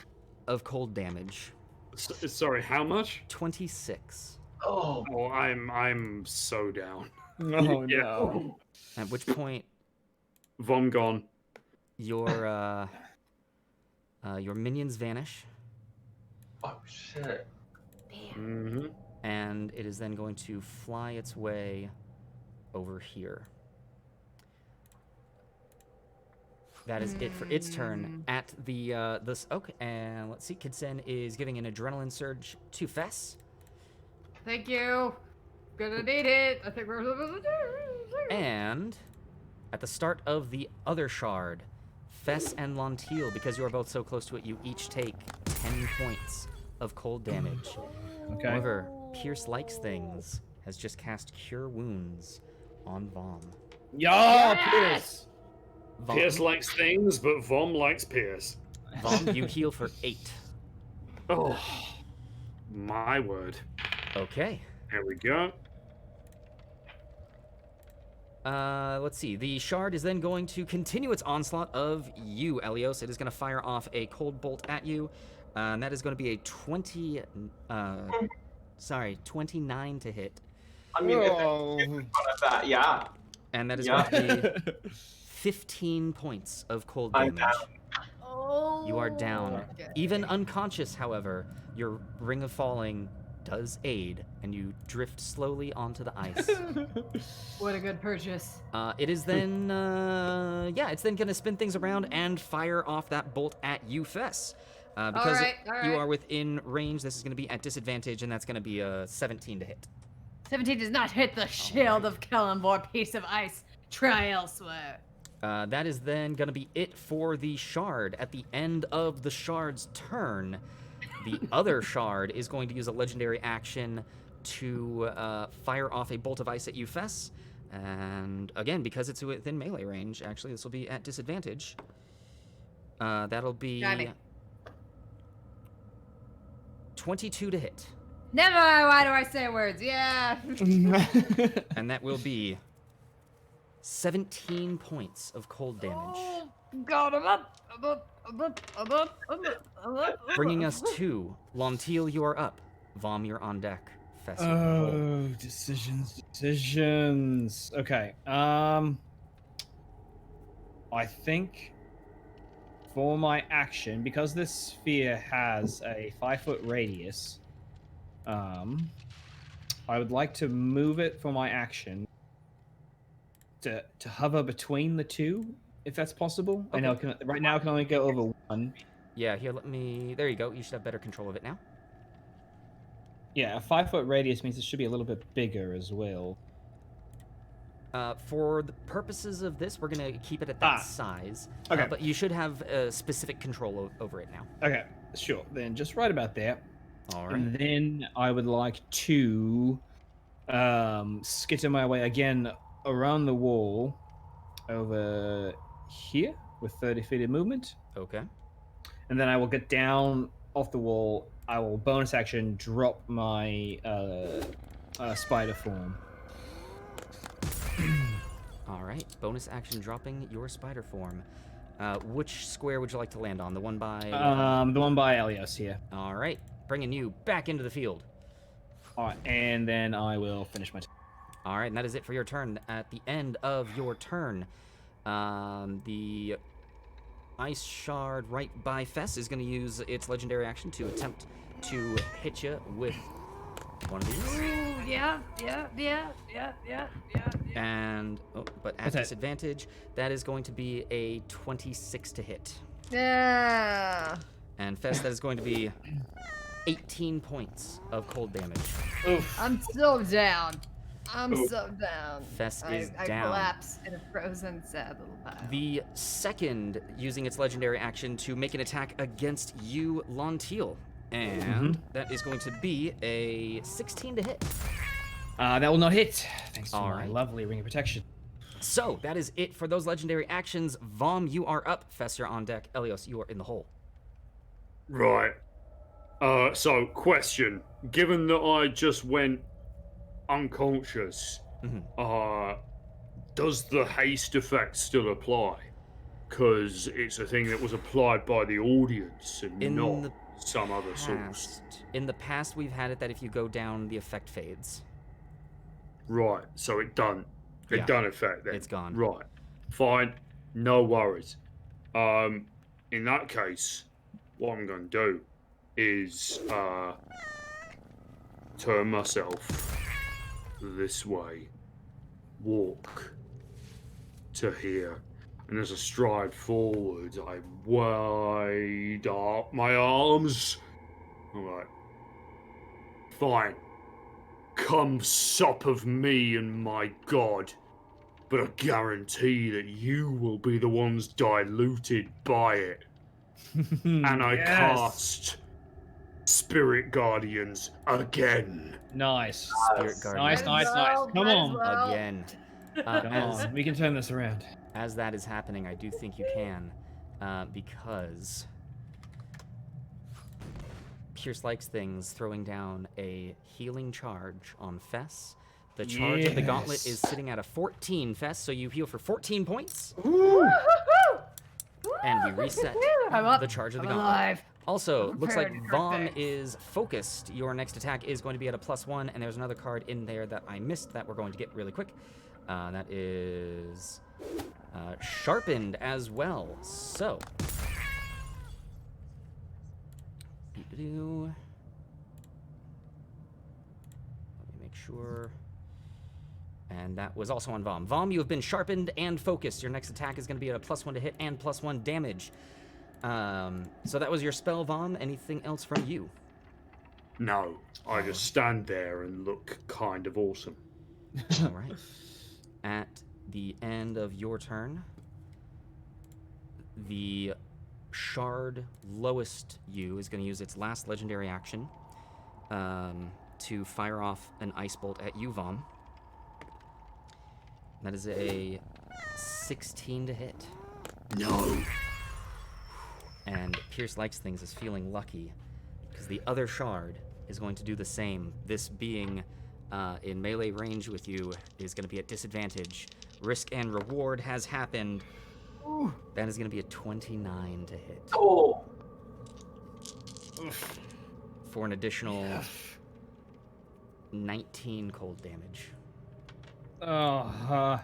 of cold damage. Sorry, how much? 26. Oh. Oh, I'm so down. Oh, Yeah. no. At which point, Vom gone. your minions vanish, Oh shit. Mm-hmm. and it is then going to fly its way over here. That is it for its turn. At the this okay, and let's see. Kidsen is giving an adrenaline surge to Fess, Thank you. Gonna need it. I think we're. and at the start of the other shard, Fess and Lontiel, because you are both so close to it, you each take 10 points of cold damage. Okay. However, Pierce Likes Things has just cast Cure Wounds on Vom. Pierce! Vom, Pierce likes things, but Vom likes Pierce. Vom, you heal for 8. Oh, my word. Okay. There we go. Let's see. The shard is then going to continue its onslaught of you, Elios. It is going to fire off a cold bolt at you. And that is going to be a 29 to hit. I mean, if it's in front of that, yeah. And that is going to be 15 points of cold I'm damage. down. Oh. You are down. Okay. Even unconscious, however, your Ring of Falling does aid, and you drift slowly onto the ice. What a good purchase. It is then, it's then gonna spin things around and fire off that bolt at you, Fess. Because All right. you are within range, this is gonna be at disadvantage, and that's gonna be a 17 to hit. 17 does not hit the shield of Kellenborg, piece of ice. Try elsewhere. That is then gonna be it for the shard. At the end of the shard's turn, the other shard is going to use a legendary action to fire off a bolt of ice at you, Fess. And again, because it's within melee range, actually, this will be at disadvantage. That'll be Got it. 22 to hit. Never. Why do I say words? Yeah. And that will be 17 points of cold damage. Oh, God, I'm up. Bringing us to Lontiel, you are up. Vom, you're on deck. Fess, you're on hold. Oh, decisions. Okay. I think for my action, because this sphere has a 5-foot radius, I would like to move it for my action to hover between the two, if that's possible. Okay. I know right now I can only go over one. Yeah, here, there you go. You should have better control of it now. Yeah, a 5-foot radius means it should be a little bit bigger as well. For the purposes of this, we're going to keep it at that size. Okay. But you should have specific control over it now. Okay, sure. Then just right about there. All right. And then I would like to skitter my way again around the wall over here with 30 feet of movement. Okay. And then I will get down off the wall. I will bonus action drop my spider form. All right. Bonus action dropping your spider form. Which square would you like to land on? The one by... The one by Elios here. All right. Bringing you back into the field. All right, and then I will finish my turn. All right, and that is it for your turn. At the end of your turn, the ice shard right by Fess is going to use its legendary action to attempt to hit you with one of these. Ooh, yeah. And, but at What's that? disadvantage, that is going to be a 26 to hit. Yeah. And Fess, that is going to be 18 points of cold damage. Oof. I'm so down. I'm so down. Fess is I down. collapse in a frozen, sad little pile. The second using its legendary action to make an attack against you, Lontiel. And that is going to be a 16 to hit. That will not hit, thanks to All my right. lovely ring of protection. So, that is it for those legendary actions. Vom, you are up. Fess, you're on deck. Elios, you are in the hole. Right. So, question. Given that I just went unconscious, does the haste effect still apply? Because it's a thing that was applied by the audience and not some other source. In the past, we've had it that if you go down, the effect fades. Right. So it done. It Yeah. done effect then. It's gone. Right. Fine. No worries. In that case, what I'm going to do is turn myself this way, walk to here, and as I stride forward, I wide up my arms. I'm like, fine, come sup of me and my god, but I guarantee that you will be the ones diluted by it. And I cast Spirit Guardians again. Nice. Spirit Guardians. Nice. Come on. Again. Come on. We can turn this around. As that is happening, I do think you can, because Pierce likes things throwing down a healing charge on Fess. The charge of the gauntlet is sitting at a 14, Fess, so you heal for 14 points. And we reset the charge of the gauntlet. Alive. Also, looks like prepared for Vom things. is focused. Your next attack is going to be at a +1, and there's another card in there that I missed that we're going to get really quick. That is sharpened as well. So, let me make sure. And that was also on Vom. Vom, you have been sharpened and focused. Your next attack is going to be at a +1 to hit and +1 damage. So that was your spell, Vom. Anything else from you? No, I just stand there and look kind of awesome. All right. At the end of your turn, the shard lowest you is going to use its last legendary action to fire off an ice bolt at you, Vom. That is a 16 to hit. No. And Pierce Likes Things is feeling lucky because the other shard is going to do the same. This being in melee range with you is going to be at disadvantage. Risk and reward has happened. Ooh. That is going to be a 29 to hit. Oh. For an additional 19 cold damage. That's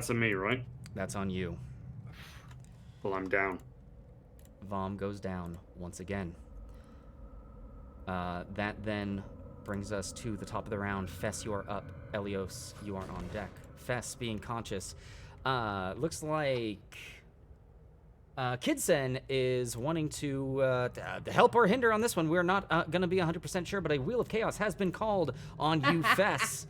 on me, right? That's on you. Well, I'm down. Vom goes down once again. That then brings us to the top of the round. Fess, you are up. Elios, you are on deck. Fess, being conscious. Looks like Kidsen is wanting to help or hinder on this one. We're not going to be 100% sure, but a Wheel of Chaos has been called on you, Fess.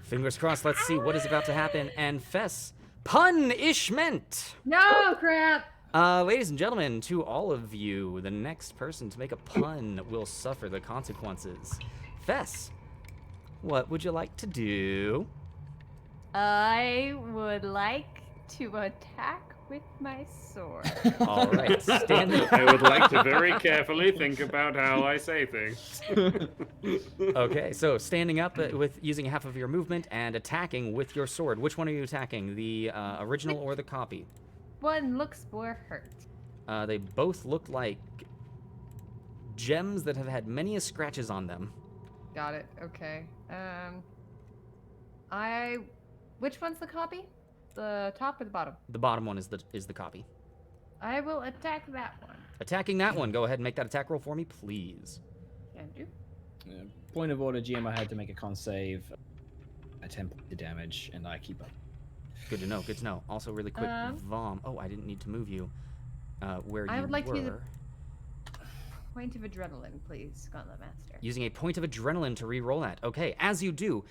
Fingers crossed. Let's see what is about to happen. And Fess, punishment! No, crap. Ladies and gentlemen, to all of you, the next person to make a pun will suffer the consequences. Fess, what would you like to do? I would like to attack with my sword. All right, stand up. I would like to very carefully think about how I say things. Okay, so standing up with using half of your movement and attacking with your sword. Which one are you attacking? The original or the copy? One looks more hurt. They both look like gems that have had many scratches on them. Got it. Okay. Which one's the copy? The top or the bottom? The bottom one is the copy. I will attack that one. Attacking that one. Go ahead and make that attack roll for me, please. Can do. Point of order, GM, I had to make a con save at 10 points of damage, and I keep up. Good to know. Good to know. Also, really quick, Vom. Oh, I didn't need to move you. Where I you would like were. to use a point of adrenaline, please, Gauntlet Master. Using a point of adrenaline to re-roll that. Okay, as you do,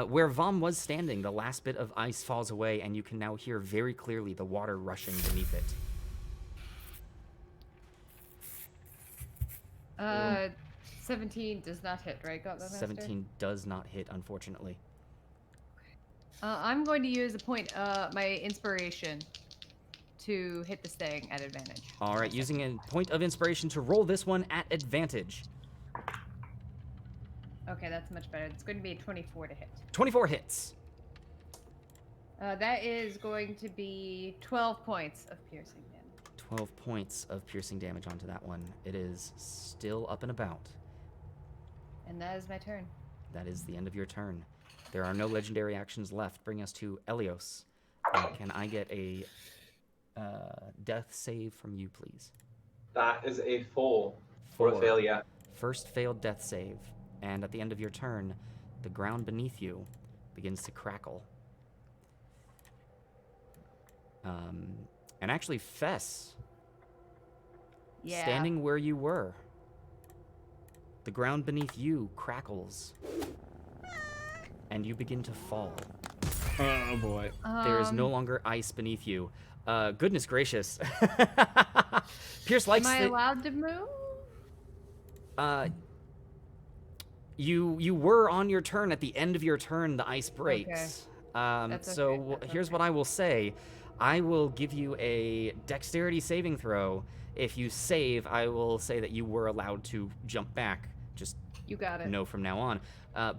where Vom was standing, the last bit of ice falls away, and you can now hear very clearly the water rushing beneath it. 17 does not hit, right, Gauntlet Master? 17 does not hit, unfortunately. I'm going to use a point, my inspiration, to hit this thing at advantage. All right, using a point of inspiration to roll this one at advantage. Okay, that's much better. It's going to be a 24 to hit. 24 hits. That is going to be 12 points of piercing damage. 12 points of piercing damage onto that one. It is still up and about. And that is my turn. That is the end of your turn. There are no legendary actions left, bringing us to Elios. Can I get a death save from you, please? That is a 4 for a failure. First failed death save, and at the end of your turn, the ground beneath you begins to crackle. And actually, Fess, Yeah. standing where you were, the ground beneath you crackles, and you begin to fall. Oh boy. There is no longer ice beneath you. Goodness gracious. Pierce likes Am I allowed to move? You were on your turn. At the end of your turn, the ice breaks. That's So okay, that's here's okay. what I will say. I will give you a dexterity saving throw. If you save, I will say that you were allowed to jump back. Just You got it. know from now on.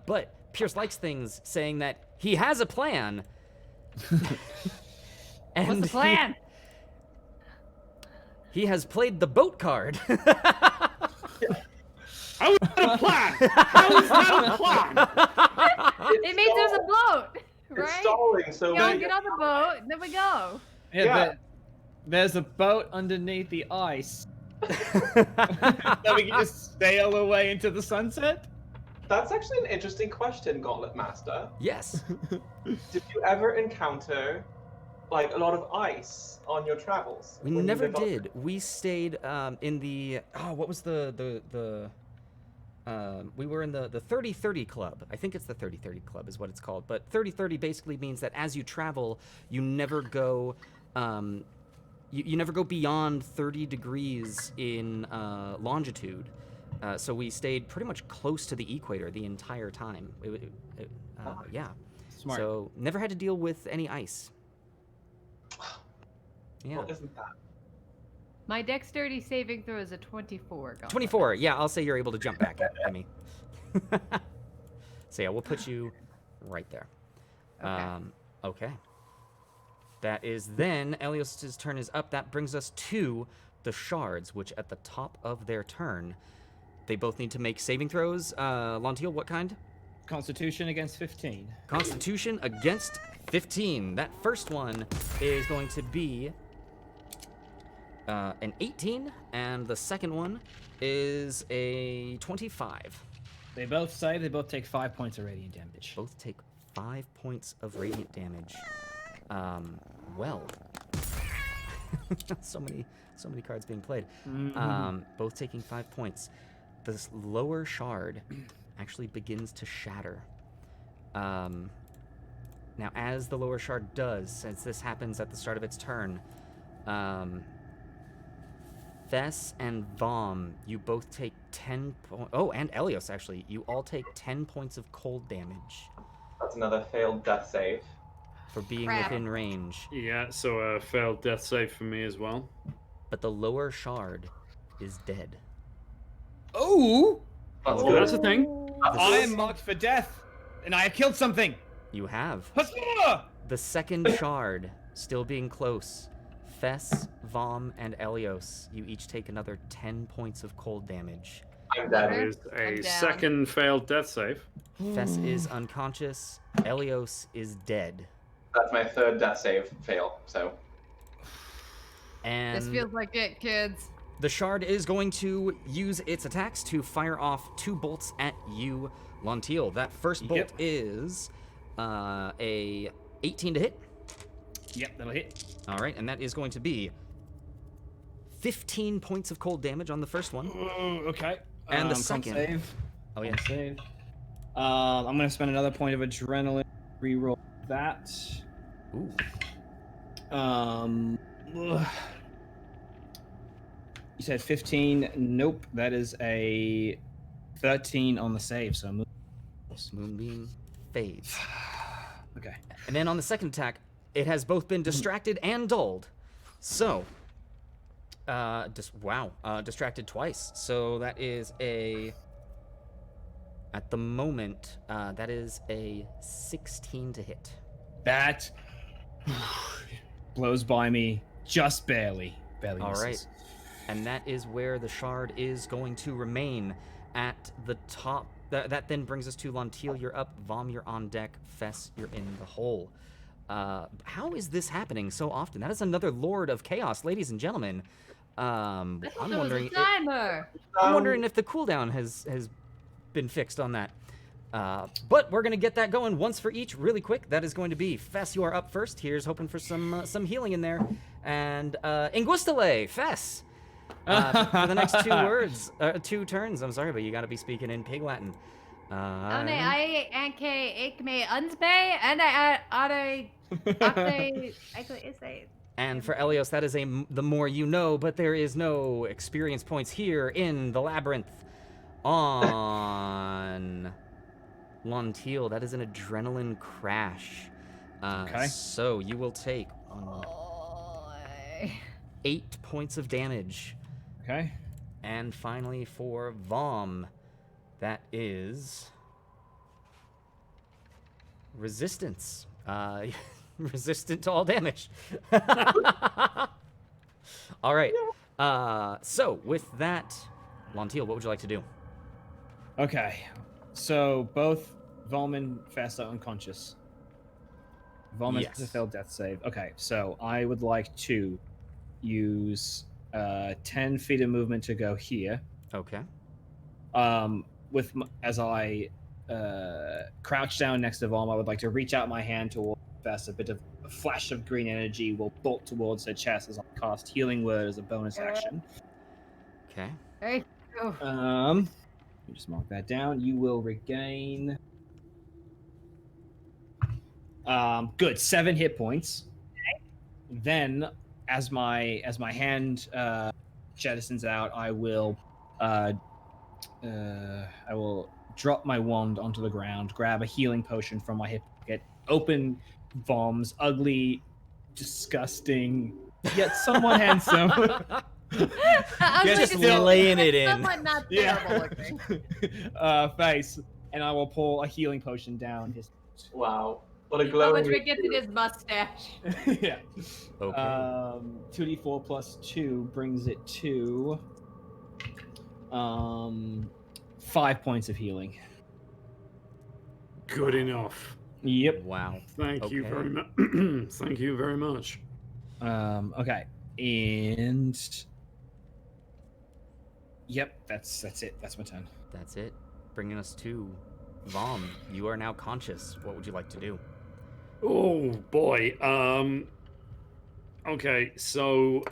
But Pierce likes things saying that he has a plan. And What's the plan? He has played the boat card. How is that a plan? How is that a plan? It means there's a boat, It's right? stalling, so We all we get on the boat, and then we go. Yeah, Yeah. but there's a boat underneath the ice that we can just sail away into the sunset. That's actually an interesting question, Gauntlet Master. Yes. Did you ever encounter like a lot of ice on your travels? We when you never lived on- did. We stayed in the what was the we were in the 30-30 club. I think it's the 30-30 club is what it's called. But 30-30 basically means that as you travel, you never go you never go beyond 30 degrees in longitude. So we stayed pretty much close to the equator the entire time. Yeah. Smart. So never had to deal with any ice. Yeah. Well, isn't that? My dexterity saving throw is a 24. Gauntlet. 24. Yeah, I'll say you're able to jump back at me. So yeah, we'll put you right there. Okay. Okay. That is then Elios's turn is up. That brings us to the shards, which at the top of their turn, they both need to make saving throws. Lontiel, what kind? Constitution against 15. Constitution against 15. That first one is going to be an 18, and the second one is a 25. They both save. They both take 5 points of radiant damage. Both take 5 points of radiant damage. Well, so many cards being played. Both taking 5 points. This lower shard actually begins to shatter. Now, as the lower shard does, since this happens at the start of its turn, Fess and Vom, you both take 10 points. Oh, and Elios, actually. You all take 10 points of cold damage That's another failed death save. for being Crap. within range. Yeah, so a failed death save for me as well. But the lower shard is dead. Oh! That's So good. that's the thing. I am marked for death, and I have killed something. You have. Huzzah! The second shard still being close. Fess, Vom, and Elios, you each take another 10 points of cold damage. I'm That dead. is I'm a down. second failed death save. Fess is unconscious. Elios is dead. That's my third death save fail. So And This feels like it, kids. the shard is going to use its attacks to fire off 2 bolts at you, Lontiel. That first bolt Yep. is a 18 to hit. Yep, that'll hit. All right, and that is going to be 15 points of cold damage on the first one. Oh, okay. And the Con second. Save. Oh, yeah. Con Save. I'm going to spend another point of adrenaline. Reroll that. Ooh. Ugh. You said 15. Nope. That is a 13 on the save. So Moonbeam fades. okay. And then on the second attack, it has both been distracted and dulled. So, distracted twice. So that is at the moment, that is a 16 to hit. That blows by me just barely. Barely All right. misses. And that is where the shard is going to remain at the top. That then brings us to Lontiel, you're up. Vom, you're on deck. Fess, you're in the hole. How is this happening so often? That is another Lord of Chaos, ladies and gentlemen. I'm I thought there was wondering. a timer. I'm wondering if the cooldown has been fixed on that. But we're gonna get that going once for each, really quick. That is going to be Fess. You are up first. Here's hoping for some healing in there, and Ingustale, Fess. For the next two turns. I'm sorry, but you got to be speaking in Pig Latin. I anke ikme unspe and I And for Elios, that is the more you know, but there is no experience points here in the labyrinth. On Lontiel, that is an adrenaline crash. Okay. So you will take 8 points of damage. Okay. And finally for Vom, that is resistance. Resistant to all damage. All right. So with that, Lontiel, what would you like to do? Okay. So both Vom and Fess are unconscious. Vom has to fail death save. Okay, so I would like to use 10 feet of movement to go here. Okay. As I crouch down next to Vom, I would like to reach out my hand towards Fess. A bit of a flash of green energy will bolt towards her chest as I cast Healing Word as a bonus action. Okay. Hey. Let me just mark that down. You will regain. Good, 7 hit points. Okay. Then, as my hand jettisons out, I will drop my wand onto the ground, grab a healing potion from my hip pocket, open Vom's ugly, disgusting, yet somewhat handsome. Just laying it in. Somewhat not terrible looking. Face, and I will pull a healing potion down his. Wow. What a How glowing. much we get in his mustache? Yeah. Okay. 2d4 plus 2 brings it to 5 points of healing. Good enough. Yep. Wow. Thank you very much. Thank you very much. Okay. And yep, that's it. That's my turn. That's it. Bringing us to Vom. You are now conscious. What would you like to do? Oh boy. Okay, so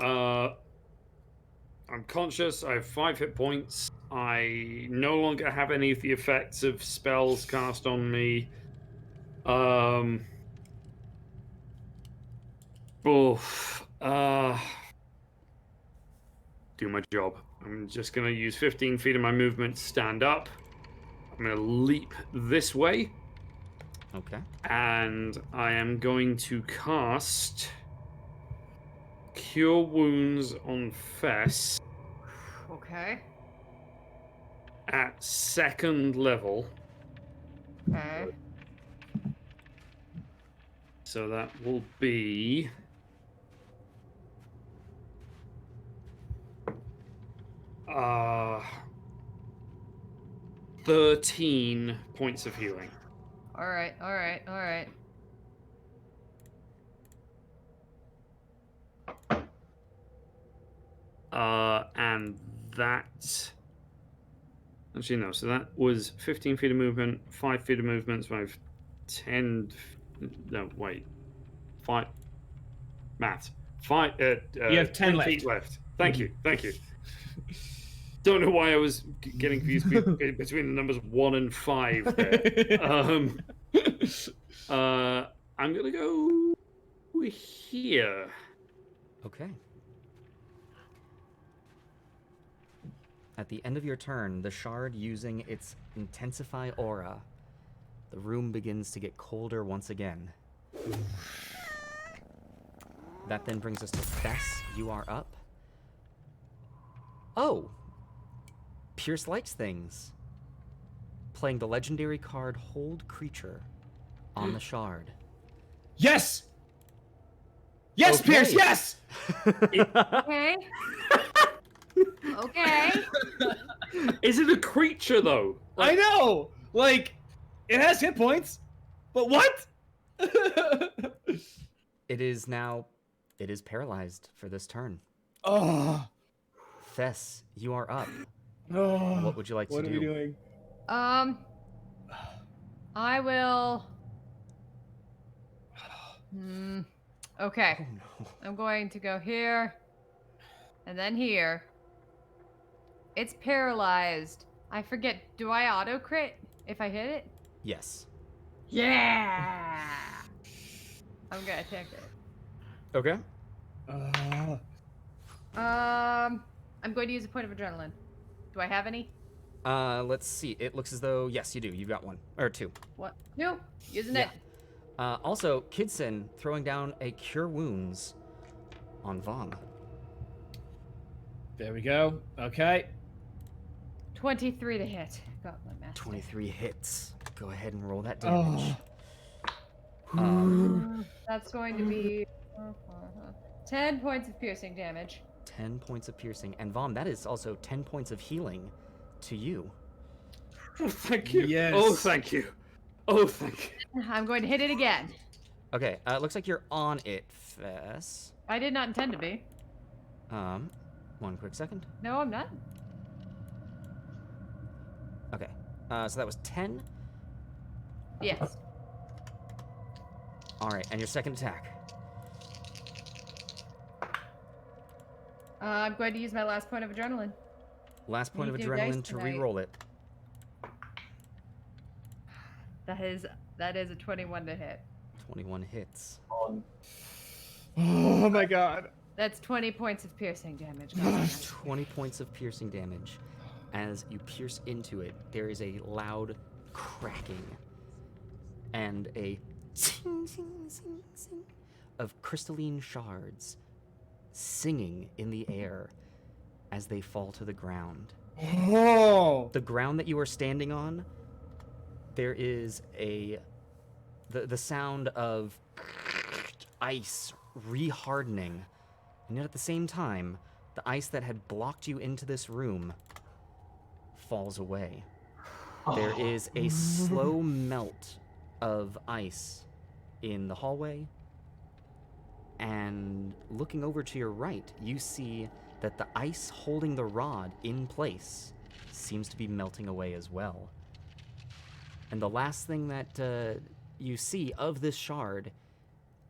I'm conscious. I have 5 hit points. I no longer have any of the effects of spells cast on me. Do my job. I'm just gonna use 15 feet of my movement to stand up. I'm gonna leap this way. Okay. And I am going to cast Cure Wounds on Fess Okay. at 2nd level. Okay. So that will be 13 points of healing. All right. And that... Actually, no. So that was 15 feet of movement, 5 feet of movement, so I have 10... No, wait. 5... Matt. 5... You have 10 feet left. Thank you. Don't know why I was getting confused between the numbers 1 and 5 there. I'm going to go here. Okay. At the end of your turn, the shard using its Intensify aura, the room begins to get colder once again. That then brings us to Fess. You are up. Oh! Pierce Lights Things. Playing the legendary card Hold Creature on the shard. Yes! Yes, Okay. Pierce, yes! Okay. Okay. Is it a creature, though? I know! Like, it has hit points, but what? It is paralyzed for this turn. Oh. Fess, you are up. Oh. What would you like to do? What are we doing? I will. Okay. Oh no. I'm going to go here, and then here. It's paralyzed. I forget. Do I auto crit if I hit it? Yes. Yeah. I'm gonna take it. Okay. I'm going to use a point of adrenaline. Do I have any? Let's see. It looks as though yes, you do. You've got one or two. What? No. Using Yeah. it. Also, Kidson throwing down a Cure Wounds on Vom. There we go. Okay. 23 to hit. Gauntlet Master. 23 hits. Go ahead and roll that damage. That's going to be 10 points of piercing damage. 10 points of piercing. And Vom, that is also 10 points of healing to you. Oh, thank you. Yes. Oh, thank you. Oh, thank you. I'm going to hit it again. Okay, it looks like you're on it, Fess. I did not intend to be. One quick second. No, I'm not. Okay, so that was 10. Yes. All right, and your second attack. I'm going to use my last point of adrenaline. Last point of Need new dice adrenaline to tonight. re-roll it. That is a 21 to hit. 21 hits. Oh my god. That's 20 points of piercing damage. 20 points of piercing damage. As you pierce into it, there is a loud cracking and a zing, zing, zing, zing of crystalline shards singing in the air as they fall to the ground. Oh. The ground that you are standing on, there is the sound of ice rehardening, and yet at the same time, the ice that had blocked you into this room falls away. There is a slow melt of ice in the hallway, and looking over to your right, you see that the ice holding the rod in place seems to be melting away as well. And the last thing that you see of this shard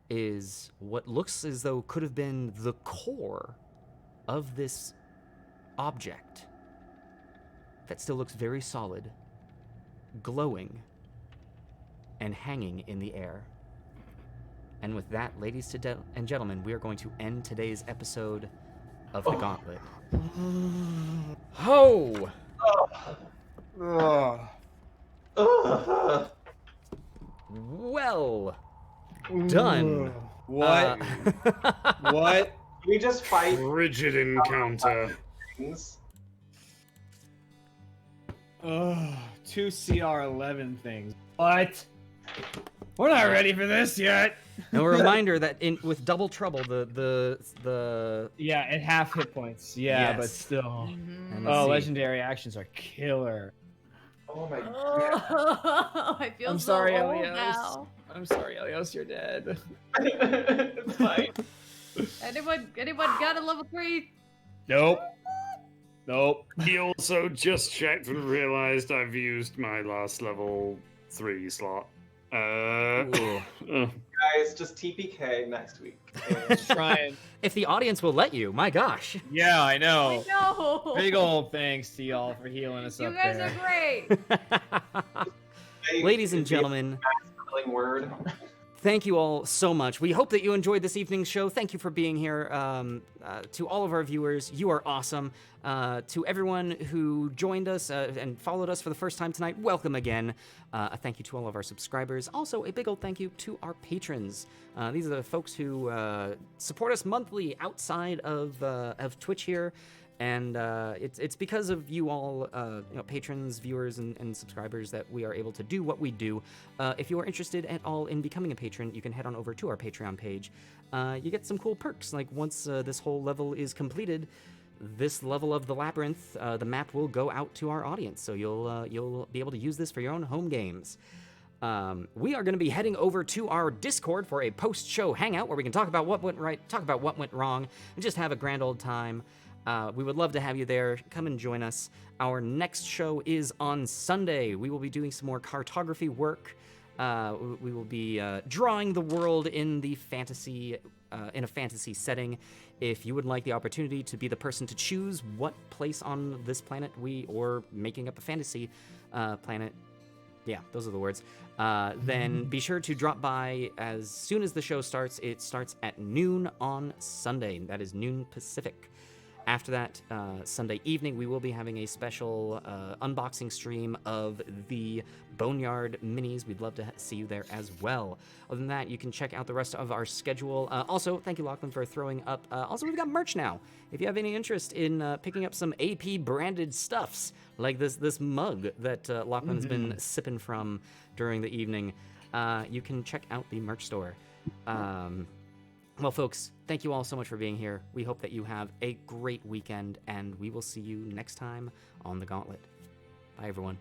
is what looks as though could have been the core of this object that still looks very solid, glowing, and hanging in the air. And with that, ladies and gentlemen, we are going to end today's episode of The Gauntlet. Ho! Well done. What? What? Can we just fight Rigid encounter. things? Two CR11 things. What? We're not ready for this yet. And a reminder that with Double Trouble, the Yeah, at half hit points. Yeah, Yes. but still. and let's Oh, see. legendary actions are killer. Oh my god. Oh, I feel I'm so sorry, old Elios. now. I'm sorry, Elios, you're dead. It's fine. Anyone got a level 3? Nope. Nope. He also just checked and realized I've used my last level 3 slot. Guys, just TPK next week. Just trying. If the audience will let you, my gosh. Yeah, I know. No. Big old thanks to y'all for healing us You up guys there. are great. Ladies and gentlemen, Word. thank you all so much. We hope that you enjoyed this evening's show. Thank you for being here. To all of our viewers, you are awesome. To everyone who joined us and followed us for the first time tonight, welcome again. A thank you to all of our subscribers. Also, a big old thank you to our patrons. These are the folks who support us monthly outside of Twitch here. And it's because of you all, patrons, viewers, and subscribers that we are able to do what we do. If you are interested at all in becoming a patron, you can head on over to our Patreon page. You get some cool perks, like once this whole level is completed, this level of the labyrinth, the map will go out to our audience, so you'll be able to use this for your own home games. we are going to be heading over to our Discord for a post-show hangout where we can talk about what went right, talk about what went wrong, and just have a grand old time. We would love to have you there. Come and join us. Our next show is on Sunday. We will be doing some more cartography work. We will be drawing the world in the fantasy, in a fantasy setting. If you would like the opportunity to be the person to choose what place on this planet or making up a fantasy planet, yeah, those are the words, then be sure to drop by as soon as the show starts. It starts at noon on Sunday. That is noon Pacific. After that, Sunday evening, we will be having a special unboxing stream of the Boneyard Minis. We'd love to see you there as well. Other than that, you can check out the rest of our schedule. Also, thank you, Lachlan, for throwing up. Also, we've got merch now. If you have any interest in picking up some AP branded stuffs, like this mug that Lachlan's been sipping from during the evening, you can check out the merch store. Well, folks, thank you all so much for being here. We hope that you have a great weekend, and we will see you next time on The Gauntlet. Bye, everyone.